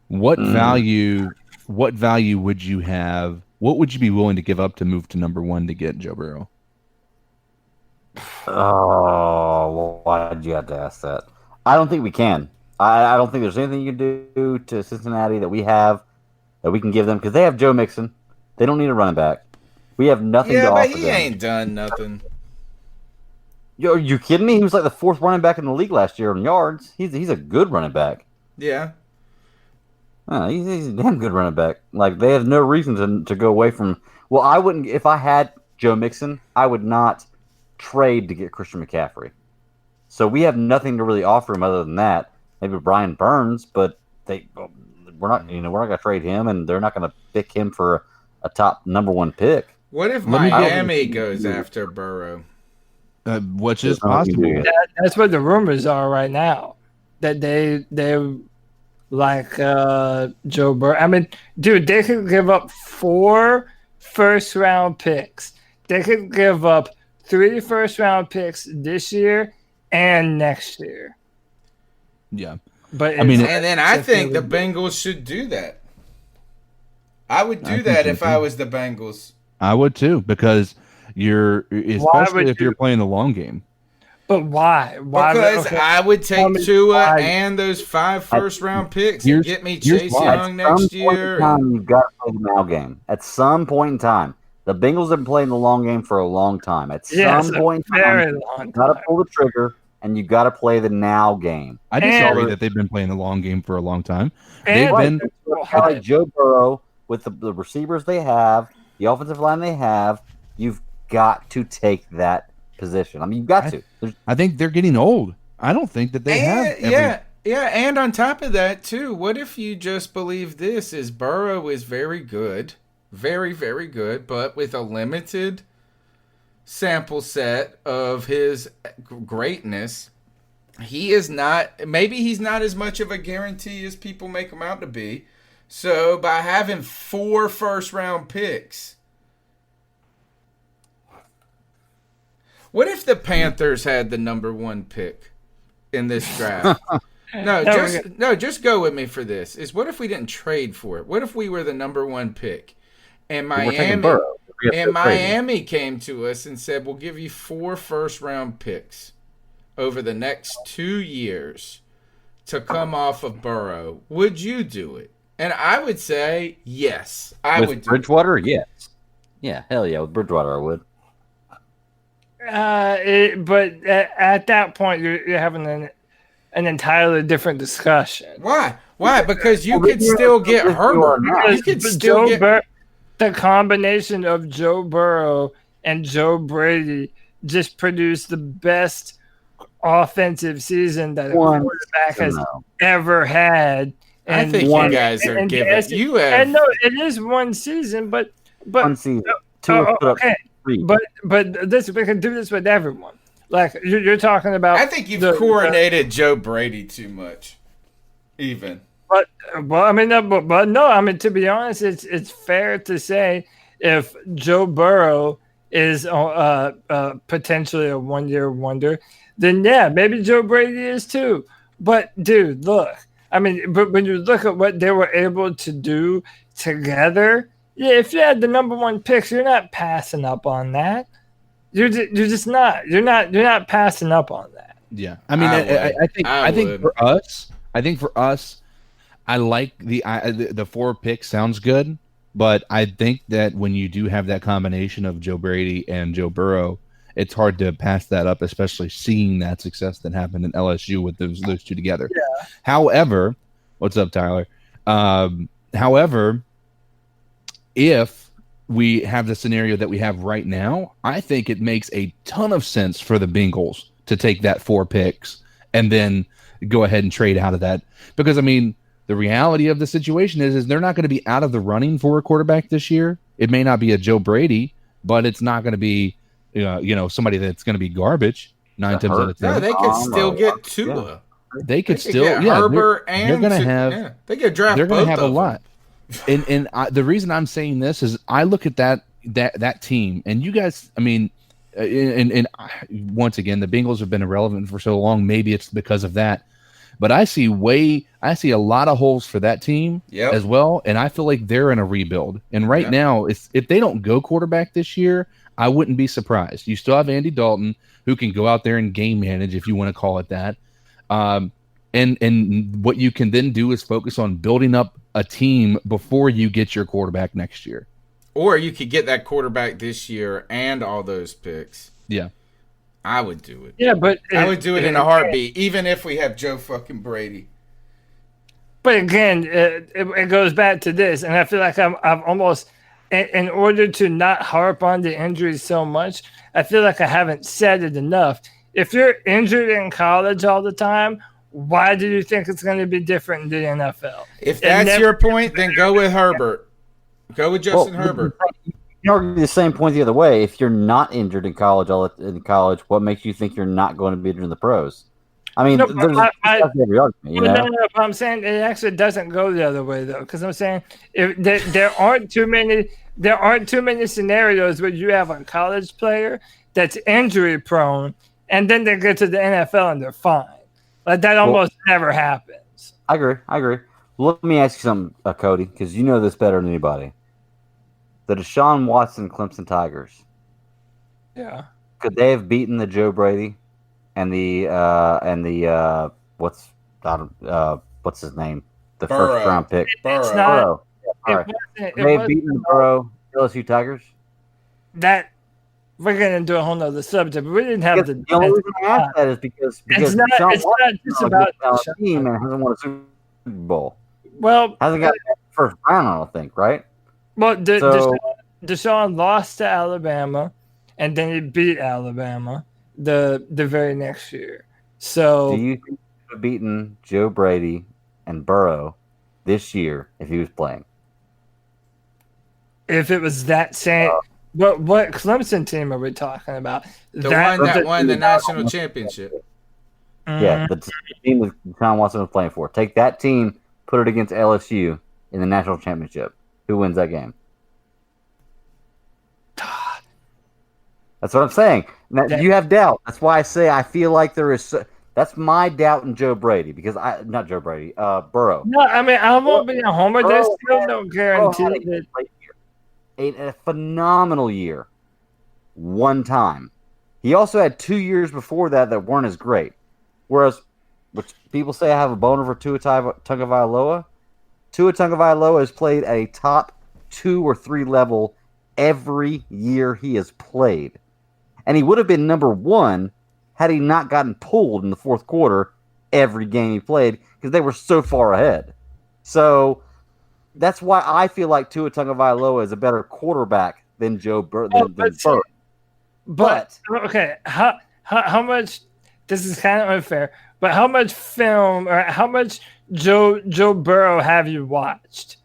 What value? What value would you have? What would you be willing to give up to move to number 1 to get Joe Burrow? Oh, well, why did you have to ask that? I don't think we can. I don't think there's anything you can do to Cincinnati that we can give them because they have Joe Mixon. They don't need a running back. We have nothing to offer them. Yeah, but he ain't done nothing. Are you kidding me? He was like the 4th running back in the league last year in yards. He's a good running back. Yeah. He's a damn good running back. Like, they have no reason to go away from. Well, I wouldn't. If I had Joe Mixon, I would not trade to get Christian McCaffrey. So we have nothing to really offer him other than that. Maybe Brian Burns, but we're not going to trade him, and they're not going to pick him for a top number 1 pick. What if Miami goes after Burrow? Which is possible. That's what the rumors are right now. That they like Joe Burrow. I mean, dude, they could give up 4 first-round picks. They could give up 3 first-round picks this year and next year. Yeah, but and then I think the Bengals should do that. I would do that if I was the Bengals. I would too, because especially if you're playing the long game. But why? Because okay. I would take Tua and those 5 first-round picks and get me Chase Young next year. You've got to play the now game. At some point in time, the Bengals have been playing the long game for a long time. At some point in time, you've got to pull the trigger and you've got to play the now game. I disagree that they've been playing the long game for a long time. They've been like Joe Burrow with the receivers they have, the offensive line they have. You've got to take that position. I mean, you've got to. I think they're getting old. I don't think that they have. Yeah, and on top of that, too, what if you just believe this is Burrow is very good, very, very good, but with a limited sample set of his greatness, he's not as much of a guarantee as people make him out to be. So by having 4 first-round picks, what if the Panthers had the number 1 pick in this draft? Just go with me for this. What if we didn't trade for it? What if we were the number 1 pick and Miami came to us and said, we'll give you 4 first-round picks over the next 2 years to come off of Burrow? Would you do it? And I would say yes. I would do Bridgewater, yes. Yeah, hell yeah. With Bridgewater, I would. But at that point, you're having an entirely different discussion. Why? Because you could still get Herbert. You could still get the combination of Joe Burrow and Joe Brady just produced the best offensive season that a quarterback has ever had. And I think you guys are giving you have. And no, it is one season, but 1 season. Okay. But this we can do this with everyone. Like you're talking about. I think you've coronated Joe Brady too much, even. But no. I mean, to be honest, it's fair to say if Joe Burrow is potentially a 1-year wonder, then yeah, maybe Joe Brady is too. But dude, look. I mean, but when you look at what they were able to do together, yeah, if you had the number 1 picks, you're not passing up on that. You're just not. You're not passing up on that. Yeah, I mean, I think for us, I like the 4 picks sounds good, but I think that when you do have that combination of Joe Brady and Joe Burrow, it's hard to pass that up, especially seeing that success that happened in LSU with those 2 together. Yeah. However, what's up, Tyler? However, if we have the scenario that we have right now, I think it makes a ton of sense for the Bengals to take that 4 picks and then go ahead and trade out of that. Because, I mean, the reality of the situation is they're not going to be out of the running for a quarterback this year. It may not be a Joe Brady, but it's not going to be somebody that's going to be garbage 9 times out of 10. No, they could still get Tua. Yeah. They could still get Herbert they're going to have. Yeah, they could draft. They're going to have a them. lot. And the reason I'm saying this is I look at that team, and you guys. I mean, and once again, the Bengals have been irrelevant for so long. Maybe it's because of that, but I see a lot of holes for that team as well, and I feel like they're in a rebuild. And right now, if they don't go quarterback this year, I wouldn't be surprised. You still have Andy Dalton, who can go out there and game manage, if you want to call it that. And what you can then do is focus on building up a team before you get your quarterback next year. Or you could get that quarterback this year and all those picks. Yeah. I would do it. Yeah, but I would do it in a heartbeat, even if we have Joe fucking Brady. But again, it goes back to this, and I feel like I've almost, in order to not harp on the injuries so much, I feel like I haven't said it enough. If you're injured in college all the time, why do you think it's going to be different in the NFL? If that's your point, then go with Herbert. Go with Justin Herbert. You argue the same point the other way. If you're not injured in college, what makes you think you're not going to be injured in the pros? I mean, there's every argument, No, but I'm saying it actually doesn't go the other way though, because I'm saying if there aren't too many scenarios where you have a college player that's injury prone, and then they get to the NFL and they're fine. Like that almost never happens. I agree. Let me ask you something, Cody, because you know this better than anybody. The Deshaun Watson Clemson Tigers. Yeah. Could they have beaten the Joe Brady and the what's his name? The Burrow. first round pick. Burrow. They've beaten the Burrow LSU Tigers. That we're gonna do a whole nother subject, but we didn't have the only reason I ask that is because it's not just about the team and hasn't won a Super Bowl. Well, hasn't got the first round, I don't think, right? Well, Deshaun lost to Alabama, and then he beat Alabama the very next year. So, do you think he would have beaten Joe Brady and Burrow this year if he was playing? If it was that same, what Clemson team are we talking about? The one that won the national championship. Yeah, the team that Deshaun Watson was playing for. Take that team, put it against LSU in the national championship. Who wins that game? That's what I'm saying. Now, you have doubt. That's why I say I feel like there is. That's my doubt in Joe Brady because not Joe Brady, Burrow. No, I mean I won't be a homer. There's still no guarantee. A phenomenal year. One time, he also had 2 years before that weren't as great. Whereas, which people say I have a boner for Tua Tagovailoa. Tua Tagovailoa has played at a top 2 or 3 level every year he has played. And he would have been number 1 had he not gotten pulled in the fourth quarter every game he played because they were so far ahead. So that's why I feel like Tua Tagovailoa is a better quarterback than Joe Burrow. But okay, how much? This is kind of unfair. But how much film or how much Joe Burrow have you watched?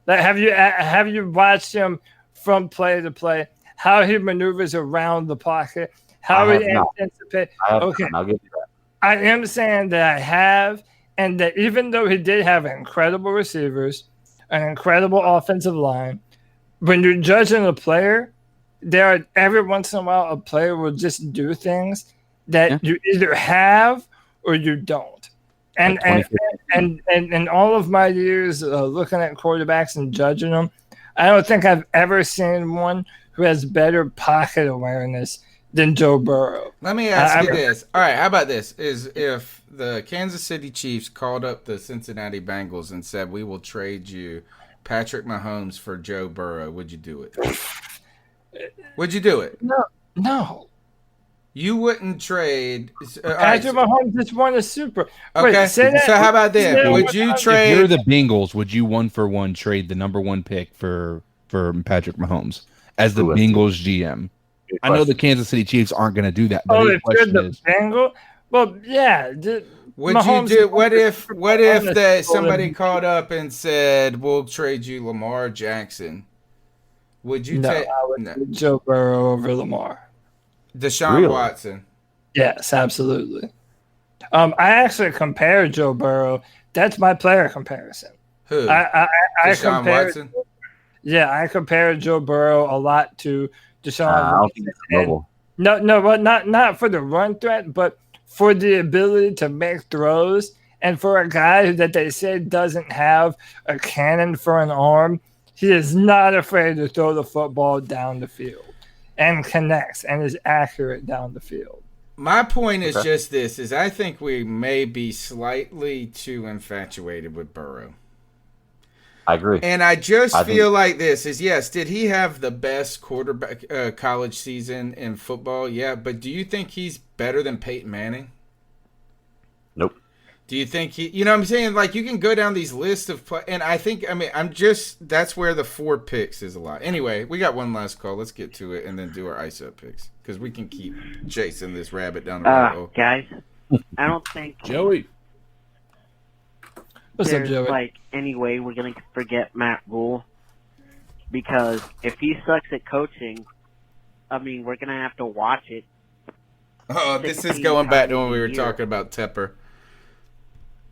Like, have you watched him from play to play? How he maneuvers around the pocket? How he anticipates? Okay, I'll give you that. I am saying that I have, and that even though he did have incredible receivers, an incredible offensive line, when you're judging a player, there are every once in a while a player will just do things that you either have or you don't. And all of my years looking at quarterbacks and judging them, I don't think I've ever seen one who has better pocket awareness than Joe Burrow. Let me ask you this. All right, how about this? Is if the Kansas City Chiefs called up the Cincinnati Bengals and said, we will trade you Patrick Mahomes for Joe Burrow, would you do it? Would you do it? No. You wouldn't trade. Patrick Mahomes just won a Super. Okay, Wait, so how about this? Would you trade? If you're the Bengals, would you 1-for-1 trade the number 1 pick for Patrick Mahomes as the Bengals GM? I know the Kansas City Chiefs aren't going to do that. But if you're the Bengals, well, yeah. Would Mahomes you do? What if somebody called up and said, "We'll trade you Lamar Jackson"? Would you take Joe Burrow over Lamar? Deshaun Watson. Yes, absolutely. I actually compared Joe Burrow. That's my player comparison. Who? Deshaun Watson? Yeah, I compared Joe Burrow a lot to Deshaun Watson. But not for the run threat, but for the ability to make throws. And for a guy that they say doesn't have a cannon for an arm, he is not afraid to throw the football down the field and connects and is accurate down the field. My point is just this, is I think we may be slightly too infatuated with Burrow. I agree. And I feel like this is, yes, did he have the best quarterback college season in football? Yeah, but do you think he's better than Peyton Manning? Nope. Do you think he, you know what I'm saying? Like, you can go down these lists of and I think, that's where the 4 picks is a lot. Anyway, we got one last call. Let's get to it and then do our ISO picks because we can keep chasing this rabbit down the road. Guys, I don't think Joey. What's up, there's Joey? any way we're going to forget Matt Rule because if he sucks at coaching, we're going to have to watch it. Oh, this is going back to when we were talking about Tepper.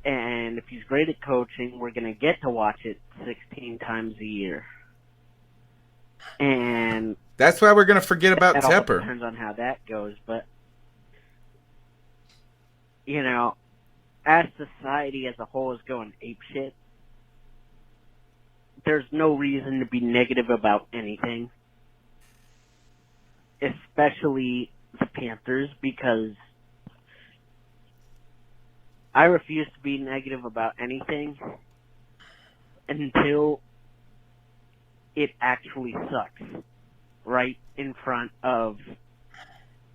And if he's great at coaching, we're going to get to watch it 16 times a year. And that's why we're going to forget about Tepper. It depends on how that goes. But, as society as a whole is going apeshit, there's no reason to be negative about anything. Especially the Panthers, because I refuse to be negative about anything until it actually sucks right in front of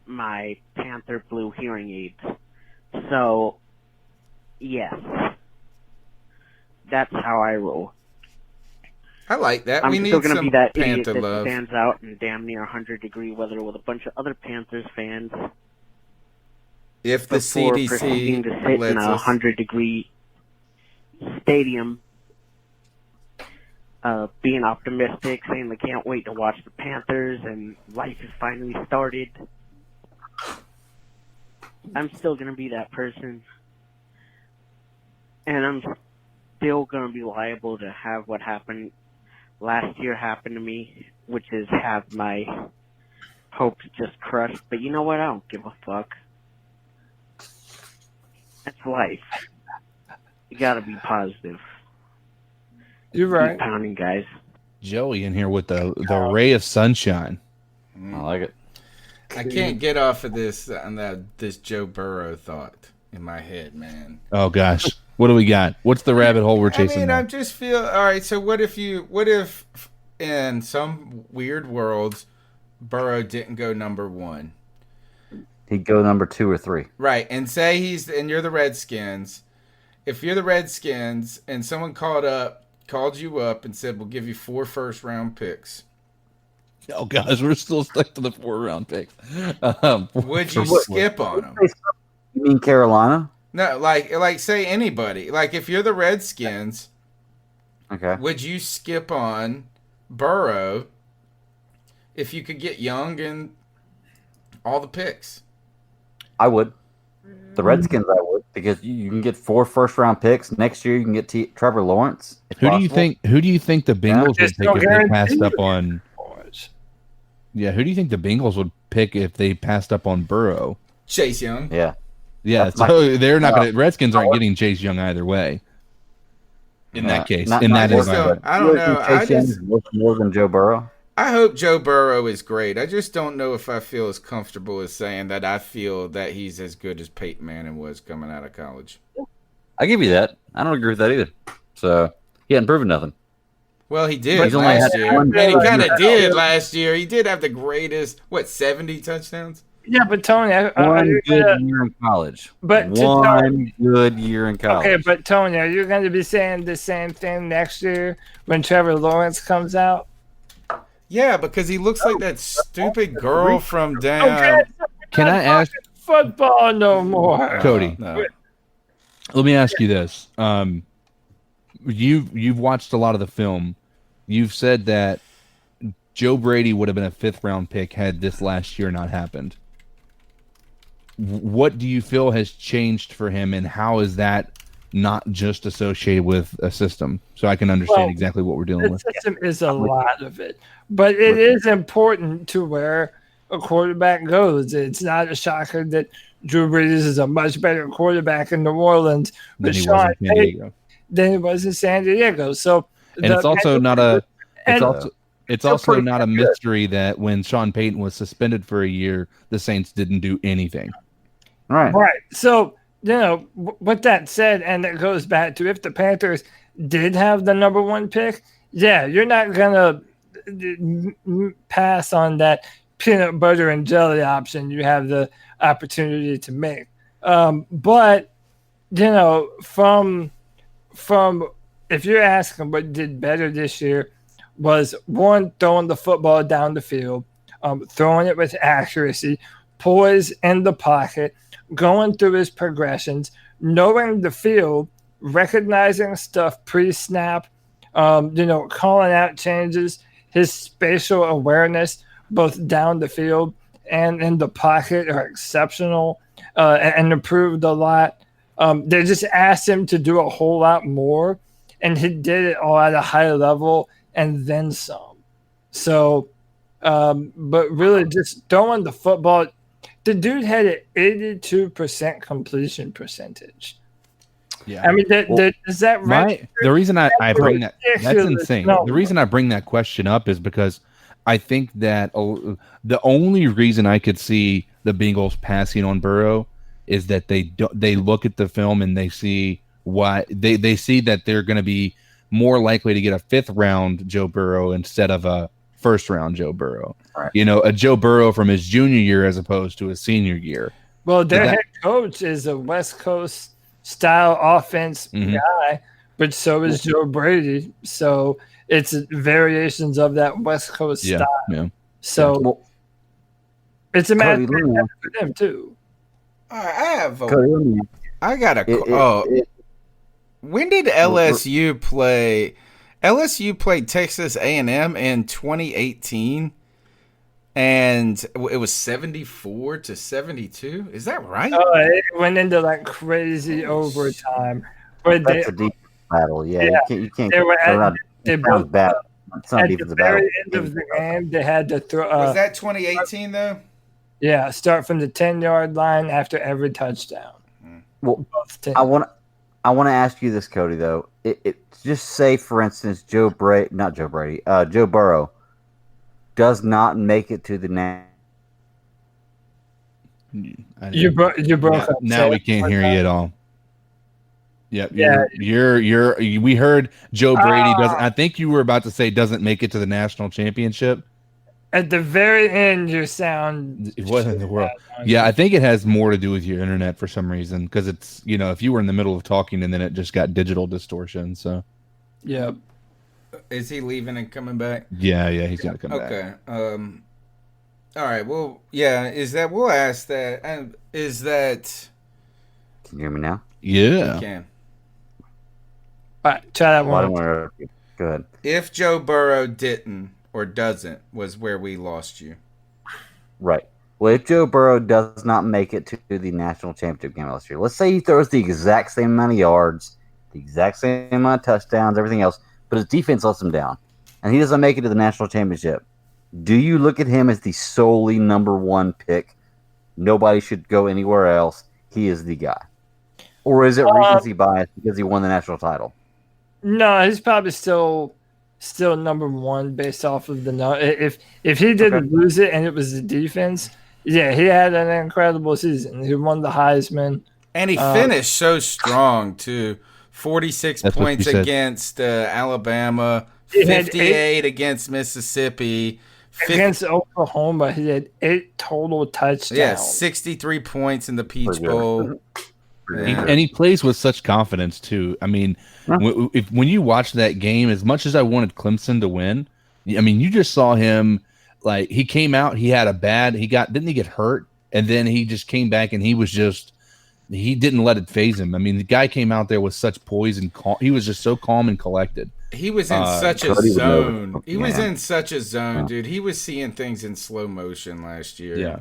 my Panther Blue hearing aids. So, yes. That's how I roll. I like that. I'm We still need going to some be that Panther idiot that love. stands out in damn near 100-degree weather with a bunch of other Panthers fans. If the before CDC proceeding to sit lets in a us. 100-degree stadium, being optimistic, saying they can't wait to watch the Panthers and life has finally started. I'm still going to be that person. And I'm still going to be liable to have what happened last year happen to me, which is have my hopes just crushed. But you know what? I don't give a fuck. That's life. You gotta be positive. You're right. Keep pounding, guys. Joey in here with the ray of sunshine. I like it. I can't get off of this this Joe Burrow thought in my head, man. Oh gosh, what do we got? What's the rabbit hole we're chasing? I mean, now? I just feel all right. So what if in some weird worlds, Burrow didn't go number 1? He'd go number 2 or 3. Right, and say you're the Redskins. If you're the Redskins and someone called you up and said, "We'll give you 4 first-round picks," Oh gosh, we're still stuck to the 4-round picks. would you skip on them? You mean Carolina? No, like say anybody. Like if you're the Redskins, Okay. would you skip on Burrow if you could get Young and all the picks? I would. The Redskins, I would, because you can get 4 first-round picks next year. You can get Trevor Lawrence. Who do you think the Bengals would pick if they passed up on? Yeah, who do you think the Bengals would pick if they passed up on Burrow? Chase Young. Yeah. Yeah, so they're not going to. Redskins aren't getting Chase Young either way. In that case, in that environment, I don't know. I just more than Joe Burrow. I hope Joe Burrow is great. I just don't know if I feel as comfortable as saying that I feel that he's as good as Peyton Manning was coming out of college. I give you that. I don't agree with that either. So he hadn't proven nothing. Well, he did He's only last had year. one And he kind of year. did last year. He did have the greatest, 70 touchdowns? Yeah, but Tony, One good year in college. But one good year in college. Okay, but Tony, are you going to be saying the same thing next year when Trevor Lawrence comes out? Yeah, because he looks like that stupid girl from down. Okay, can I ask football no more? Cody? No. Let me ask you this: you've watched a lot of the film. You've said that Joe Brady would have been a 5th-round pick had this last year not happened. What do you feel has changed for him, and how is that not just associated with a system? So I can understand exactly what we're dealing with. The system is a lot of it, but it is important to where a quarterback goes. It's not a shocker that Drew Brees is a much better quarterback in New Orleans Than with he was Sean in San Payton Diego. than he was in San Diego. So, And it's also not a. It's they're also pretty not a good. mystery that when Sean Payton was suspended for a year, the Saints didn't do anything. Right. Right. So, with that said, and it goes back to if the Panthers did have the number 1 pick, yeah, you're not going to pass on that peanut butter and jelly option you have the opportunity to make. But, from if you're asking what did better this year was, 1, throwing the football down the field, throwing it with accuracy, poise in the pocket, going through his progressions, knowing the field, recognizing stuff pre-snap, calling out changes, his spatial awareness, both down the field and in the pocket, are exceptional and improved a lot. They just asked him to do a whole lot more, and he did it all at a high level and then some. So, but really just throwing the football. The dude had an 82% completion percentage. Yeah, I mean, is that right? The reason I bring that's ridiculous insane. number. The reason I bring that question up is because I think that the only reason I could see the Bengals passing on Burrow is that they look at the film and they see why they see that they're going to be more likely to get a 5th round Joe Burrow instead of a 1st round Joe Burrow. Right. A Joe Burrow from his junior year as opposed to his senior year. Well, their head coach is a West Coast style offense guy, but so is Joe Brady. So it's variations of that West Coast style. Yeah. So it's a match for them too. I have. I got a. When did LSU play? LSU played Texas A&M in 2018, and it was 74-72. Is that right? Oh, it went into like crazy overtime. But That's a deep battle. Yeah. You can't. They were at the very end of the game, they had to throw. Was that 2018 though? Yeah, start from the 10-yard line after every touchdown. Well, I want to ask you this, Cody. Though, just say, for instance, Joe Burrow does not make it to the You broke up. Now we can't hear you at all. Yep. Yeah. We heard Joe Brady doesn't. I think you were about to say doesn't make it to the national championship. At the very end, your sound. What in the world? Yeah, I think it has more to do with your internet for some reason, because it's if you were in the middle of talking and then it just got digital distortion. So. Yep. Is he leaving and coming back? Yeah, he's gonna come back. Okay. All right. Well, yeah. We'll ask that. Is that? Can you hear me now? Yeah. You can. All right. Try that one. Go ahead. If Joe Burrow didn't or doesn't, was where we lost you. Right. Well, if Joe Burrow does not make it to the national championship game last year, let's say he throws the exact same amount of yards, the exact same amount of touchdowns, everything else, but his defense lets him down, and he doesn't make it to the national championship, do you look at him as the solely number 1 pick? Nobody should go anywhere else. He is the guy. Or is it recency bias because he won the national title? No, he's probably still number 1 based off of the if he didn't lose it and it was the defense, yeah, he had an incredible season. He won the Heisman, and he finished so strong too. 46 points against Alabama, 58 against Mississippi, against Oklahoma. He had 8 total touchdowns. Yeah, 63 points in the Peach Bowl. And he plays with such confidence too. I mean, when you watch that game, as much as I wanted Clemson to win, I mean, you just saw him like he came out. He had didn't he get hurt, and then he just came back and he didn't let it phase him. I mean, the guy came out there with such poise and calm. He was just so calm and collected. He was in such a zone. He was in such a zone, dude. He was seeing things in slow motion last year. Yeah.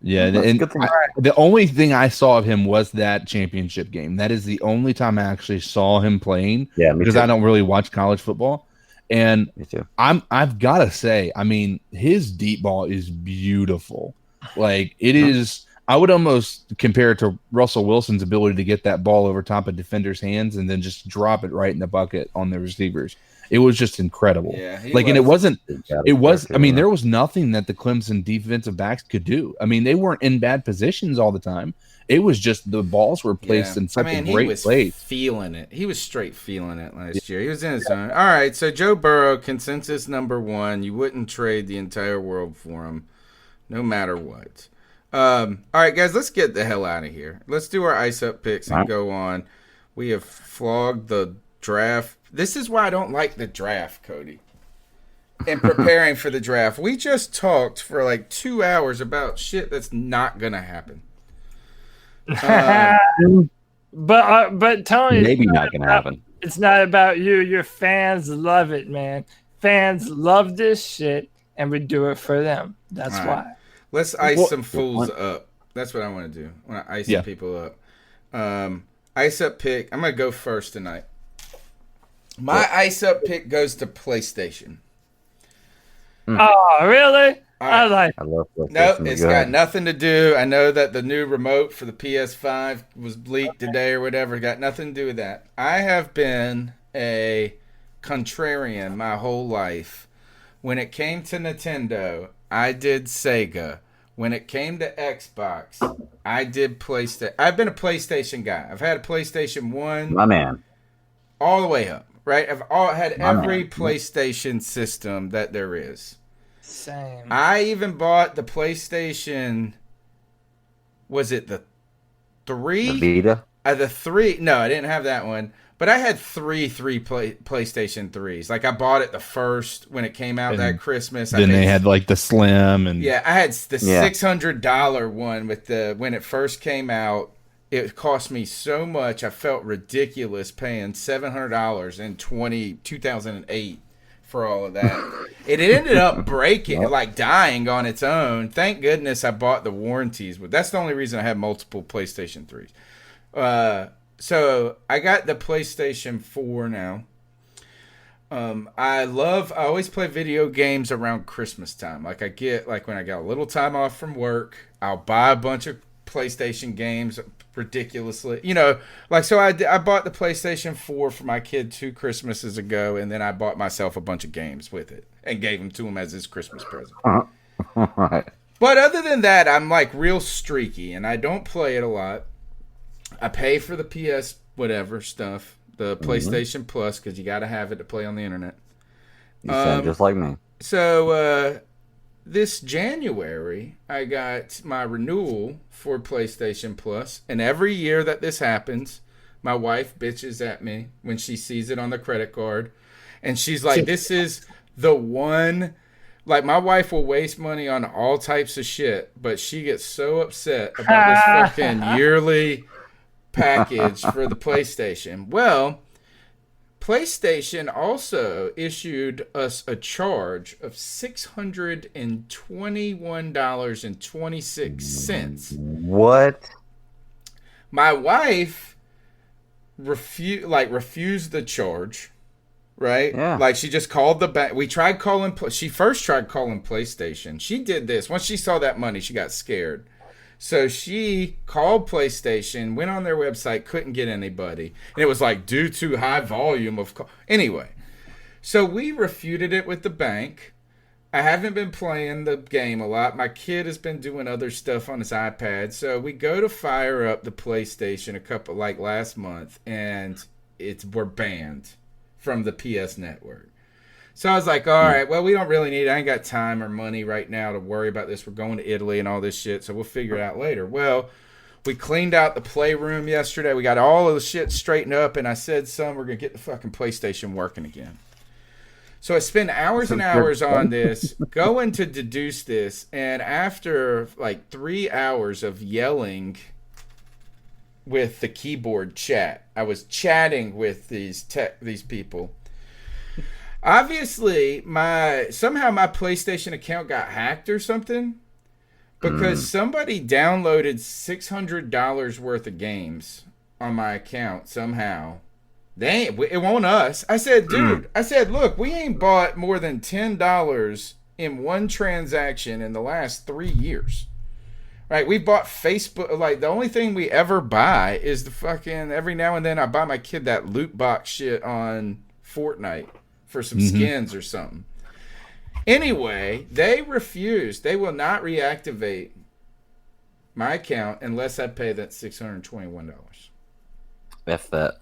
Yeah, and the only thing I saw of him was that championship game. That is the only time I actually saw him playing. Yeah, because I don't really watch college football. And me too. I've got to say, I mean, his deep ball is beautiful. Like it is. I would almost compare it to Russell Wilson's ability to get that ball over top of defenders' hands and then just drop it right in the bucket on the receivers. It was just incredible. Yeah, and it wasn't. It was. I mean, there was nothing that the Clemson defensive backs could do. I mean, they weren't in bad positions all the time. It was just the balls were placed in such a great place. Feeling it. He was straight feeling it last year. He was in his zone. All right, so Joe Burrow, consensus number 1. You wouldn't trade the entire world for him, no matter what. All right, guys, let's get the hell out of here. Let's do our ice up picks and go on. We have flogged the draft. This is why I don't like the draft, Cody. In preparing for the draft, we just talked for like 2 hours about shit that's not gonna happen. But Tony, maybe not gonna happen. It's not about you. Your fans love it, man. Fans love this shit, and we do it for them. That's why. Let's ice some fools up. That's what I want to do. I want to ice some people up. Ice up pick. I'm going to go first tonight. My ice up pick goes to PlayStation. Oh, really? Right. I love PlayStation. Nope, it's got nothing to do. I know that the new remote for the PS5 was leaked today or whatever. Got nothing to do with that. I have been a contrarian my whole life. When it came to Nintendo, I did Sega. when it came to Xbox, I did PlayStation. I've been a PlayStation guy. I've had a PlayStation 1. My man. All the way up, right? I've had My every man. PlayStation system that there is. Same. I even bought the PlayStation. Was it the 3? The Vita? The 3. No, I didn't have that one. But I had three PlayStation 3s. Like I bought it the first when it came out that Christmas. Then they had like the Slim and yeah, I had the $600 one with when it first came out. It cost me so much. I felt ridiculous paying $700 in 2008 for all of that. It ended up breaking, like dying on its own. Thank goodness I bought the warranties. But that's the only reason I have multiple PlayStation 3s. So I got the PlayStation 4 now. I always play video games around Christmas time. Like when I got a little time off from work, I'll buy a bunch of PlayStation games ridiculously. So I bought the PlayStation 4 for my kid 2 Christmases ago, and then I bought myself a bunch of games with it and gave them to him as his Christmas present. Right. But other than that, I'm like real streaky, and I don't play it a lot. I pay for the PS whatever stuff, the PlayStation Plus, because you got to have it to play on the internet. You sound just like me. So this January, I got my renewal for PlayStation Plus, and every year that this happens, my wife bitches at me when she sees it on the credit card, and she's like, "This is the one." Like, my wife will waste money on all types of shit, but she gets so upset about this fucking yearly package for the PlayStation. Well, PlayStation also issued us a charge of $621.26. What? My wife refused the charge, right? Yeah. Like, she just called the bank. She first tried calling PlayStation. She did this. Once she saw that money, she got scared. So she called PlayStation, went on their website, couldn't get anybody. And it was like, due to high volume of calls. Anyway, so we refuted it with the bank. I haven't been playing the game a lot. My kid has been doing other stuff on his iPad. So we go to fire up the PlayStation last month, and we're banned from the PS network. So I was like, all right, well, we don't really need it. I ain't got time or money right now to worry about this. We're going to Italy and all this shit, so we'll figure it out later. Well, we cleaned out the playroom yesterday. We got all of the shit straightened up, and I said, son, we're going to get the fucking PlayStation working again. So I spent hours and hours on this, going to deduce this, and after like 3 hours of yelling with the keyboard chat, I was chatting with these people. Obviously, somehow my PlayStation account got hacked or something, because somebody downloaded $600 worth of games on my account somehow. It won't us. I said, dude, look, we ain't bought more than $10 in one transaction in the last 3 years. Right? We bought Facebook. Like, the only thing we ever buy is the fucking, every now and then I buy my kid that loot box shit on Fortnite for some skins or something. Anyway, they refused. They will not reactivate my account unless I pay that $621. F that.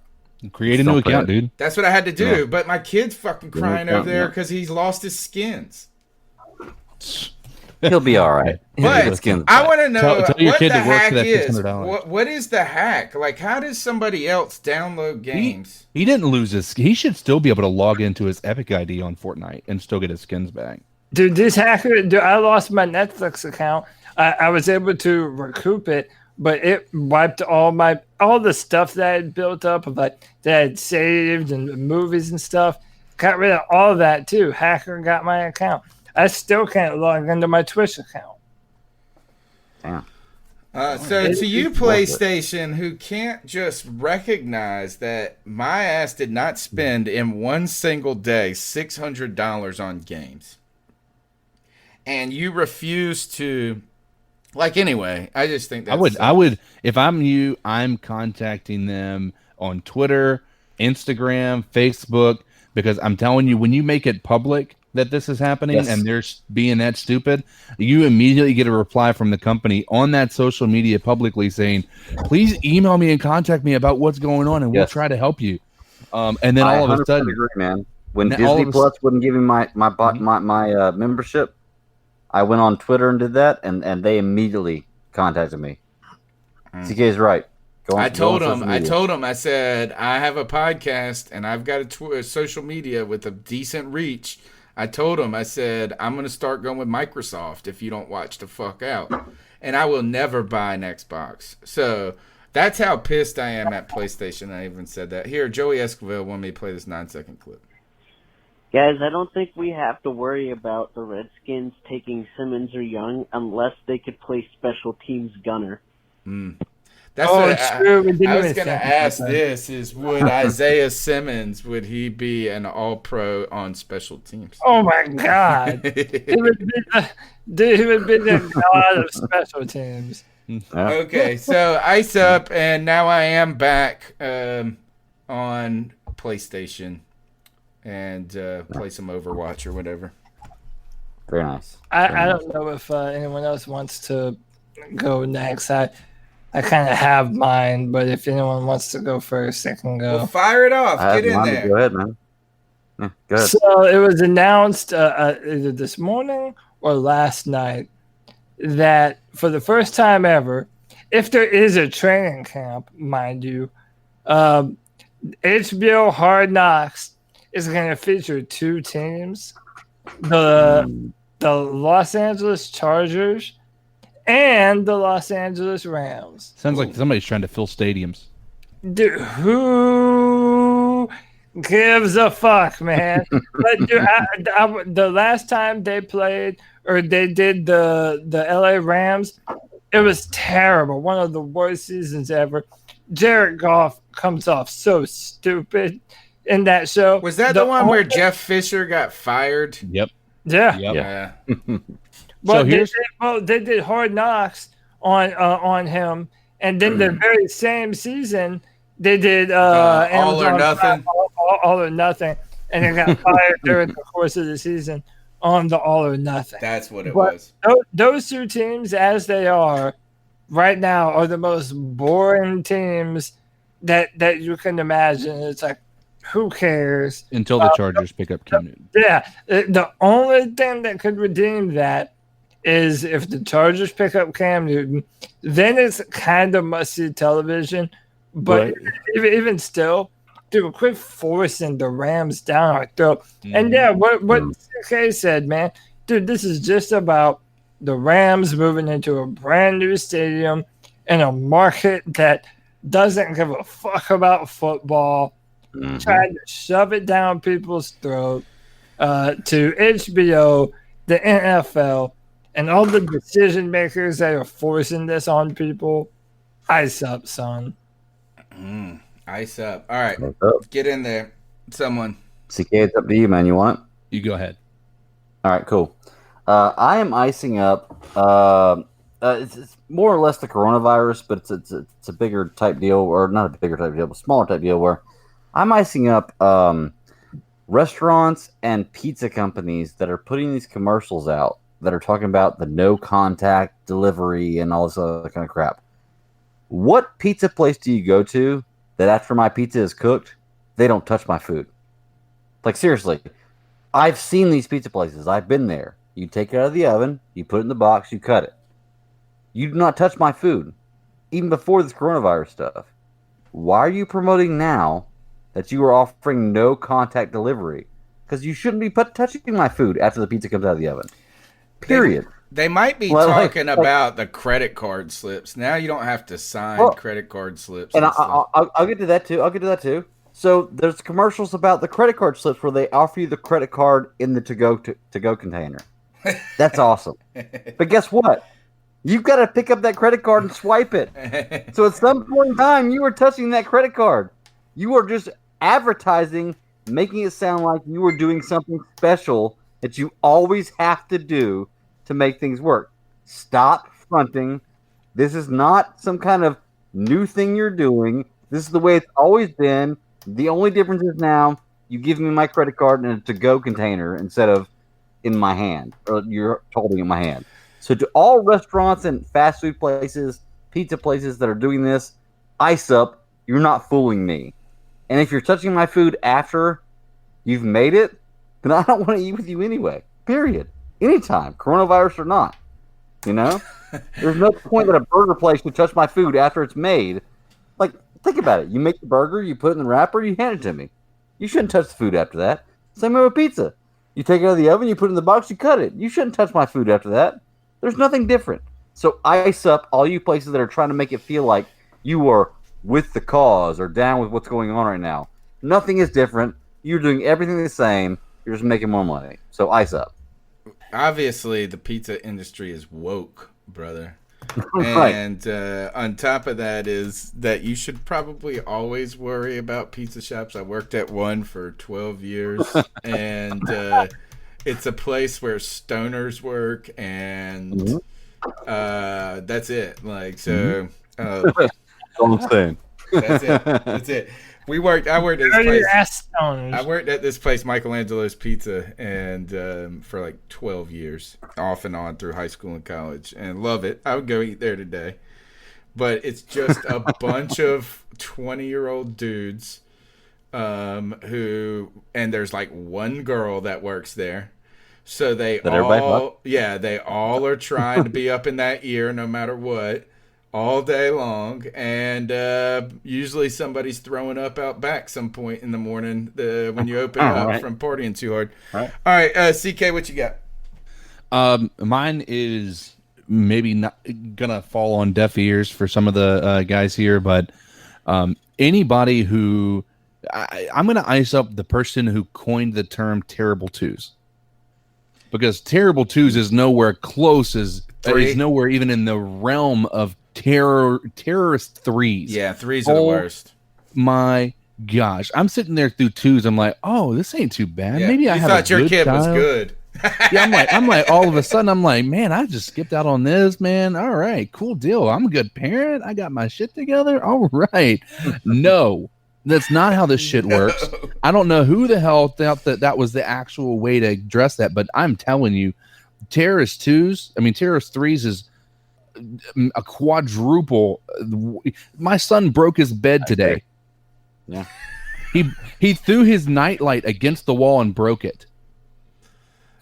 Create a new account, dude. That's what I had to do. Yeah. But my kid's fucking crying over there because he's lost his skins. He'll be all right. But I want to know tell your what kid the to work hack for that is. $600. What is the hack? Like, how does somebody else download games? He didn't lose his. He should still be able to log into his Epic ID on Fortnite and still get his skins back. Dude, this hacker, I lost my Netflix account. I was able to recoup it, but it wiped all the stuff that I had built up, that I had saved and movies and stuff. Got rid of all of that too. Hacker got my account. I still can't log into my Twitch account. Damn. So to you, PlayStation, who can't just recognize that my ass did not spend in one single day $600 on games, and you refuse to, anyway, I just think that's... I would, if I'm you, I'm contacting them on Twitter, Instagram, Facebook, because I'm telling you, when you make it public, that this is happening Yes. and they're being that stupid, you immediately get a reply from the company on that social media publicly saying, please email me and contact me about what's going on and we'll Yes. try to help you. And then I all of a 100% sudden, agree, man. When Now, all Disney of a Plus wouldn't give me my membership, I went on Twitter and did that, and they immediately contacted me. CK's right. I told him, I said, I have a podcast and I've got a social media with a decent reach. I told him, I said, I'm going to start going with Microsoft if you don't watch the fuck out. And I will never buy an Xbox. So that's how pissed I am at PlayStation. I even said that. Here, Joey Esquivel wanted me to play this 9-second clip. Guys, I don't think we have to worry about the Redskins taking Simmons or Young unless they could play special teams gunner. That's Oh, what it's true. We didn't I was even going to think ask about that. this is, would Isaiah Simmons, would he be an all-pro on special teams? Oh my God! He would be the god of special teams. Okay, so ice up, and now I am back on PlayStation and play some Overwatch or whatever. Very nice. I don't know if anyone else wants to go next. I kind of have mine, but if anyone wants to go first, they can go. Well, fire it off. Get in there. Go ahead, man. Yeah, go ahead. So it was announced either this morning or last night that for the first time ever, if there is a training camp, mind you, HBO Hard Knocks is going to feature two teams, the Los Angeles Chargers and the Los Angeles Rams. sounds like somebody's trying to fill stadiums. Dude, who gives a fuck, man? But dude, the last time they played or they did the LA Rams, it was terrible. One of the worst seasons ever. Jared Goff comes off so stupid in that show. Was that the one where Jeff Fisher got fired? Yep. Yeah. Yeah. But they did Hard Knocks on him, and then the very same season they did All or Nothing. All or Nothing, and they got fired during the course of the season on the All or Nothing. That's what it But was. Those two teams, as they are right now, are the most boring teams that you can imagine. It's like, who cares? Until the Chargers pick up Cam Newton. Yeah, the only thing that could redeem that is if the Chargers pick up Cam Newton, then it's kind of must-see television. But even still, dude, quit forcing the Rams down our throat. And yeah, what CK said, man, dude, this is just about the Rams moving into a brand new stadium in a market that doesn't give a fuck about football. Trying to shove it down people's throat to HBO, the NFL, and all the decision makers that are forcing this on people. Ice up, son. Ice up. All right. Get in there. Someone. CK, it's up to you, man. You want it? You go ahead. All right, cool. I am icing up. It's more or less the coronavirus, but it's a bigger type deal, or not a bigger type deal, but smaller type deal where I'm icing up restaurants and pizza companies that are putting these commercials out that are talking about the no contact delivery and all this other kind of crap. What pizza place do you go to that after my pizza is cooked, they don't touch my food? Like, seriously, I've seen these pizza places. I've been there. You take it out of the oven, you put it in the box, you cut it. You do not touch my food, even before this coronavirus stuff. Why are you promoting now that you are offering no contact delivery? Because you shouldn't be touching my food after the pizza comes out of the oven. Period. They might be talking about the credit card slips. Now you don't have to sign credit card slips. And I'll get to that too. So there's commercials about the credit card slips where they offer you the credit card in the to-go container. That's awesome. But guess what? You've got to pick up that credit card and swipe it. So at some point in time, you are touching that credit card. You are just advertising, making it sound like you are doing something special that you always have to do to make things work. Stop fronting. This is not some kind of new thing you're doing. This is the way it's always been. The only difference is now you give me my credit card in a to-go container instead of in my hand, or you're holding in my hand. So to all restaurants and fast food places, pizza places that are doing this, ice up, you're not fooling me. And if you're touching my food after you've made it, then I don't want to eat with you anyway. Period. Anytime, coronavirus or not. You know? There's no point that a burger place should touch my food after it's made. Like, think about it. You make the burger, you put it in the wrapper, you hand it to me. You shouldn't touch the food after that. Same way with pizza. You take it out of the oven, you put it in the box, you cut it. You shouldn't touch my food after that. There's nothing different. So ice up all you places that are trying to make it feel like you are with the cause or down with what's going on right now. Nothing is different. You're doing everything the same. You're just making more money. So ice up. Obviously, the pizza industry is woke, brother. Right. And on top of that is that you should probably always worry about pizza shops. I worked at one for 12 years, and it's a place where stoners work, and that's it. Like, so... I'm saying. That's it. I worked at this place. I worked at this place, Michelangelo's Pizza, and for like 12 years, off and on through high school and college, and love it. I would go eat there today, but it's just a bunch of 20-year-old dudes who, and there's like one girl that works there, so they all are trying to be up in that ear no matter what. All day long, and usually somebody's throwing up out back some point in the morning when you open up from partying too hard. All right, CK, what you got? Mine is maybe not gonna fall on deaf ears for some of the guys here, but anybody who I'm gonna ice up the person who coined the term "terrible twos," because terrible twos is nowhere close is nowhere even in the realm of terrorist threes. Yeah, threes are the worst. My gosh, I'm sitting there through twos. I'm like, oh, this ain't too bad. Maybe I have thought your kid was good. Yeah, I'm like, all of a sudden, I'm like, man, I just skipped out on this, man. All right, cool deal. I'm a good parent. I got my shit together. All right. No, that's not how this shit works. I don't know who the hell thought that was the actual way to address that, but I'm telling you, terrorist threes is a quadruple. My son broke his bed today. Yeah, he threw his nightlight against the wall and broke it.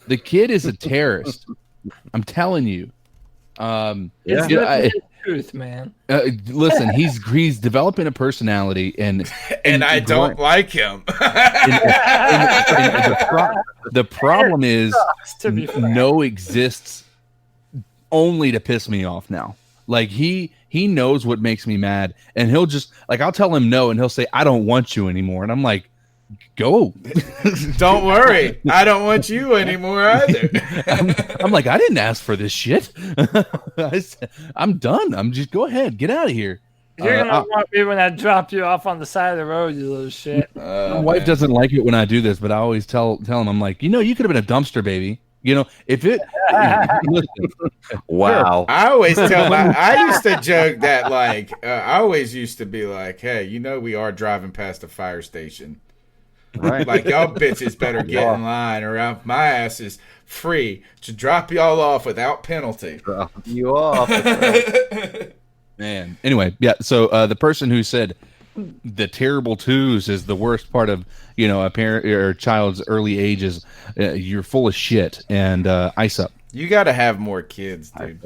The kid is a terrorist. I'm telling you. It's truth, man. Listen, he's developing a personality, and I don't like him. The problem is no exists only to piss me off now. Like he knows what makes me mad, and he'll just like I'll tell him no, and he'll say I don't want you anymore, and I'm like, go. Don't worry, I don't want you anymore either. I'm like, I didn't ask for this shit. I'm done. I'm just go ahead, get out of here. You're gonna want me when I drop you off on the side of the road, you little shit. My wife doesn't like it when I do this, but I always tell him, I'm like, you could have been a dumpster baby. If it. Wow. I always tell I used to joke that I always used to be like, hey, we are driving past a fire station. Right. Like, y'all bitches better get in line, or my ass is free to drop y'all off without penalty. Drop you off. Man. Anyway, yeah. So the person who said the terrible twos is the worst part of a parent or child's early ages, you're full of shit, and ice up. You got to have more kids, dude.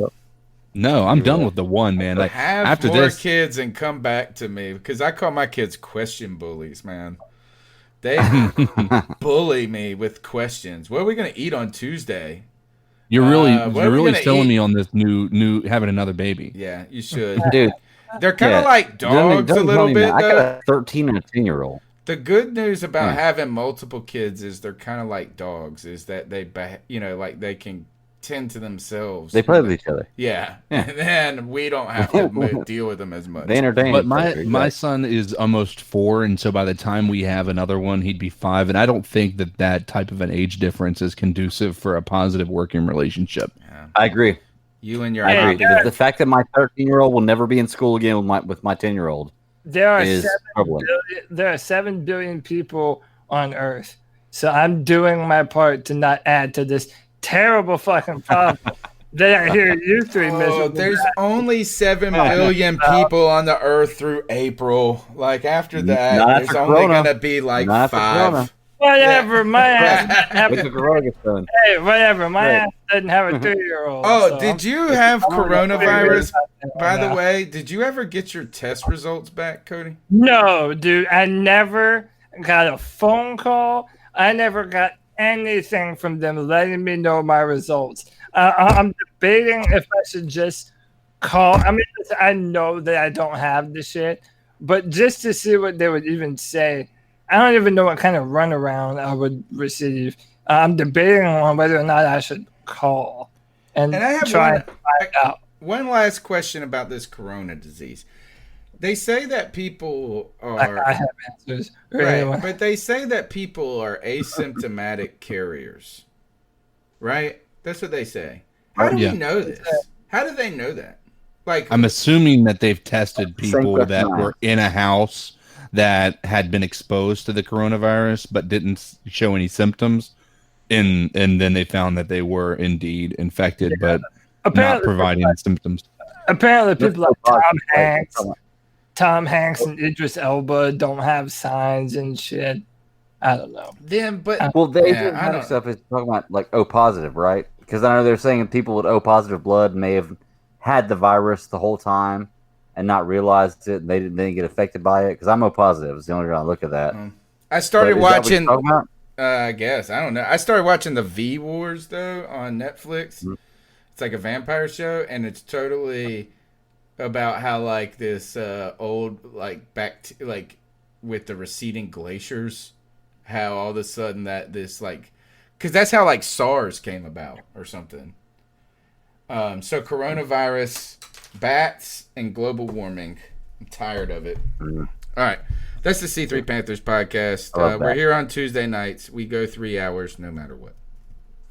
No, I'm done with the one, man. Like, have after more this, kids and come back to me, because I call my kids question bullies, man. They bully me with questions. What are we gonna eat on Tuesday? You're really selling me on this new having another baby. Yeah, you should, dude. They're kind of like dogs a little bit. I got a 13 and a 10-year-old. The good news about having multiple kids is they're kind of like dogs. Is that they they can tend to themselves. They play with each other. Yeah. And then we don't have to deal with them as much. They entertain. But my son is almost 4, and so by the time we have another one, he'd be 5. And I don't think that type of an age difference is conducive for a positive working relationship. Yeah. I agree. You and your I agree. The fact that my 13-year-old will never be in school again with my 10-year-old. There are 7 billion people on Earth. So I'm doing my part to not add to this terrible fucking problem that I hear you three miserable. There's only 7 billion people on the earth through April. Like after that, there's only going to be like 5. Whatever, my ass have Hey, whatever, my ass doesn't have a 3-year-old. Oh, so did you have coronavirus? By the way, did you ever get your test results back, Cody? No, dude, I never got a phone call. I never got anything from them letting me know my results. I'm debating if I should just call. I mean, I know that I don't have the shit, but just to see what they would even say. I don't even know what kind of runaround I would receive. I'm debating on whether or not I should call and I have try and find out. One last question about this corona disease. They say that people are... I have answers. Right, but they say that people are asymptomatic carriers. Right? That's what they say. How do we know this? How do they know that? Like, I'm assuming that they've tested people that were in a house that had been exposed to the coronavirus but didn't show any symptoms, and then they found that they were indeed infected but not providing symptoms. Apparently people like Tom Hanks and Idris Elba don't have signs and shit. I don't know. Well, the asymptomatic stuff is talking about like O positive, right? Because I know they're saying people with O positive blood may have had the virus the whole time and not realized it. They didn't get affected by it. Because I'm O positive. It's the only reason I look at that. I started watching. I guess I don't know. I started watching the V Wars though on Netflix. Mm-hmm. It's like a vampire show, and it's totally about how like this old like like with the receding glaciers, how all of a sudden that this like, because that's how like SARS came about or something. So coronavirus, bats, and global warming. I'm tired of it. All right. That's the C3 Panthers podcast. We're here on Tuesday nights. We go 3 hours no matter what.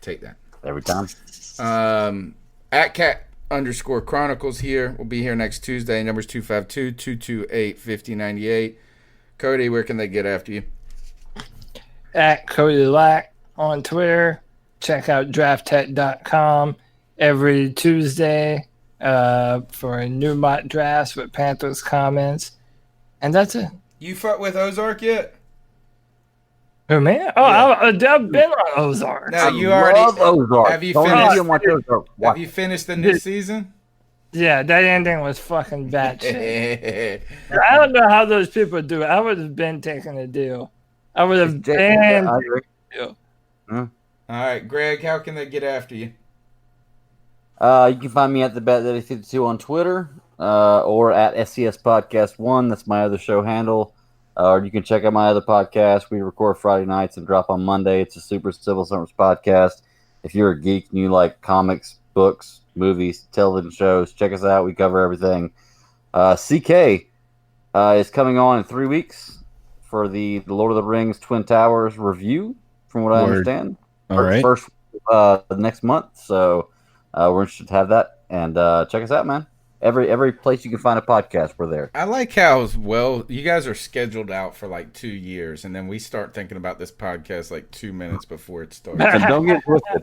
Take that. Every time. At cat_chronicles here. We'll be here next Tuesday. Number's 252-228-5098. Cody, where can they get after you? At Cody Lack on Twitter. Check out drafttech.com every Tuesday for a new mock drafts with Panthers comments. And that's it. You fuck with Ozark yet? Oh, man. Oh, yeah. I've been on Ozark. No, you already Ozark. Have you finished the new season? Yeah, that ending was fucking bad shit. I don't know how those people do it. I would have been taking a deal. I would have been taking a deal. All right, Greg, how can they get after you? You can find me at the Bet Daddy 52 on Twitter, or at SCS Podcast 1. That's my other show handle. Or you can check out my other podcast. We record Friday nights and drop on Monday. It's a Super Civil Service podcast. If you're a geek and you like comics, books, movies, television shows, check us out. We cover everything. CK is coming on in 3 weeks for the Lord of the Rings Twin Towers review, from what I understand. All right. First next month. So we're interested to have that. And check us out, man. Every place you can find a podcast, we're there. I like how well you guys are scheduled out for like 2 years, and then we start thinking about this podcast like 2 minutes before it starts. So don't get twisted.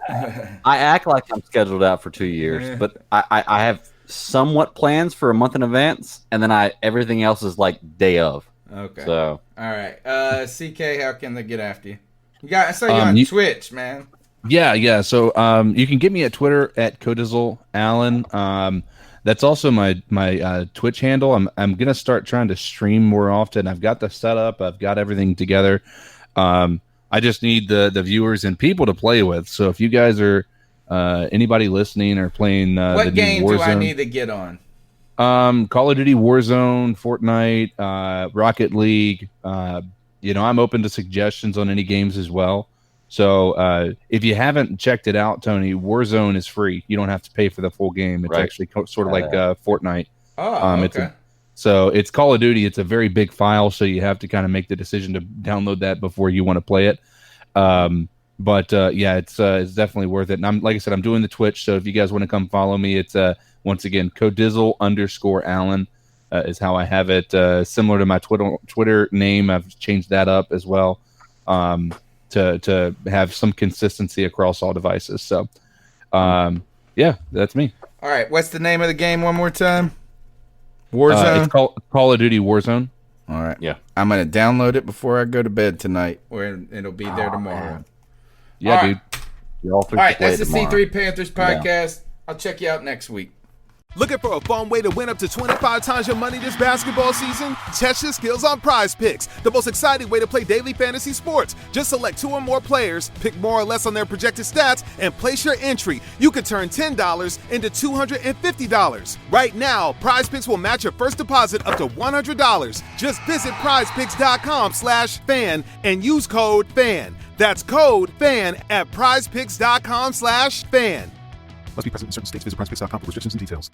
I act like I'm scheduled out for 2 years, but I have somewhat plans for a month in advance, and then everything else is like day of. Okay. So all right, CK, how can they get after you? I saw you on Twitch, man. Yeah. So you can get me at Twitter at Codizzle Allen. That's also my Twitch handle. I'm gonna start trying to stream more often. I've got the setup. I've got everything together. I just need the viewers and people to play with. So if you guys are anybody listening or playing, what game do I need to get on? Call of Duty Warzone, Fortnite, Rocket League. I'm open to suggestions on any games as well. So if you haven't checked it out, Tony, Warzone is free. You don't have to pay for the full game. It's actually sort of like Fortnite. Oh, okay. So it's Call of Duty. It's a very big file, so you have to kind of make the decision to download that before you want to play it. But it's definitely worth it. And like I said, I'm doing the Twitch, so if you guys want to come follow me, it's once again Codizzle_Allen is how I have it. Similar to my Twitter name, I've changed that up as well. to have some consistency across all devices. So, yeah, that's me. All right, what's the name of the game one more time? Warzone? It's Call of Duty Warzone. All right. Yeah. I'm going to download it before I go to bed tonight, or it'll be there tomorrow. Man. Yeah, all dude. Right. You're all All right, that's the C3 Panthers podcast. I'll check you out next week. Looking for a fun way to win up to 25 times your money this basketball season? Test your skills on Prize Picks, the most exciting way to play daily fantasy sports. Just select 2 or more players, pick more or less on their projected stats, and place your entry. You could turn $10 into $250. Right now, Prize Picks will match your first deposit up to $100. Just visit prizepicks.com/fan and use code FAN. That's code FAN at prizepicks.com/fan. Must be present in certain states. Visit prizepicks.com for restrictions and details.